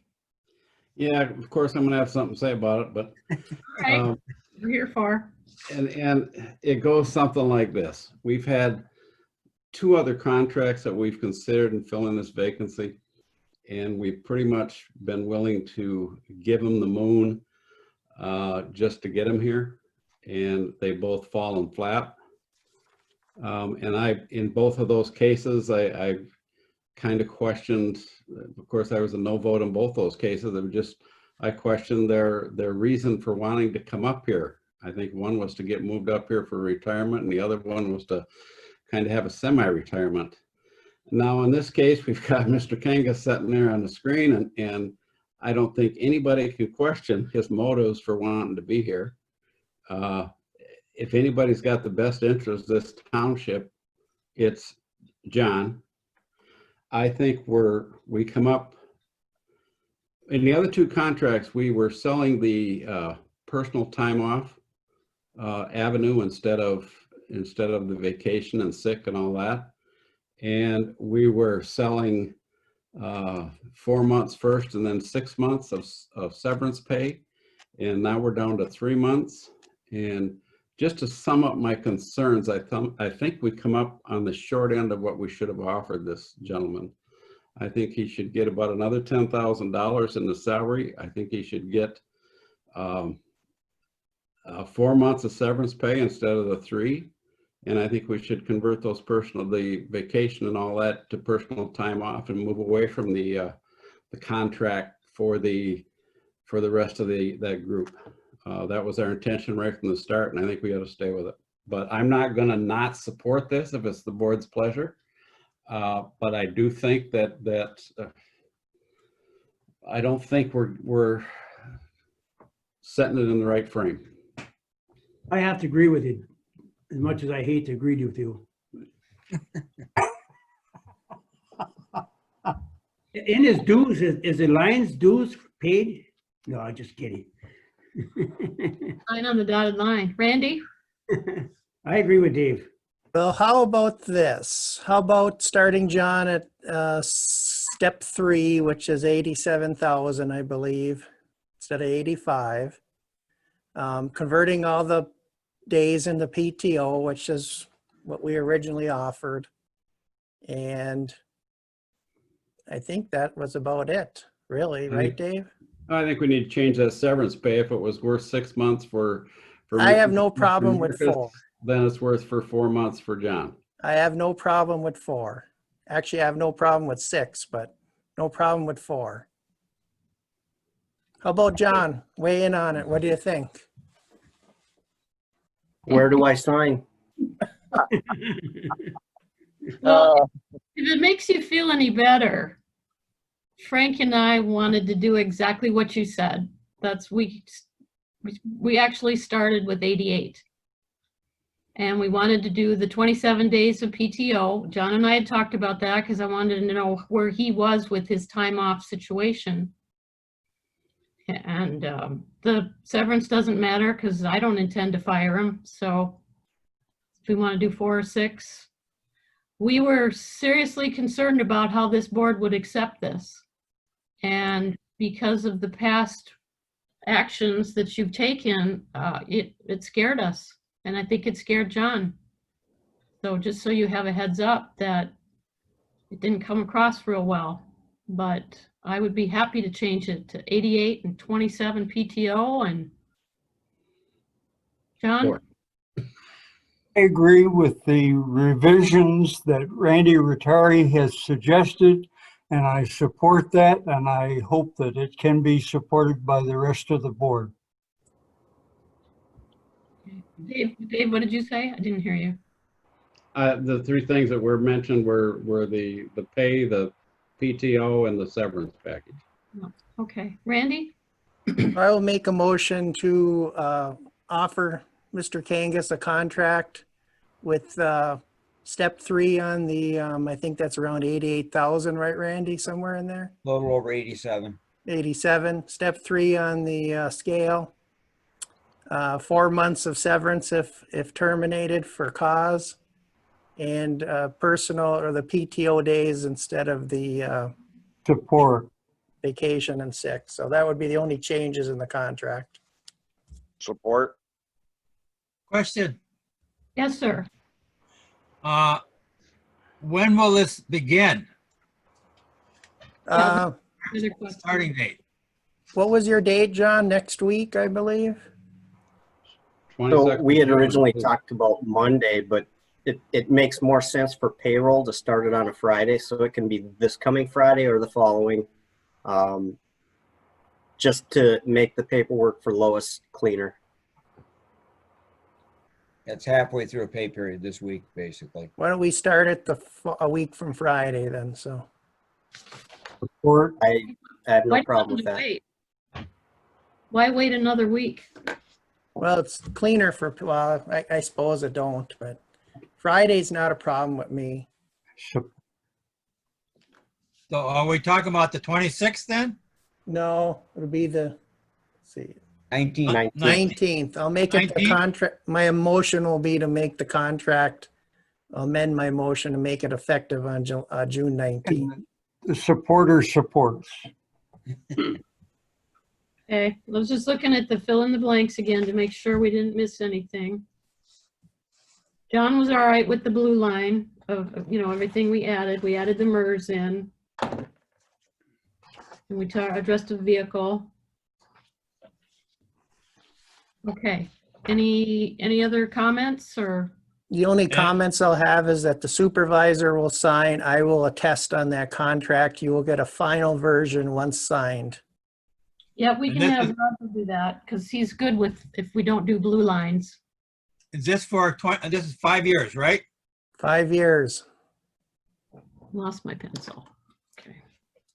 S13: Yeah, of course, I'm gonna have something to say about it, but
S3: All right, we're here for.
S13: and it goes something like this. We've had 2 other contracts that we've considered in filling this vacancy, and we've pretty much been willing to give them the moon just to get them here, and they both fallen flat. And in both of those cases, I kind of questioned. Of course, I was a no vote in both those cases. I questioned their reason for wanting to come up here. I think one was to get moved up here for retirement, and the other one was to kind of have a semi-retirement. Now, in this case, we've got Mr. Kangas sitting there on the screen, and I don't think anybody can question his motives for wanting to be here. If anybody's got the best interest of this township, it's John. I think we come up, in the other 2 contracts, we were selling the personal time off avenue instead of the vacation and sick and all that. And we were selling 4 months first and then 6 months of severance pay. And now we're down to 3 months. And just to sum up my concerns, I think we come up on the short end of what we should have offered this gentleman. I think he should get about another $10,000 in the salary. I think he should get 4 months of severance pay instead of the 3. And I think we should convert the vacation and all that to personal time off and move away from the contract for the rest of that group. That was our intention right from the start, and I think we ought to stay with it. But I'm not going to not support this if it's the board's pleasure. But I do think that I don't think we're setting it in the right frame.
S5: I have to agree with you, as much as I hate to agree with you. In his dues, is the Lions dues paid? No, I'm just kidding.
S3: Sign on the dotted line. Randy?
S5: I agree with Dave.
S1: Well, how about this? How about starting John at step 3, which is 87,000, I believe, instead of 85. Converting all the days into PTO, which is what we originally offered. And I think that was about it, really, right, Dave?
S13: I think we need to change that severance pay. If it was worth 6 months for
S1: I have no problem with
S13: Marcus,
S1: 4.
S13: then it's worth for 4 months for John.
S1: I have no problem with 4. Actually, I have no problem with 6, but no problem with 4. How about John? Weigh in on it. What do you think?
S14: Where do I sign?
S3: Well, if it makes you feel any better, Frank and I wanted to do exactly what you said. We actually started with 88. And we wanted to do the 27 days of PTO. John and I had talked about that because I wanted to know where he was with his time off situation. And the severance doesn't matter because I don't intend to fire him. So if we want to do 4 or 6, we were seriously concerned about how this board would accept this. And because of the past actions that you've taken, it scared us. And I think it scared John. So just so you have a heads up that it didn't come across real well, but I would be happy to change it to 88 and 27 PTO. And John?
S8: I agree with the revisions that Randy Rotari has suggested, and I support that, and I hope that it can be supported by the rest of the board.
S3: Dave, what did you say? I didn't hear you.
S13: The 3 things that were mentioned were the pay, the PTO, and the severance package.
S3: Oh, okay. Randy?
S1: I will make a motion to offer Mr. Kangas a contract with Step 3 on the, I think that's around 88,000, right, Randy? Somewhere in there?
S10: A little over 87.
S1: 87. Step 3 on the scale. 4 months of severance if terminated for cause, and personal or the PTO days instead of the
S8: Support.
S1: vacation and sick. So that would be the only changes in the contract.
S6: Support.
S2: Question,
S3: Yes, sir.
S2: when will this begin?
S3: Other question.
S2: Starting date?
S1: What was your date, John? Next week, I believe?
S14: So we had originally talked about Monday, but it makes more sense for payroll to start it on a Friday, so it can be this coming Friday or the following, just to make the paperwork for Lois cleaner.
S10: It's halfway through a pay period this week, basically.
S1: Why don't we start it a week from Friday then? So
S8: Support.
S14: I have no
S3: Why
S14: problem with
S3: not
S14: that.
S3: wait? Why wait another week?
S1: well, it's cleaner for, well, I suppose it don't, but Friday's not a problem with me.
S2: So are we talking about the 26th then?
S1: No, it'll be the, let's see,
S10: 19.
S1: 19th. I'll make it the
S2: 19th?
S1: contract. My motion will be to make the contract, I'll amend my motion to make it effective on June 19th.
S8: And the supporter supports.
S3: Okay, I was just looking at the fill in the blanks again to make sure we didn't miss anything. John was all right with the blue line of, everything we added. We added the MERS in. And we addressed the vehicle. Okay, any other comments or?
S1: The only comments I'll have is that the supervisor will sign. I will attest on that contract. You will get a final version once signed.
S3: Yeah, we
S2: And
S3: can
S2: this
S3: have
S2: is-
S3: Roger do that because he's good with if we don't do blue lines.
S2: Is this for this is 5 years, right?
S1: 5 years.
S3: Lost my pencil. Okay.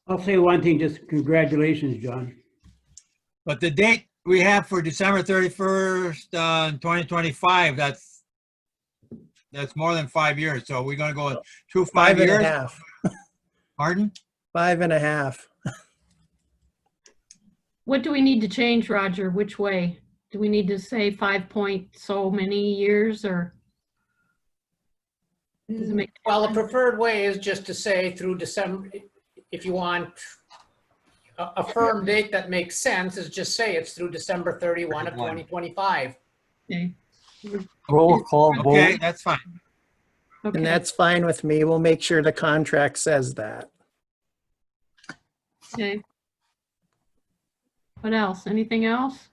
S5: I'll say one thing, just congratulations, John.
S2: But the date we have for December 31st, 2025, that's more than 5 years. So we're gonna go through 5
S1: 5 and
S2: years?
S1: a half.
S2: Pardon?
S1: 5 and a half.
S3: What do we need to change, Roger? Which way? Do we need to say 5 point so many years or? Does it make
S16: Well, the preferred way is just to say through December, if you want a firm date that makes sense, is just say it's through December 31 of 2025.
S3: Okay.
S8: Roll call vote.
S2: Okay, that's fine.
S3: Okay.
S1: And that's fine with me. We'll make sure the contract says that.
S3: Okay. What else? Anything else?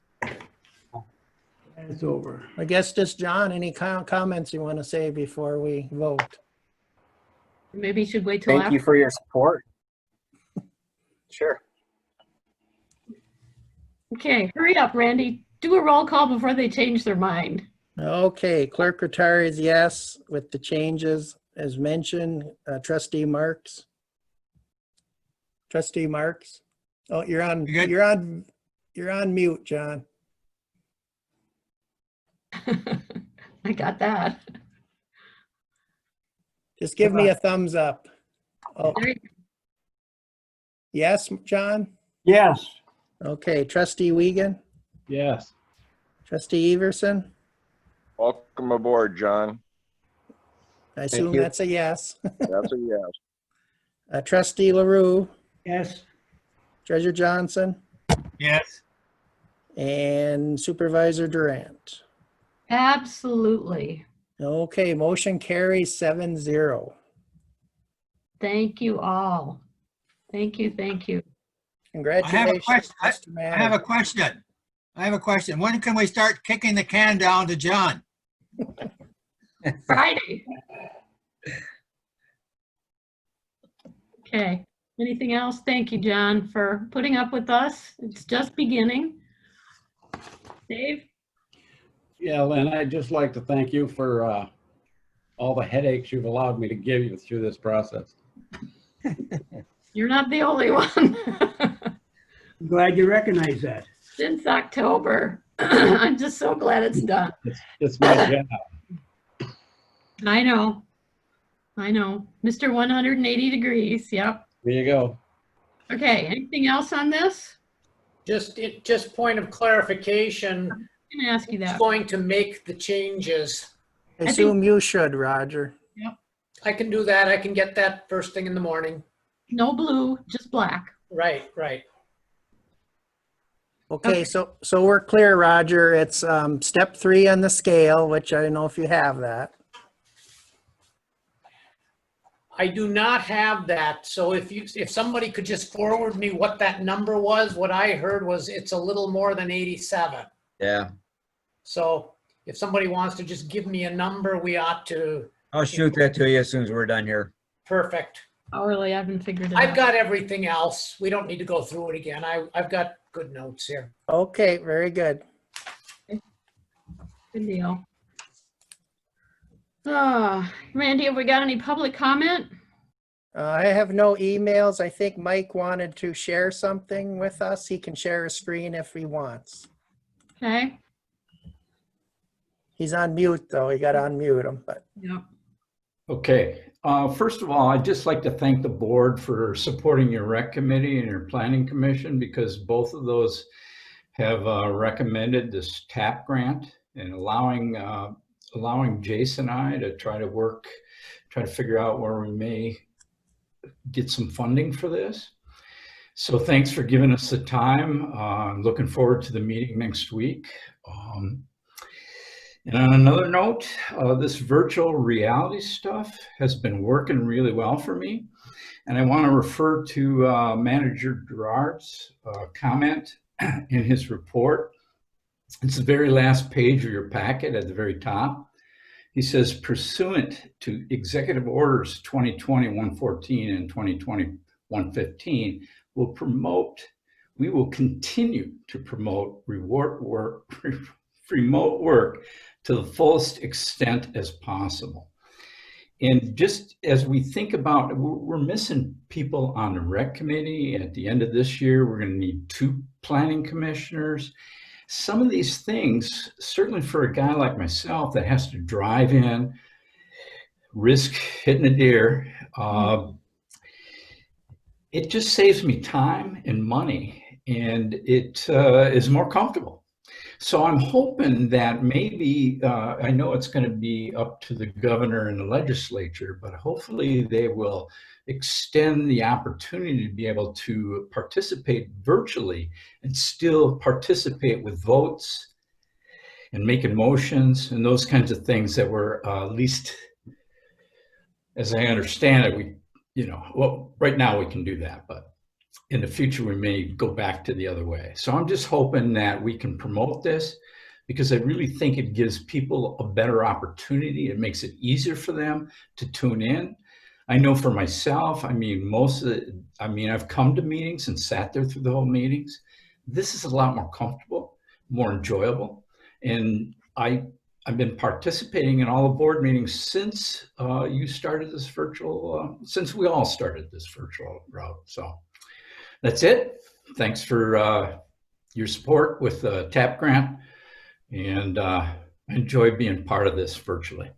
S5: It's over.
S1: I guess just John, any comments you want to say before we vote?
S3: Maybe you should wait till
S14: Thank
S3: after.
S14: you for your support. Sure.
S3: Okay, hurry up, Randy. Do a roll call before they change their mind.
S1: Okay, Clerk Rattari is yes with the changes as mentioned. Trustee Marks? Trustee Marks? Oh, you're on mute, John.
S3: I got that.
S1: Just give me a thumbs up. Oh,
S3: There you go.
S1: yes, John?
S8: Yes.
S1: Okay, Trustee Wiegand?
S13: Yes.
S1: Trustee Everson?
S6: Welcome aboard, John.
S1: I assume
S14: you.
S1: that's a yes.
S6: That's a yes.
S1: Trustee LaRue?
S5: Yes,
S1: Treasurer Johnson?
S2: Yes.
S1: And Supervisor Durant?
S3: Absolutely.
S1: Okay, motion carries 7-0.
S3: Thank you all. Thank you, thank you.
S1: Congratulations, Mr.
S2: I have a question. I have a question. When can we start kicking the can down to John?
S3: Friday. Okay, anything else? Thank you, John, for putting up with us. It's just beginning. Dave?
S13: Yeah, Lynn, I'd just like to thank you for all the headaches you've allowed me to give you through this process.
S3: You're not the only one.
S5: I'm glad you recognize that.
S3: Since October. I'm just so glad it's done.
S13: It's my job.
S3: I know. I know. Mr. 180 degrees. Yep.
S13: There you go.
S3: Okay. Anything else on this?
S16: Just point of clarification,
S3: I'm going to ask you
S16: who's
S3: that.
S16: going to make the changes?
S1: I
S3: I think-
S1: assume you should, Roger.
S16: I can do that. I can get that first thing in the morning.
S3: No blue, just black.
S16: Right, right.
S1: Okay, so we're clear, Roger. It's step 3 on the scale, which I don't know if you have that.
S16: I do not have that. So if somebody could just forward me what that number was, what I heard was it's a little more than 87.
S10: Yeah,
S16: So if somebody wants to just give me a number, we ought to.
S10: I'll shoot that to you as soon as we're done here.
S16: Perfect.
S3: Hourly, I haven't figured it out.
S16: I've got everything else. We don't need to go through it again. I've got good notes here.
S1: Okay, very good.
S3: Good deal. Randy, have we got any public comment?
S1: I have no emails. I think Mike wanted to share something with us. He can share his screen if he wants.
S3: Okay.
S1: He's on mute, though. You got to unmute him, but.
S3: Yep.
S7: Okay. First of all, I'd just like to thank the board for supporting your rec committee and your planning commission, because both of those have recommended this TAP grant and allowing Jason and I to try to figure out where we may get some funding for this. So thanks for giving us the time. I'm looking forward to the meeting next week. And on another note, this virtual reality stuff has been working really well for me. And I want to refer to Manager Gerard's comment in his report. It's the very last page of your packet at the very top. He says, pursuant to Executive Orders 2020-114 and 2020-115, we will continue to promote remote work to the fullest extent as possible. And just as we think about, we're missing people on the rec committee. At the end of this year, we're going to need 2 planning commissioners. Some of these things, certainly for a guy like myself that has to drive in, risk hitting a deer, it just saves me time and money, and it is more comfortable. So I'm hoping that maybe, I know it's going to be up to the governor and the legislature, but hopefully they will extend the opportunity to be able to participate virtually and still participate with votes and making motions and those kinds of things that were at least, as I understand it, well, right now we can do that, but in the future, we may go back to the other way. So I'm just hoping that we can promote this, because I really think it gives people a better opportunity. It makes it easier for them to tune in. I know for myself, I've come to meetings and sat there through the whole meetings. This is a lot more comfortable, more enjoyable. And I've been participating in all the board meetings since you started this virtual, since we all started this virtual route. So that's it. Thanks for your support with the TAP grant, and I enjoy being part of this virtually.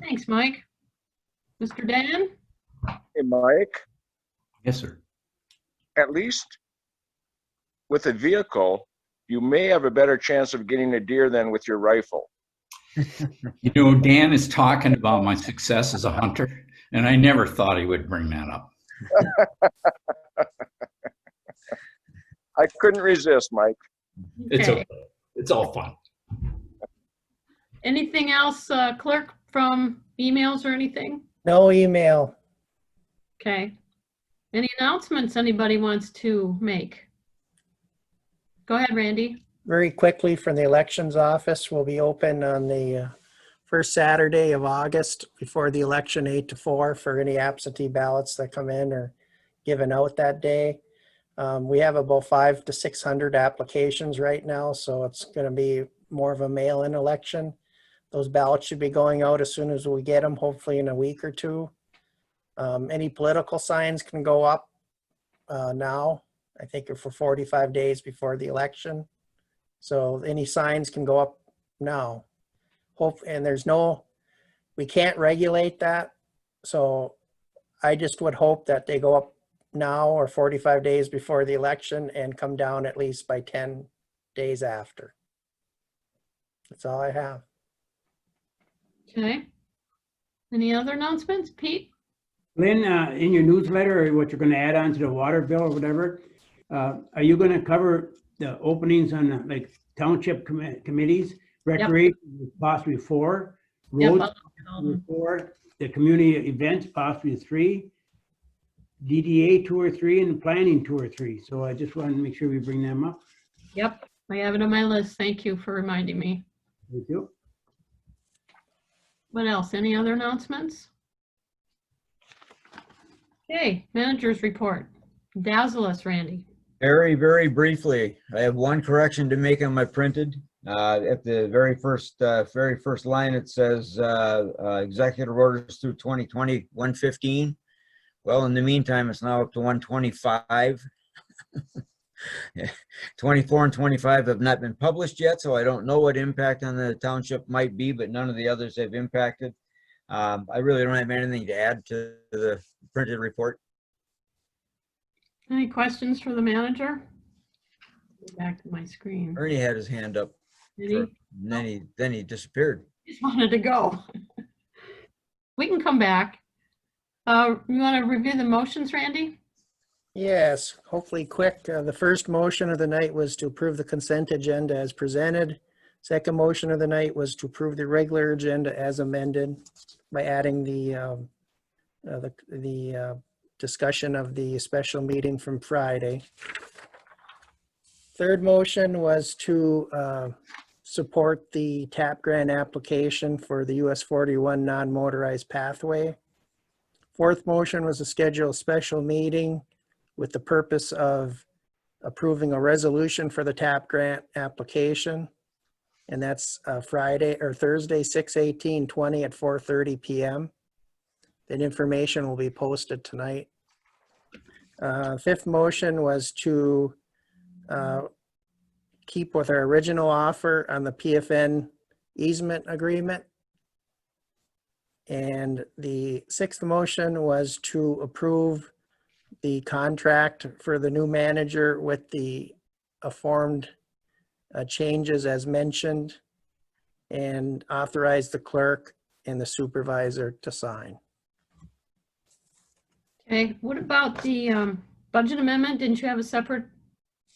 S3: Thanks, Mike. Mr. Dan?
S6: Hey, Mike,
S7: Yes, sir.
S6: at least with a vehicle, you may have a better chance of getting a deer than with your rifle.
S7: Dan is talking about my success as a hunter, and I never thought he would bring that up.
S6: I couldn't resist, Mike.
S7: It's okay. It's all fun.
S3: Anything else, clerk, from emails or anything?
S1: No email.
S3: Okay. Any announcements anybody wants to make? Go ahead, Randy.
S1: Very quickly, from the elections office, will be open on the first Saturday of August before the election, 8 to 4, for any absentee ballots that come in or given out that day. We have about 500 to 600 applications right now, so it's going to be more of a mail-in election. Those ballots should be going out as soon as we get them, hopefully in a week or 2. Any political signs can go up now, I think for 45 days before the election. So any signs can go up now. And there's no we can't regulate that. So I just would hope that they go up now or 45 days before the election and come down at least by 10 days after. That's all I have.
S3: Okay. Any other announcements, Pete?
S5: Lynn, in your newsletter or what you're going to add on to the water bill or whatever, are you going to cover the openings on like township committees, recreation, possibly 4, roads, possibly 4, the community events, possibly 3, DDA 2 or 3, and planning 2 or 3. So I just wanted to make sure we bring them up.
S3: Yep, I have it on my list. Thank you for reminding me.
S5: Thank you.
S3: What else? Any other announcements? Okay, manager's report. Dazzle us, Randy.
S10: Very, very briefly, I have one correction to make on my printed. At the very first line, it says executive orders through 2020, 115. Well, in the meantime, it's now up to 125. 24 and 25 have not been published yet, so I don't know what impact on the township might be, but none of the others have impacted. I really don't have anything to add to the printed report.
S3: Any questions for the manager? Go back to my screen.
S10: Ernie had his hand up,
S3: Did he?
S10: and then he disappeared.
S3: Just wanted to go. We can come back. You want to review the motions, Randy?
S1: Yes, hopefully quick. The first motion of the night was to approve the consent agenda as presented. Second motion of the night was to approve the regular agenda as amended by adding the discussion of the special meeting from Friday. Third motion was to support the TAP grant application for the US 41 non-motorized pathway. Fourth motion was to schedule a special meeting with the purpose of approving a resolution for the TAP grant application. And that's Thursday, 6/18/20 at 4:30 p.m. That information will be posted tonight. Fifth motion was to keep with our original offer on the PFN easement agreement. And the sixth motion was to approve the contract for the new manager with the formed changes as mentioned, and authorize the clerk and the supervisor to sign.
S3: Okay, what about the budget amendment? Didn't you have a separate,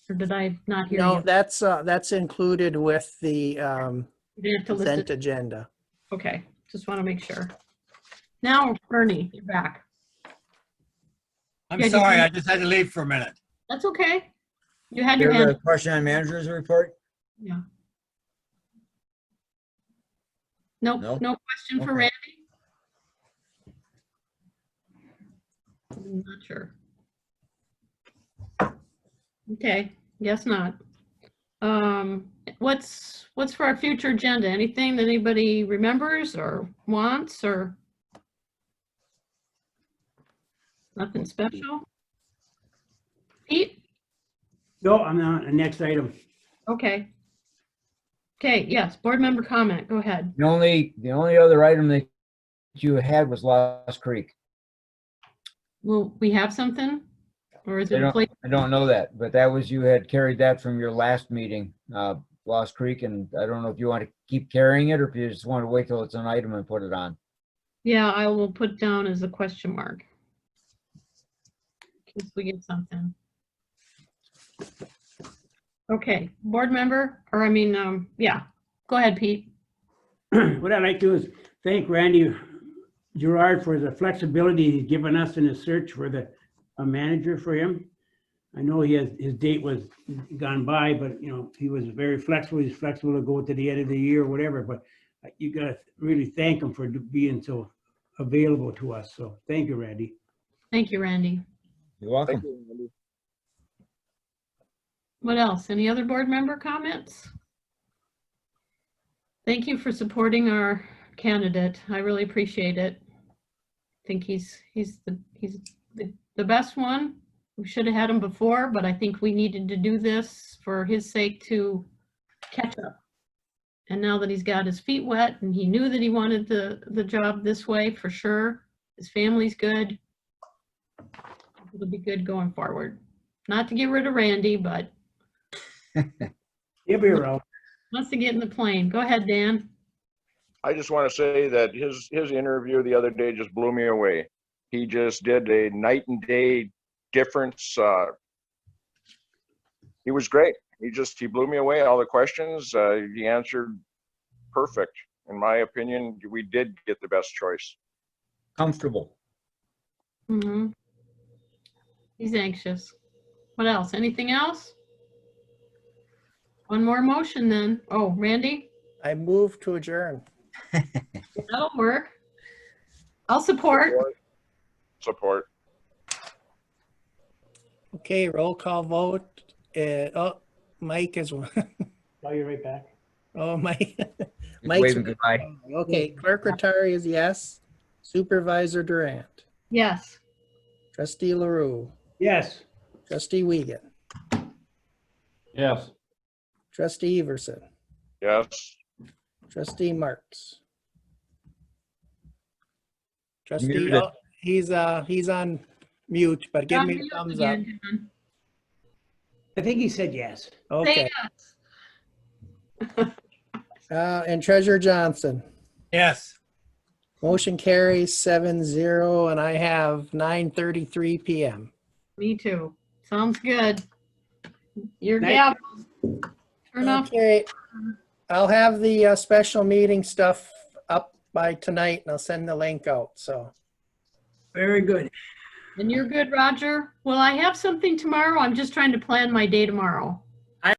S3: or did I not hear you?
S1: No, that's included with the
S3: You didn't have to list
S1: consent
S3: it.
S1: agenda.
S3: Okay, just want to make sure. Now, Ernie, you're back.
S2: I'm
S3: Yeah,
S2: sorry,
S3: you-
S2: I just had to leave for a minute.
S3: That's okay. You had
S10: You
S3: your
S10: have a
S3: hand.
S10: question on manager's report?
S3: Yeah. Nope,
S10: No?
S3: no question for
S10: Okay.
S3: Randy? I'm not sure. Okay, guess not. What's for our future agenda? Anything that anybody remembers or wants or? Nothing special? Pete?
S5: No, I'm not. The next item.
S3: Okay. Okay, yes, board member comment, go ahead.
S10: The only other item that you had was Lost Creek.
S3: Will we have something? Or is it?
S10: I don't know that, but that was, you had carried that from your last meeting, Lost Creek, and I don't know if you want to keep carrying it or if you just want to wait till it's an item and put it on.
S3: Yeah, I will put down as a question mark. In case we get something. Okay, board member, or I mean, yeah, go ahead, Pete.
S5: What I'd like to do is thank Randy Gerard for the flexibility he's given us in his search for a manager for him. I know his date was gone by, but he was very flexible. He's flexible to go to the end of the year or whatever, but you gotta really thank him for being so available to us. So thank you, Randy.
S3: Thank you, Randy.
S10: You're welcome.
S6: Thank you, Randy.
S3: What else? Any other board member comments? Thank you for supporting our candidate. I really appreciate it. I think he's the best one. We should have had him before, but I think we needed to do this for his sake to catch up And now that he's got his feet wet and he knew that he wanted the job this way for sure, his family's good. It'll be good going forward. Not to get rid of Randy, but
S5: He'll be around.
S3: wants to get in the plane. Go ahead, Dan.
S6: I just want to say that his interview the other day just blew me away. He just did a night and day difference. He was great. He blew me away. All the questions he answered perfect. In my opinion, we did get the best choice.
S10: Comfortable.
S3: Mm-hmm. He's anxious. What else? Anything else? One more motion then. Oh, Randy?
S1: I move to adjourn.
S3: That'll work. I'll support.
S6: Support.
S1: Okay, roll call vote. Mike is one.
S5: I'll be right back.
S1: Oh, Mike.
S10: He's
S1: Mike's
S10: waving goodbye.
S1: okay. Clerk Rattari is yes. Supervisor Durant.
S3: Yes.
S1: Trustee LaRue.
S5: Yes.
S1: Trustee Wiegand.
S13: Yes.
S1: Trustee Everson.
S6: Yes.
S1: Trustee Marks. Trustee,
S10: Muted.
S1: he's on mute, but give me a thumbs up.
S5: I think he said yes.
S1: Okay.
S3: Yes.
S1: And Treasurer Johnson.
S2: Yes.
S1: Motion carries 7-0, and I have 9:33 p.m.
S3: Me too. Sounds good. Your
S5: Night.
S3: gavel. Turn off.
S1: Okay. I'll have the special meeting stuff up by tonight, and I'll send the link out, so.
S5: Very good.
S3: And you're good, Roger? Well, I have something tomorrow. I'm just trying to plan my day tomorrow.